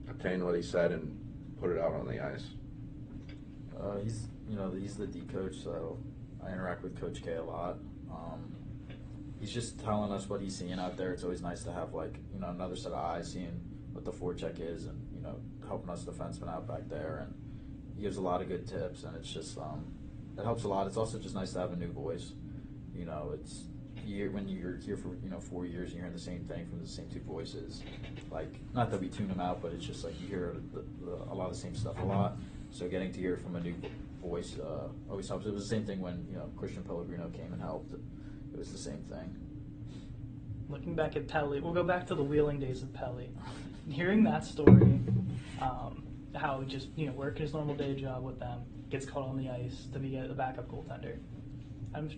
Speaker 9: obtained what he said and put it out on the ice.
Speaker 10: He's the D coach, so I interact with Coach K a lot. He's just telling us what he's seeing out there. It's always nice to have another set of eyes seeing what the forecheck is and helping us defensemen out back there. And he gives a lot of good tips, and it's just it helps a lot. It's also just nice to have a new voice. when you're here for 4 years and you're hearing the same thing from the same two voices, like not that we tune them out, but it's just like you hear a lot of the same stuff a lot. So getting to hear from a new voice always helps. It was the same thing when Christian Pellegrino came and helped. It was the same thing.
Speaker 1: Looking back at Pelly, we'll go back to the Wheeling days of Pelly. Hearing that story, how just working his normal day job with them, gets caught on the ice to be the backup goaltender.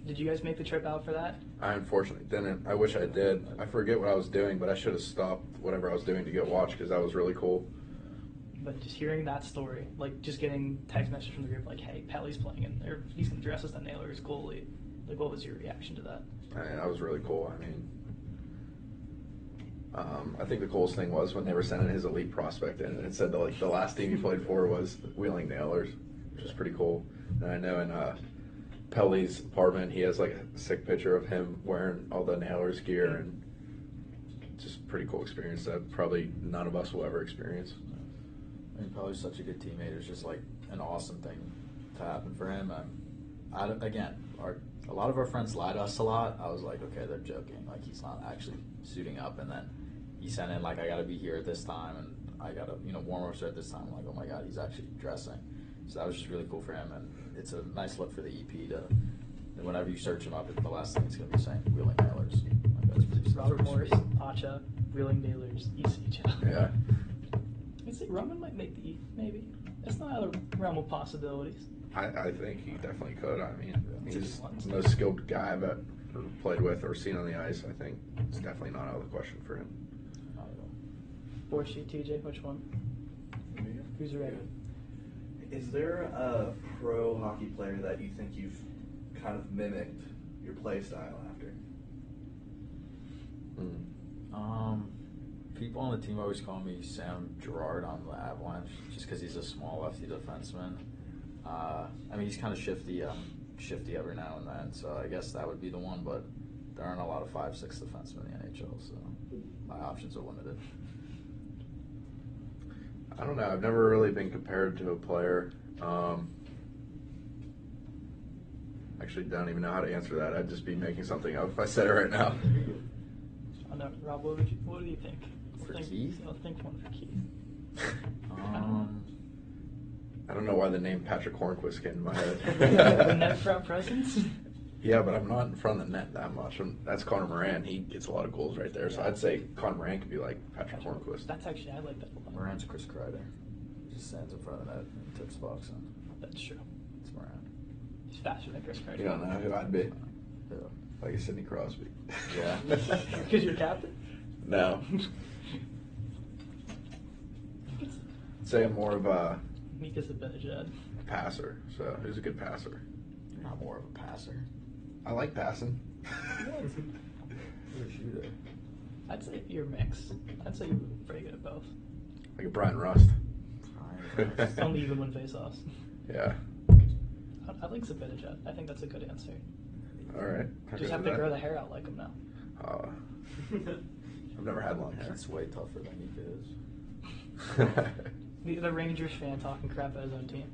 Speaker 1: Did you guys make the trip out for that?
Speaker 9: I unfortunately didn't. I wish I did. I forget what I was doing, but I should have stopped whatever I was doing to go watch because that was really cool.
Speaker 1: But just hearing that story, like just getting text message from the group like, hey, Pelly's playing and he's going to dress as the Nailers goalie. Like, what was your reaction to that?
Speaker 9: That was really cool. I mean, I think the coolest thing was when they were sending his elite prospect in, and it said the last team he played for was Wheeling Nailers, which is pretty cool. And I know in Pelly's apartment, he has like a sick picture of him wearing all the Nailers gear, and just a pretty cool experience that probably none of us will ever experience.
Speaker 10: I mean, Pelly's such a good teammate. It's just like an awesome thing to happen for him. A lot of our friends lie to us a lot. I was like, okay, they're joking. Like, he's not actually suiting up. And then he sent in, like, I got to be here at this time, and I got to, warm-ups are at this time. I'm like, oh, my God, he's actually dressing. So that was just really cool for him. And it's a nice look for the EP to, whenever you search him up, the last thing it's going to be saying, Wheeling Nailers. Like, that's pretty
Speaker 1: Robert Morris, Pacha, Wheeling Nailers, ECHL.
Speaker 9: Yeah.
Speaker 1: I'd say Roman might make the E, maybe. That's not out of the realm of possibilities.
Speaker 9: I think he definitely could. I mean,
Speaker 1: It's
Speaker 9: he's
Speaker 1: a good one.
Speaker 9: the most skilled guy I've ever played with or seen on the ice. I think it's definitely not out of the question for him.
Speaker 1: Fourth sheet, TJ, which one? Who's ready?
Speaker 8: Is there a pro hockey player that you think you've kind of mimicked your play style after?
Speaker 10: People on the team always call me Sam Girard on the Avalanche, just because he's a small lefty defenseman. I mean, he's kind of shifty every now and then, so I guess that would be the one, but there aren't a lot of 5'6" defensemen in the NHL, so my options are limited.
Speaker 9: I don't know. I've never really been compared to a player. Actually, don't even know how to answer that. I'd just be making something up if I said it right now.
Speaker 1: Oh, no, Rob, what do you think?
Speaker 10: For Keith?
Speaker 1: I'll think one for Keith.
Speaker 9: I don't know why the name Patrick Hornquist came in my
Speaker 1: The
Speaker 9: head.
Speaker 1: net front presence?
Speaker 9: Yeah, but I'm not in front of the net that much. That's Connor Moran. He gets a lot of goals right there. So I'd say Connor Moran could be like Patrick Hornquist.
Speaker 1: That's actually, I like that a lot.
Speaker 10: Moran's Chris Kreider. He just stands in front of that and tips the box in.
Speaker 1: That's true.
Speaker 10: It's Moran.
Speaker 1: He's faster than Chris Carter.
Speaker 9: You don't know who I'd be.
Speaker 10: Yeah.
Speaker 9: Like a Sidney Crosby.
Speaker 10: Yeah.
Speaker 1: Because you're captain?
Speaker 9: No. Say I'm more of a
Speaker 1: Mika's a Benajad.
Speaker 9: passer. So who's a good passer?
Speaker 10: You're not more of a passer.
Speaker 9: I like passing.
Speaker 10: You're a shooter.
Speaker 1: I'd say you're mixed. I'd say you're pretty good at both.
Speaker 9: Like a Brian Rust.
Speaker 1: Only even when face-offs.
Speaker 9: Yeah.
Speaker 1: I like Zibanejad. I think that's a good answer.
Speaker 9: All right.
Speaker 1: Just have to grow the hair out like him now.
Speaker 9: I've never had long hair.
Speaker 10: That's way tougher than Nika is.
Speaker 1: The Rangers fan talking crap at his own team.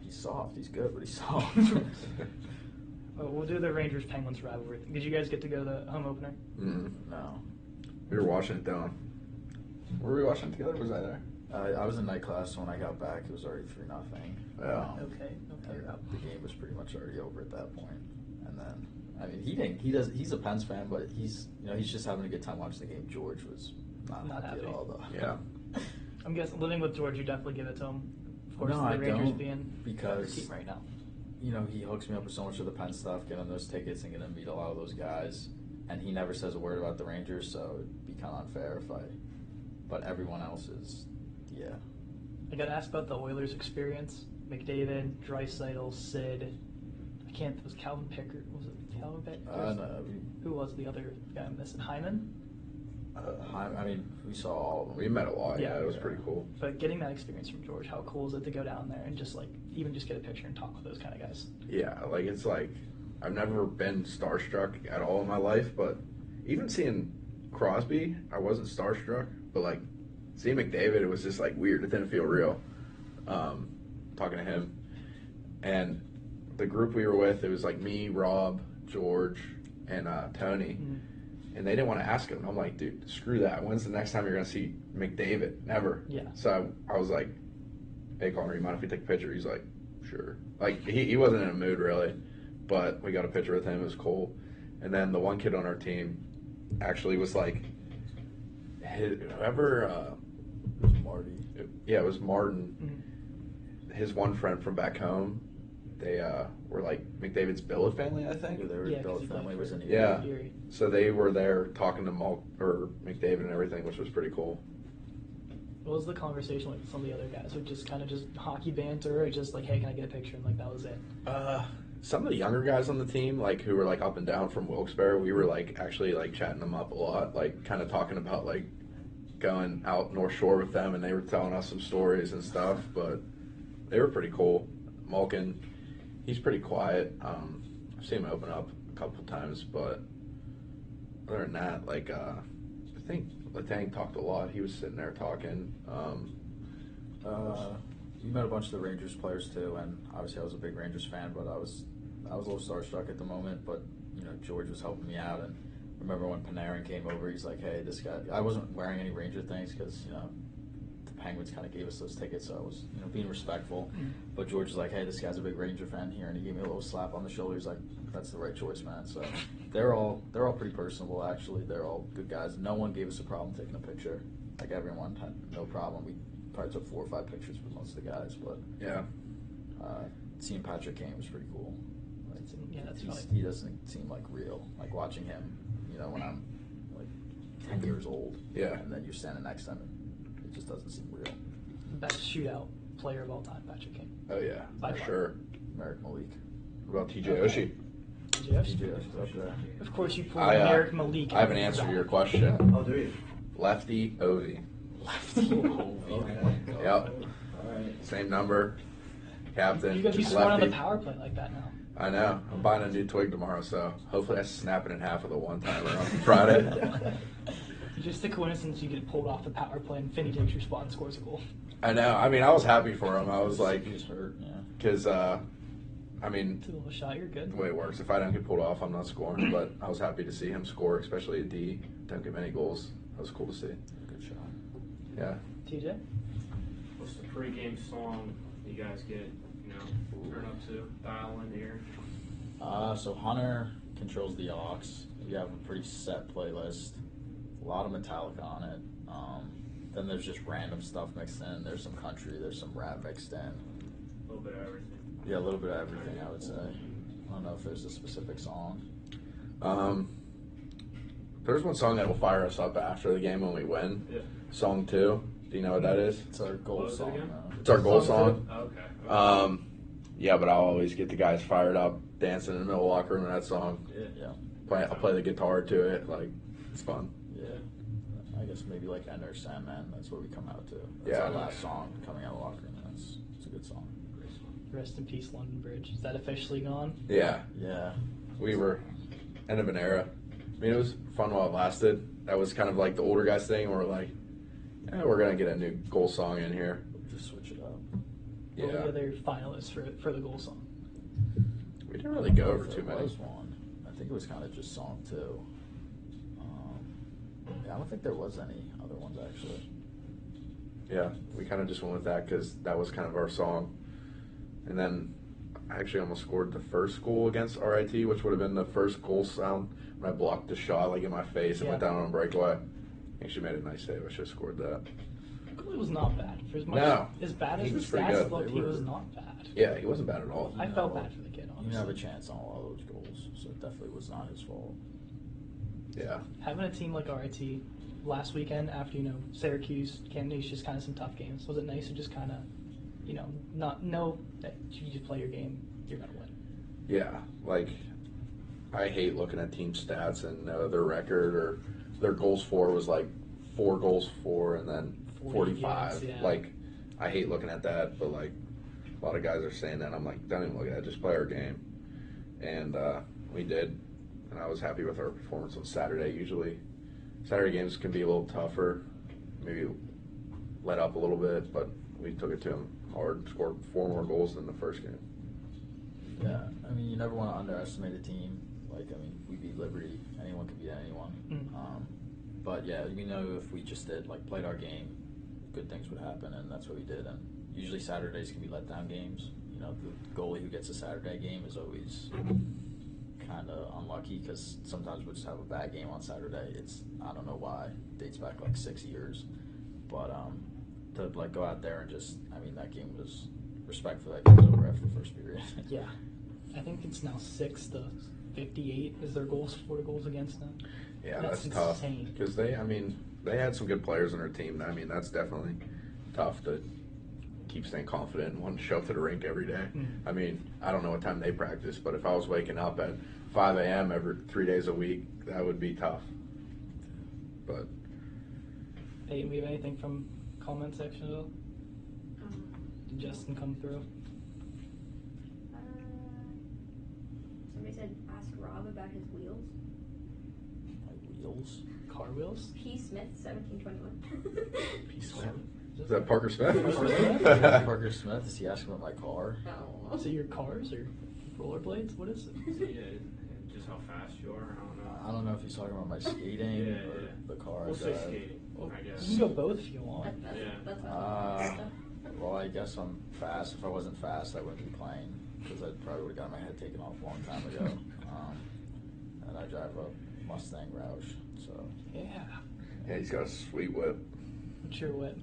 Speaker 10: He's soft. He's good, but he's soft.
Speaker 1: We'll do the Rangers-Penguins rivalry. Did you guys get to go to the home opener?
Speaker 10: No.
Speaker 9: We were watching it down. Were we watching it together? Was I there?
Speaker 10: I was in night class, so when I got back, it was already 3-0.
Speaker 9: Yeah.
Speaker 1: Okay.
Speaker 10: The game was pretty much already over at that point. And then, I mean, he's a Pens fan, but he's just having a good time watching the game. George was not happy at all, though.
Speaker 9: Yeah.
Speaker 1: I'm guessing living with George, you definitely give it to him. Of course,
Speaker 10: No,
Speaker 1: the
Speaker 10: I
Speaker 1: Rangers
Speaker 10: don't,
Speaker 1: being
Speaker 10: because
Speaker 1: your team right now.
Speaker 10: He hooks me up with so much of the Penn stuff, getting those tickets and getting to meet a lot of those guys. And he never says a word about the Rangers, so it'd be kind of unfair but everyone else is, yeah.
Speaker 1: I got asked about the Oilers experience. McDavid, Draisaitl, Sid. Was Calvin Pickard? Was it Calvin Pickard?
Speaker 10: No,
Speaker 1: Who was the other guy I'm missing? Hyman?
Speaker 10: I mean, we saw all of them.
Speaker 9: We met a lot.
Speaker 1: Yeah.
Speaker 9: It was pretty cool.
Speaker 1: But getting that experience from George, how cool is it to go down there and just even just get a picture and talk with those kind of guys?
Speaker 9: Yeah, it's like I've never been starstruck at all in my life, but even seeing Crosby, I wasn't starstruck, but seeing McDavid, it was just weird. It didn't feel real. Talking to him, and the group we were with, it was me, Rob, George, and Tony.
Speaker 1: Mhm.
Speaker 9: And they didn't want to ask him. I'm like, dude, screw that. When's the next time you're going to see McDavid? Never.
Speaker 1: Yeah.
Speaker 9: So I was like, hey, Connor, you mind if we take a picture? He's like, sure. Like, he wasn't in a mood, really. But we got a picture with him. It was cool. And then the one kid on our team actually was like, whoever,
Speaker 10: It was Marty.
Speaker 9: yeah, it was Martin.
Speaker 1: Mhm.
Speaker 9: His one friend from back home, they were like McDavid's billet family, I think.
Speaker 10: Yeah, they were
Speaker 1: Yeah, 'cause
Speaker 10: Bell
Speaker 1: he
Speaker 10: family
Speaker 1: played
Speaker 10: was
Speaker 1: for-
Speaker 10: in
Speaker 9: Yeah.
Speaker 1: Erie.
Speaker 9: So they were there talking to McDavid and everything, which was pretty cool.
Speaker 1: What was the conversation with some of the other guys? Would just kind of just hockey banter, or just like, hey, can I get a picture? And like that was it.
Speaker 9: Some of the younger guys on the team, like who were like up and down from Wilkes-Barre, we were like actually like chatting them up a lot, like kind of talking about like going out North Shore with them, and they were telling us some stories and stuff. But they were pretty cool. Malkin, he's pretty quiet. I've seen him open up a couple times, but other than that, like I think Letang talked a lot. He was sitting there talking.
Speaker 10: You met a bunch of the Rangers players too, and obviously I was a big Rangers fan, but I was a little starstruck at the moment. But you know, George was helping me out, and I remember when Panarin came over, he's like, "Hey, this guy." I wasn't wearing any Ranger things because you know the Penguins kind of gave us those tickets, so I was being respectful. But George was like, "Hey, this guy's a big Ranger fan here," and he gave me a little slap on the shoulder. He's like, "That's the right choice, man." So they're all pretty personable, actually. They're all good guys. No one gave us a problem taking a picture. Like everyone had no problem. We probably took 4 or 5 pictures with most of the guys, but
Speaker 9: Yeah.
Speaker 10: seeing Patrick Kane was pretty cool. Like,
Speaker 1: Yeah, that's
Speaker 10: he doesn't seem like real. Like watching him, you know, when I'm like 10 years old,
Speaker 9: Yeah.
Speaker 10: and then you're standing next to him, it just doesn't seem real.
Speaker 1: Best shootout player of all time, Patrick Kane.
Speaker 9: Oh yeah,
Speaker 1: By
Speaker 9: for
Speaker 1: far.
Speaker 9: sure.
Speaker 10: Merrick Malik.
Speaker 9: What about TJ Oshie?
Speaker 1: Jeff?
Speaker 10: TJ is up there.
Speaker 1: Of course, you pulled
Speaker 9: I
Speaker 1: Eric Malik.
Speaker 9: I have an answer to your question.
Speaker 8: Oh, do you?
Speaker 9: Lefty Ovi.
Speaker 8: Okay.
Speaker 9: Yep.
Speaker 10: All right.
Speaker 9: Same number. Captain.
Speaker 1: You gotta be
Speaker 9: just
Speaker 1: smart on the
Speaker 9: lefty.
Speaker 1: power play like that now.
Speaker 9: I know. I'm buying a new twig tomorrow, so hopefully I snap it in half of the one timer on Friday.
Speaker 1: Just a coincidence you get pulled off the power play and Finney takes your spot and scores a goal.
Speaker 9: I know. I mean, I was happy for him. I was like,
Speaker 10: He was hurt. Yeah.
Speaker 9: because I mean,
Speaker 1: It's a little shot, you're good.
Speaker 9: the way it works, if I don't get pulled off, I'm not scoring. But I was happy to see him score, especially a D. Don't get many goals. That was cool to see.
Speaker 10: Good shot.
Speaker 9: Yeah.
Speaker 1: TJ?
Speaker 5: What's the pregame song you guys get, turn up to, dial in here?
Speaker 10: So Hunter controls the aux. We have a pretty set playlist. A lot of Metallica on it. Then there's just random stuff mixed in. There's some country. There's some rap mixed in.
Speaker 5: A little bit of everything.
Speaker 10: Yeah, a little bit of everything, I would say. I don't know if there's a specific song.
Speaker 9: There's one song that will fire us up after the game when we win.
Speaker 5: Yeah.
Speaker 9: Song 2. Do you know what that is?
Speaker 10: It's our goal
Speaker 5: What was it
Speaker 10: song.
Speaker 5: again?
Speaker 10: though.
Speaker 9: It's our goal song.
Speaker 5: Okay.
Speaker 9: Yeah, but I'll always get the guys fired up, dancing in the middle of the locker room to that song.
Speaker 10: Yeah.
Speaker 9: I'll play the guitar to it. Like, it's fun.
Speaker 10: Yeah. I guess maybe like Ender Sandman. That's what we come out to. That's
Speaker 9: Yeah.
Speaker 10: our last song coming out of the locker room. It's a good song.
Speaker 1: Rest in peace, London Bridge. Is that officially gone?
Speaker 9: Yeah,
Speaker 10: Yeah.
Speaker 9: we were end of an era. I mean, it was fun while it lasted. That was kind of like the older guys thing where we're like, we're going to get a new goal song in here.
Speaker 10: Just switch it up.
Speaker 1: What were
Speaker 9: Yeah.
Speaker 1: the other finalists for the goal song?
Speaker 9: We didn't really go over
Speaker 10: If
Speaker 9: too
Speaker 10: there
Speaker 9: many.
Speaker 10: was one. I think it was kind of just song 2. Yeah, I don't think there was any other ones actually.
Speaker 9: Yeah, we kind of just went with that because that was kind of our song. And then I actually almost scored the first goal against RIT, which would have been the first goal sound when I blocked the shot like in my face and went
Speaker 1: Yeah.
Speaker 9: down on a breakaway. Actually made a nice save. I should have scored that.
Speaker 1: Goalie was not bad. For as much
Speaker 9: No.
Speaker 1: as bad
Speaker 9: He
Speaker 1: as
Speaker 9: was
Speaker 1: the
Speaker 9: pretty
Speaker 1: stats
Speaker 9: good.
Speaker 1: looked,
Speaker 10: They
Speaker 1: he
Speaker 10: were-
Speaker 1: was not bad.
Speaker 9: Yeah, he wasn't bad at all.
Speaker 1: I felt bad for the kid,
Speaker 10: He
Speaker 1: honestly.
Speaker 10: didn't have a chance on all those goals, so it definitely was not his fault.
Speaker 9: Yeah.
Speaker 1: Having a team like RIT last weekend after, Syracuse, Cantonese, just kind of some tough games, was it nice to just kind of, not know that you just play your game, you're going to win?
Speaker 9: Yeah, like I hate looking at team stats and their record or their goals for was like 4 goals for and then 45.
Speaker 1: games, yeah.
Speaker 9: Like I hate looking at that, but like a lot of guys are saying that. I'm like, don't even look at that, just play our game. And we did, and I was happy with our performance on Saturday. Usually Saturday games can be a little tougher, maybe let up a little bit, but we took it to them hard, scored 4 more goals than the first game.
Speaker 10: Yeah, I mean, you never want to underestimate a team. Like, I mean, we beat Liberty. Anyone could beat anyone.
Speaker 1: Mm.
Speaker 10: But yeah, we know if we just played our game, good things would happen, and that's what we did. And usually Saturdays can be letdown games. You know, the goalie who gets a Saturday game is always kind of unlucky because sometimes we'll just have a bad game on Saturday. I don't know why. It dates back like 6 years. But to go out there and that game was, respect for that game was over after the first period.
Speaker 1: Yeah. I think it's now 6-58 is their goals, 4 goals against them.
Speaker 9: Yeah,
Speaker 1: that's
Speaker 9: tough.
Speaker 1: Insane.
Speaker 9: Because they had some good players on their team. I mean, that's definitely tough to keep staying confident and want to show up to the rink every day.
Speaker 1: Mm.
Speaker 9: I mean, I don't know what time they practice, but if I was waking up at 5 a.m. every 3 days a week, that would be tough. But
Speaker 1: Hey, we have anything from comment section at all? Did Justin come through?
Speaker 7: Somebody said ask Rob about his wheels.
Speaker 10: My wheels.
Speaker 1: Car wheels?
Speaker 7: P. Smith, 1721.
Speaker 9: P. Smith. Is that Parker Smith?
Speaker 10: Parker Smith. Is he asking about my car?
Speaker 7: No.
Speaker 1: Is it your cars or rollerblades? What is it?
Speaker 5: Yeah, just how fast you are. I don't know.
Speaker 10: I don't know if he's talking about my skating
Speaker 5: Yeah,
Speaker 10: or
Speaker 5: yeah.
Speaker 10: the car.
Speaker 5: We'll
Speaker 10: I
Speaker 5: say
Speaker 10: drive.
Speaker 5: skating, I guess.
Speaker 1: You can go both if you want.
Speaker 7: That's
Speaker 10: Well, I guess I'm fast. If I wasn't fast, I wouldn't be playing because I probably would have gotten my head taken off a long time ago. And I drive a Mustang Roush, so.
Speaker 1: Yeah.
Speaker 9: Yeah, he's got a sweet whip.
Speaker 1: What's your whip?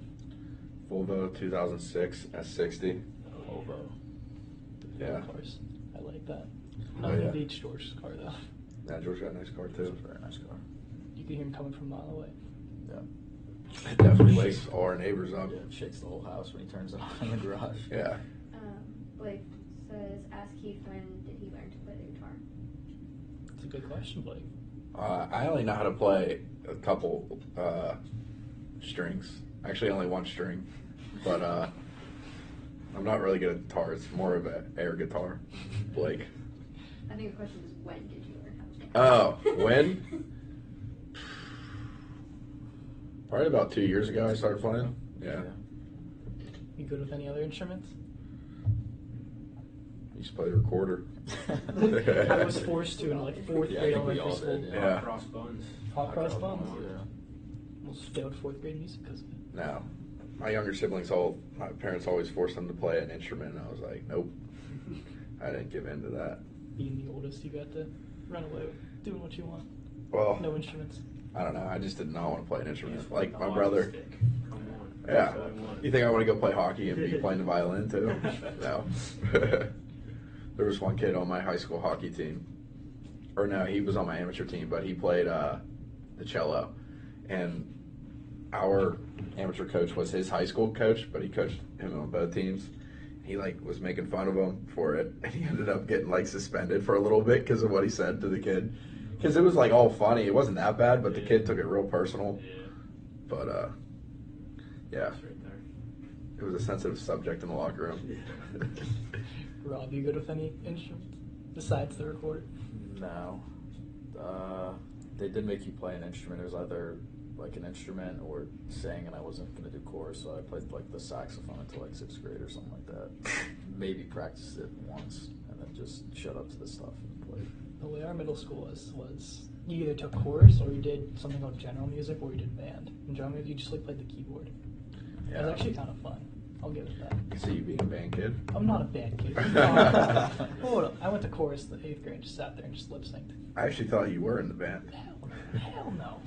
Speaker 9: Volvo 2006 S60.
Speaker 10: Volvo.
Speaker 9: Yeah.
Speaker 1: Of course. I like that.
Speaker 9: Oh,
Speaker 1: Nothing
Speaker 9: yeah.
Speaker 1: beats George's car, though.
Speaker 9: Yeah, George got a nice car,
Speaker 10: It's
Speaker 9: too.
Speaker 10: a very nice car.
Speaker 1: You can hear him coming from a mile away.
Speaker 10: Yeah.
Speaker 9: It definitely wakes all our neighbors up.
Speaker 10: Yeah, it shakes the whole house when he turns it on in the garage.
Speaker 9: Yeah.
Speaker 7: Blake says, ask Keith when did he learn to play the guitar?
Speaker 1: That's a good question, Blake.
Speaker 9: I only know how to play a couple strings. Actually, only one string. But I'm not really good at guitar. It's more of an air guitar. Blake.
Speaker 7: I think the question is when did you learn how to play?
Speaker 9: Oh, when? Probably about 2 years ago I started playing. Yeah.
Speaker 1: You good with any other instruments?
Speaker 9: I used to play the recorder.
Speaker 1: I was forced to in like fourth
Speaker 10: Yeah, I
Speaker 1: grade
Speaker 10: think we
Speaker 1: elementary
Speaker 10: all
Speaker 1: school.
Speaker 10: did,
Speaker 9: Yeah.
Speaker 5: Cross buns.
Speaker 1: Hot cross buns?
Speaker 10: Yeah.
Speaker 1: Almost failed fourth grade music because of it.
Speaker 9: No. My younger siblings, my parents always forced them to play an instrument, and I was like, nope. I didn't give in to that.
Speaker 1: Being the oldest, you got to run away with doing what you want.
Speaker 9: Well,
Speaker 1: No instruments.
Speaker 9: I don't know. I just did not want to play an instrument.
Speaker 5: Just
Speaker 9: Like
Speaker 5: the
Speaker 9: my
Speaker 5: hockey
Speaker 9: brother.
Speaker 5: stick. Come on.
Speaker 9: Yeah.
Speaker 5: That's what I want.
Speaker 9: You think I want to go play hockey and be playing the violin too? No. There was one kid on my high school hockey team. Or no, he was on my amateur team, but he played the cello. And our amateur coach was his high school coach, but he coached him on both teams. He was making fun of him for it, and he ended up getting suspended for a little bit because of what he said to the kid. Because it was all funny. It wasn't that bad, but the kid took it real personal.
Speaker 5: Yeah.
Speaker 9: But yeah,
Speaker 5: That's right there.
Speaker 9: it was a sensitive subject in the locker room.
Speaker 1: Rob, you good with any instruments besides the recorder?
Speaker 10: No. They did make you play an instrument. It was either an instrument or sing, and I wasn't going to do chorus, so I played the saxophone until 6th grade or something like that. Maybe practiced it once, and then just shut up to the stuff and played.
Speaker 1: The way our middle school was you either took chorus or you did something called general music or you did band. In general music, you just played the keyboard. It was actually kind of fun. I'll give it that.
Speaker 9: I see you being a band kid.
Speaker 1: I'm not a band kid. Hold up. I went to chorus in the 8th grade and just sat there and just lip synced.
Speaker 9: I actually thought you were in the band.
Speaker 1: Hell no.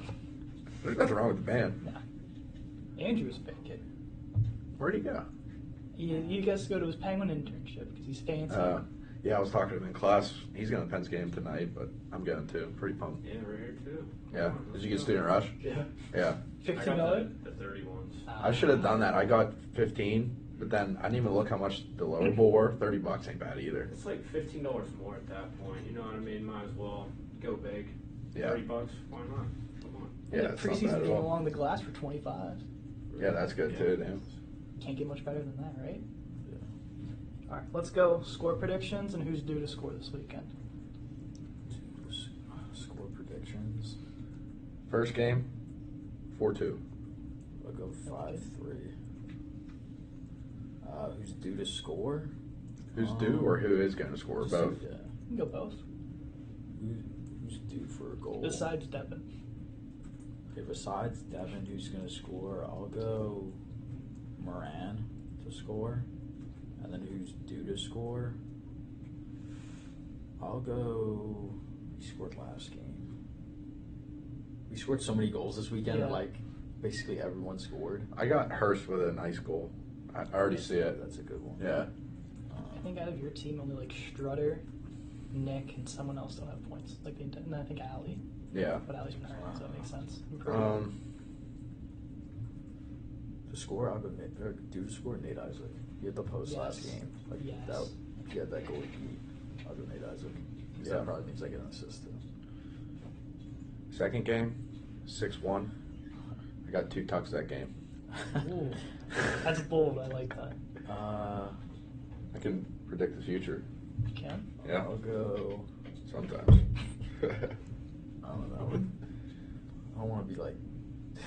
Speaker 9: There's nothing wrong with the band.
Speaker 1: Nah. Andrew was a band kid.
Speaker 9: Where'd he go?
Speaker 1: He gets to go to his Penguin internship because he's fancy.
Speaker 9: Yeah, I was talking to him in class. He's going to Penn's game tonight, but I'm going too. Pretty pumped.
Speaker 5: Yeah, we're here too.
Speaker 9: Yeah. Did you get student rush?
Speaker 1: Yeah.
Speaker 9: Yeah.
Speaker 5: I got
Speaker 1: $15?
Speaker 5: the 30 ones.
Speaker 9: I should have done that. I got 15, but then I didn't even look how much the lower bowl were. $30 ain't bad either.
Speaker 5: It's like $15 more at that point. You know what I mean? Might as well go big.
Speaker 9: Yeah.
Speaker 5: $30. Why not? Come on.
Speaker 9: Yeah,
Speaker 1: the
Speaker 9: it's not
Speaker 1: preseason
Speaker 9: bad at
Speaker 1: game
Speaker 9: all.
Speaker 1: along the glass for 25.
Speaker 9: Yeah, that's good too, damn.
Speaker 1: Can't get much better than that, right? All right, let's go score predictions and who's due to score this weekend.
Speaker 10: Score predictions.
Speaker 9: First game, 4-2.
Speaker 10: I'll go 5-3. Who's due to score?
Speaker 9: Who's due or who is going to score?
Speaker 10: Just
Speaker 9: Both.
Speaker 10: Yeah.
Speaker 1: You can go both.
Speaker 10: due for a goal.
Speaker 1: Besides Devin.
Speaker 10: Okay, besides Devin, who's going to score, I'll go Moran to score. And then who's due to score? I'll go. He scored last game. We scored so many goals this weekend that, like, basically everyone scored.
Speaker 9: I got Hurst with a nice goal. I already see it.
Speaker 10: That's a good one.
Speaker 9: Yeah.
Speaker 1: I think out of your team, only like Strutter, Nick, and someone else don't have points. Like, and I think Allie.
Speaker 9: Yeah.
Speaker 1: But Allie's been hurt, so that makes sense.
Speaker 10: To score, I'll go due to score Nate Isaac. He had the post last game. Like, if he had that goal to beat, I'll go Nate Isaac.
Speaker 9: Yeah.
Speaker 10: That probably means I get an assist too.
Speaker 9: Second game, 6-1. I got 2 tucks that game.
Speaker 1: Ooh, that's bold. I like that.
Speaker 9: I can predict the future.
Speaker 1: You can?
Speaker 9: Yeah.
Speaker 10: I'll go.
Speaker 9: Sometimes.
Speaker 10: I don't know. I don't want to be like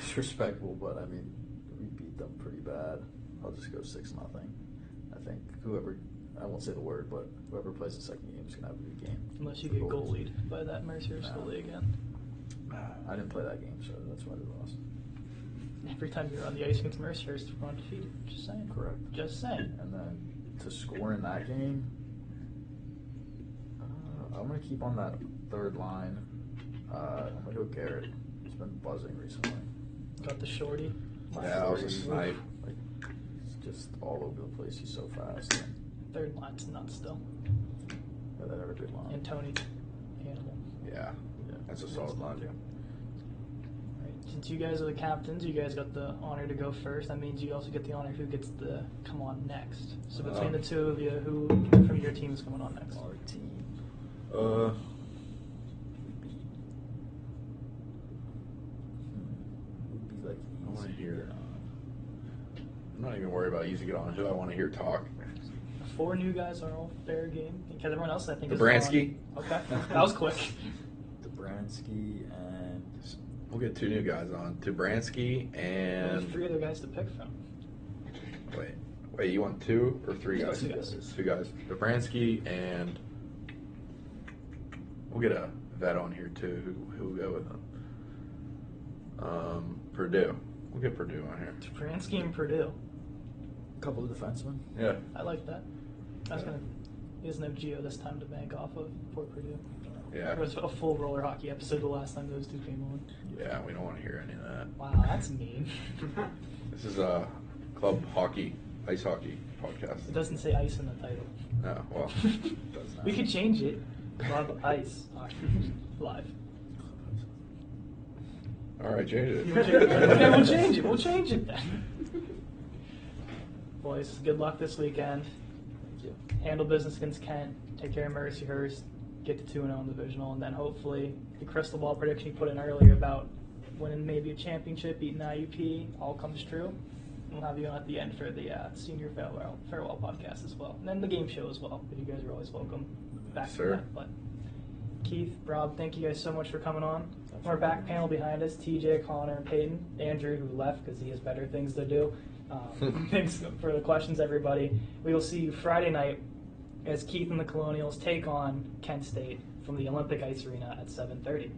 Speaker 10: disrespectful, but I mean, we beat them pretty bad. I'll just go 6-0. I think whoever, I won't say the word, but whoever plays the second game is gonna have a good game.
Speaker 1: Unless you get goalied by that Mercer goalie again.
Speaker 10: I didn't play that game, so that's why they lost.
Speaker 1: Every time you're on the ice against Mercer, it's undefeated. Just saying.
Speaker 10: Correct.
Speaker 1: Just saying.
Speaker 10: And then to score in that game, I'm gonna keep on that third line. I'm gonna go Garrett. He's been buzzing recently.
Speaker 1: Got the shorty.
Speaker 9: Yeah, I was a snipe.
Speaker 10: Like, he's just all over the place. He's so fast.
Speaker 1: Third line's nuts still.
Speaker 10: Yeah, that every good line.
Speaker 1: And Tony, animal.
Speaker 9: Yeah. That's a solid line.
Speaker 1: All right. Since you guys are the captains, you guys got the honor to go first. That means you also get the honor who gets to come on next. So between the two of you, who from your team is coming on next?
Speaker 10: Our team. Would be like
Speaker 9: I want to
Speaker 10: easy
Speaker 9: hear.
Speaker 10: get on.
Speaker 9: I'm not even worried about easy to get on. Who I want to hear talk.
Speaker 1: 4 new guys are all fair game. Because everyone else, I think,
Speaker 9: Dobransky.
Speaker 1: is on. Okay, that was quick.
Speaker 10: Dobransky and
Speaker 9: We'll get 2 new guys on. Dobransky
Speaker 1: There's
Speaker 9: and
Speaker 1: 3 other guys to pick from.
Speaker 9: wait. You want 2 or 3
Speaker 1: Yeah,
Speaker 9: guys?
Speaker 1: 2 guys.
Speaker 9: 2 guys. Dobransky and we'll get a vet on here too. Who will go with them? Purdue. We'll get Purdue on here.
Speaker 1: Dobransky and Purdue.
Speaker 10: a couple of defensemen.
Speaker 9: Yeah.
Speaker 1: I like that. He doesn't have Gio this time to bank off of for Purdue.
Speaker 9: Yeah.
Speaker 1: It was a full roller hockey episode the last time those 2 came on.
Speaker 9: Yeah, we don't want to hear any of that.
Speaker 1: Wow, that's mean.
Speaker 9: This is a club hockey, ice hockey podcast.
Speaker 1: It doesn't say ice in the title.
Speaker 9: No, well, it does not.
Speaker 1: We could change it. Club Ice Hockey Live.
Speaker 9: All right, change it.
Speaker 1: Okay, we'll change it. We'll change it then. Boys, good luck this weekend.
Speaker 10: Thank you.
Speaker 1: Handle business against Kent. Take care of Mercyhurst. Get to 2-0 in the divisional, and then hopefully the crystal ball prediction you put in earlier about winning maybe a championship, beating IUP, all comes true. We'll have you on at the end for the senior farewell podcast as well, and then the game show as well. But you guys are always welcome back to that. But Keith, Rob, thank you guys so much for coming on. Our back panel behind us: TJ, Connor, Peyton, Andrew, who left because he has better things to do. Thanks for the questions, everybody. We will see you Friday night as Keith and the Colonials take on Kent State from the Olympic Ice Arena at 7:30.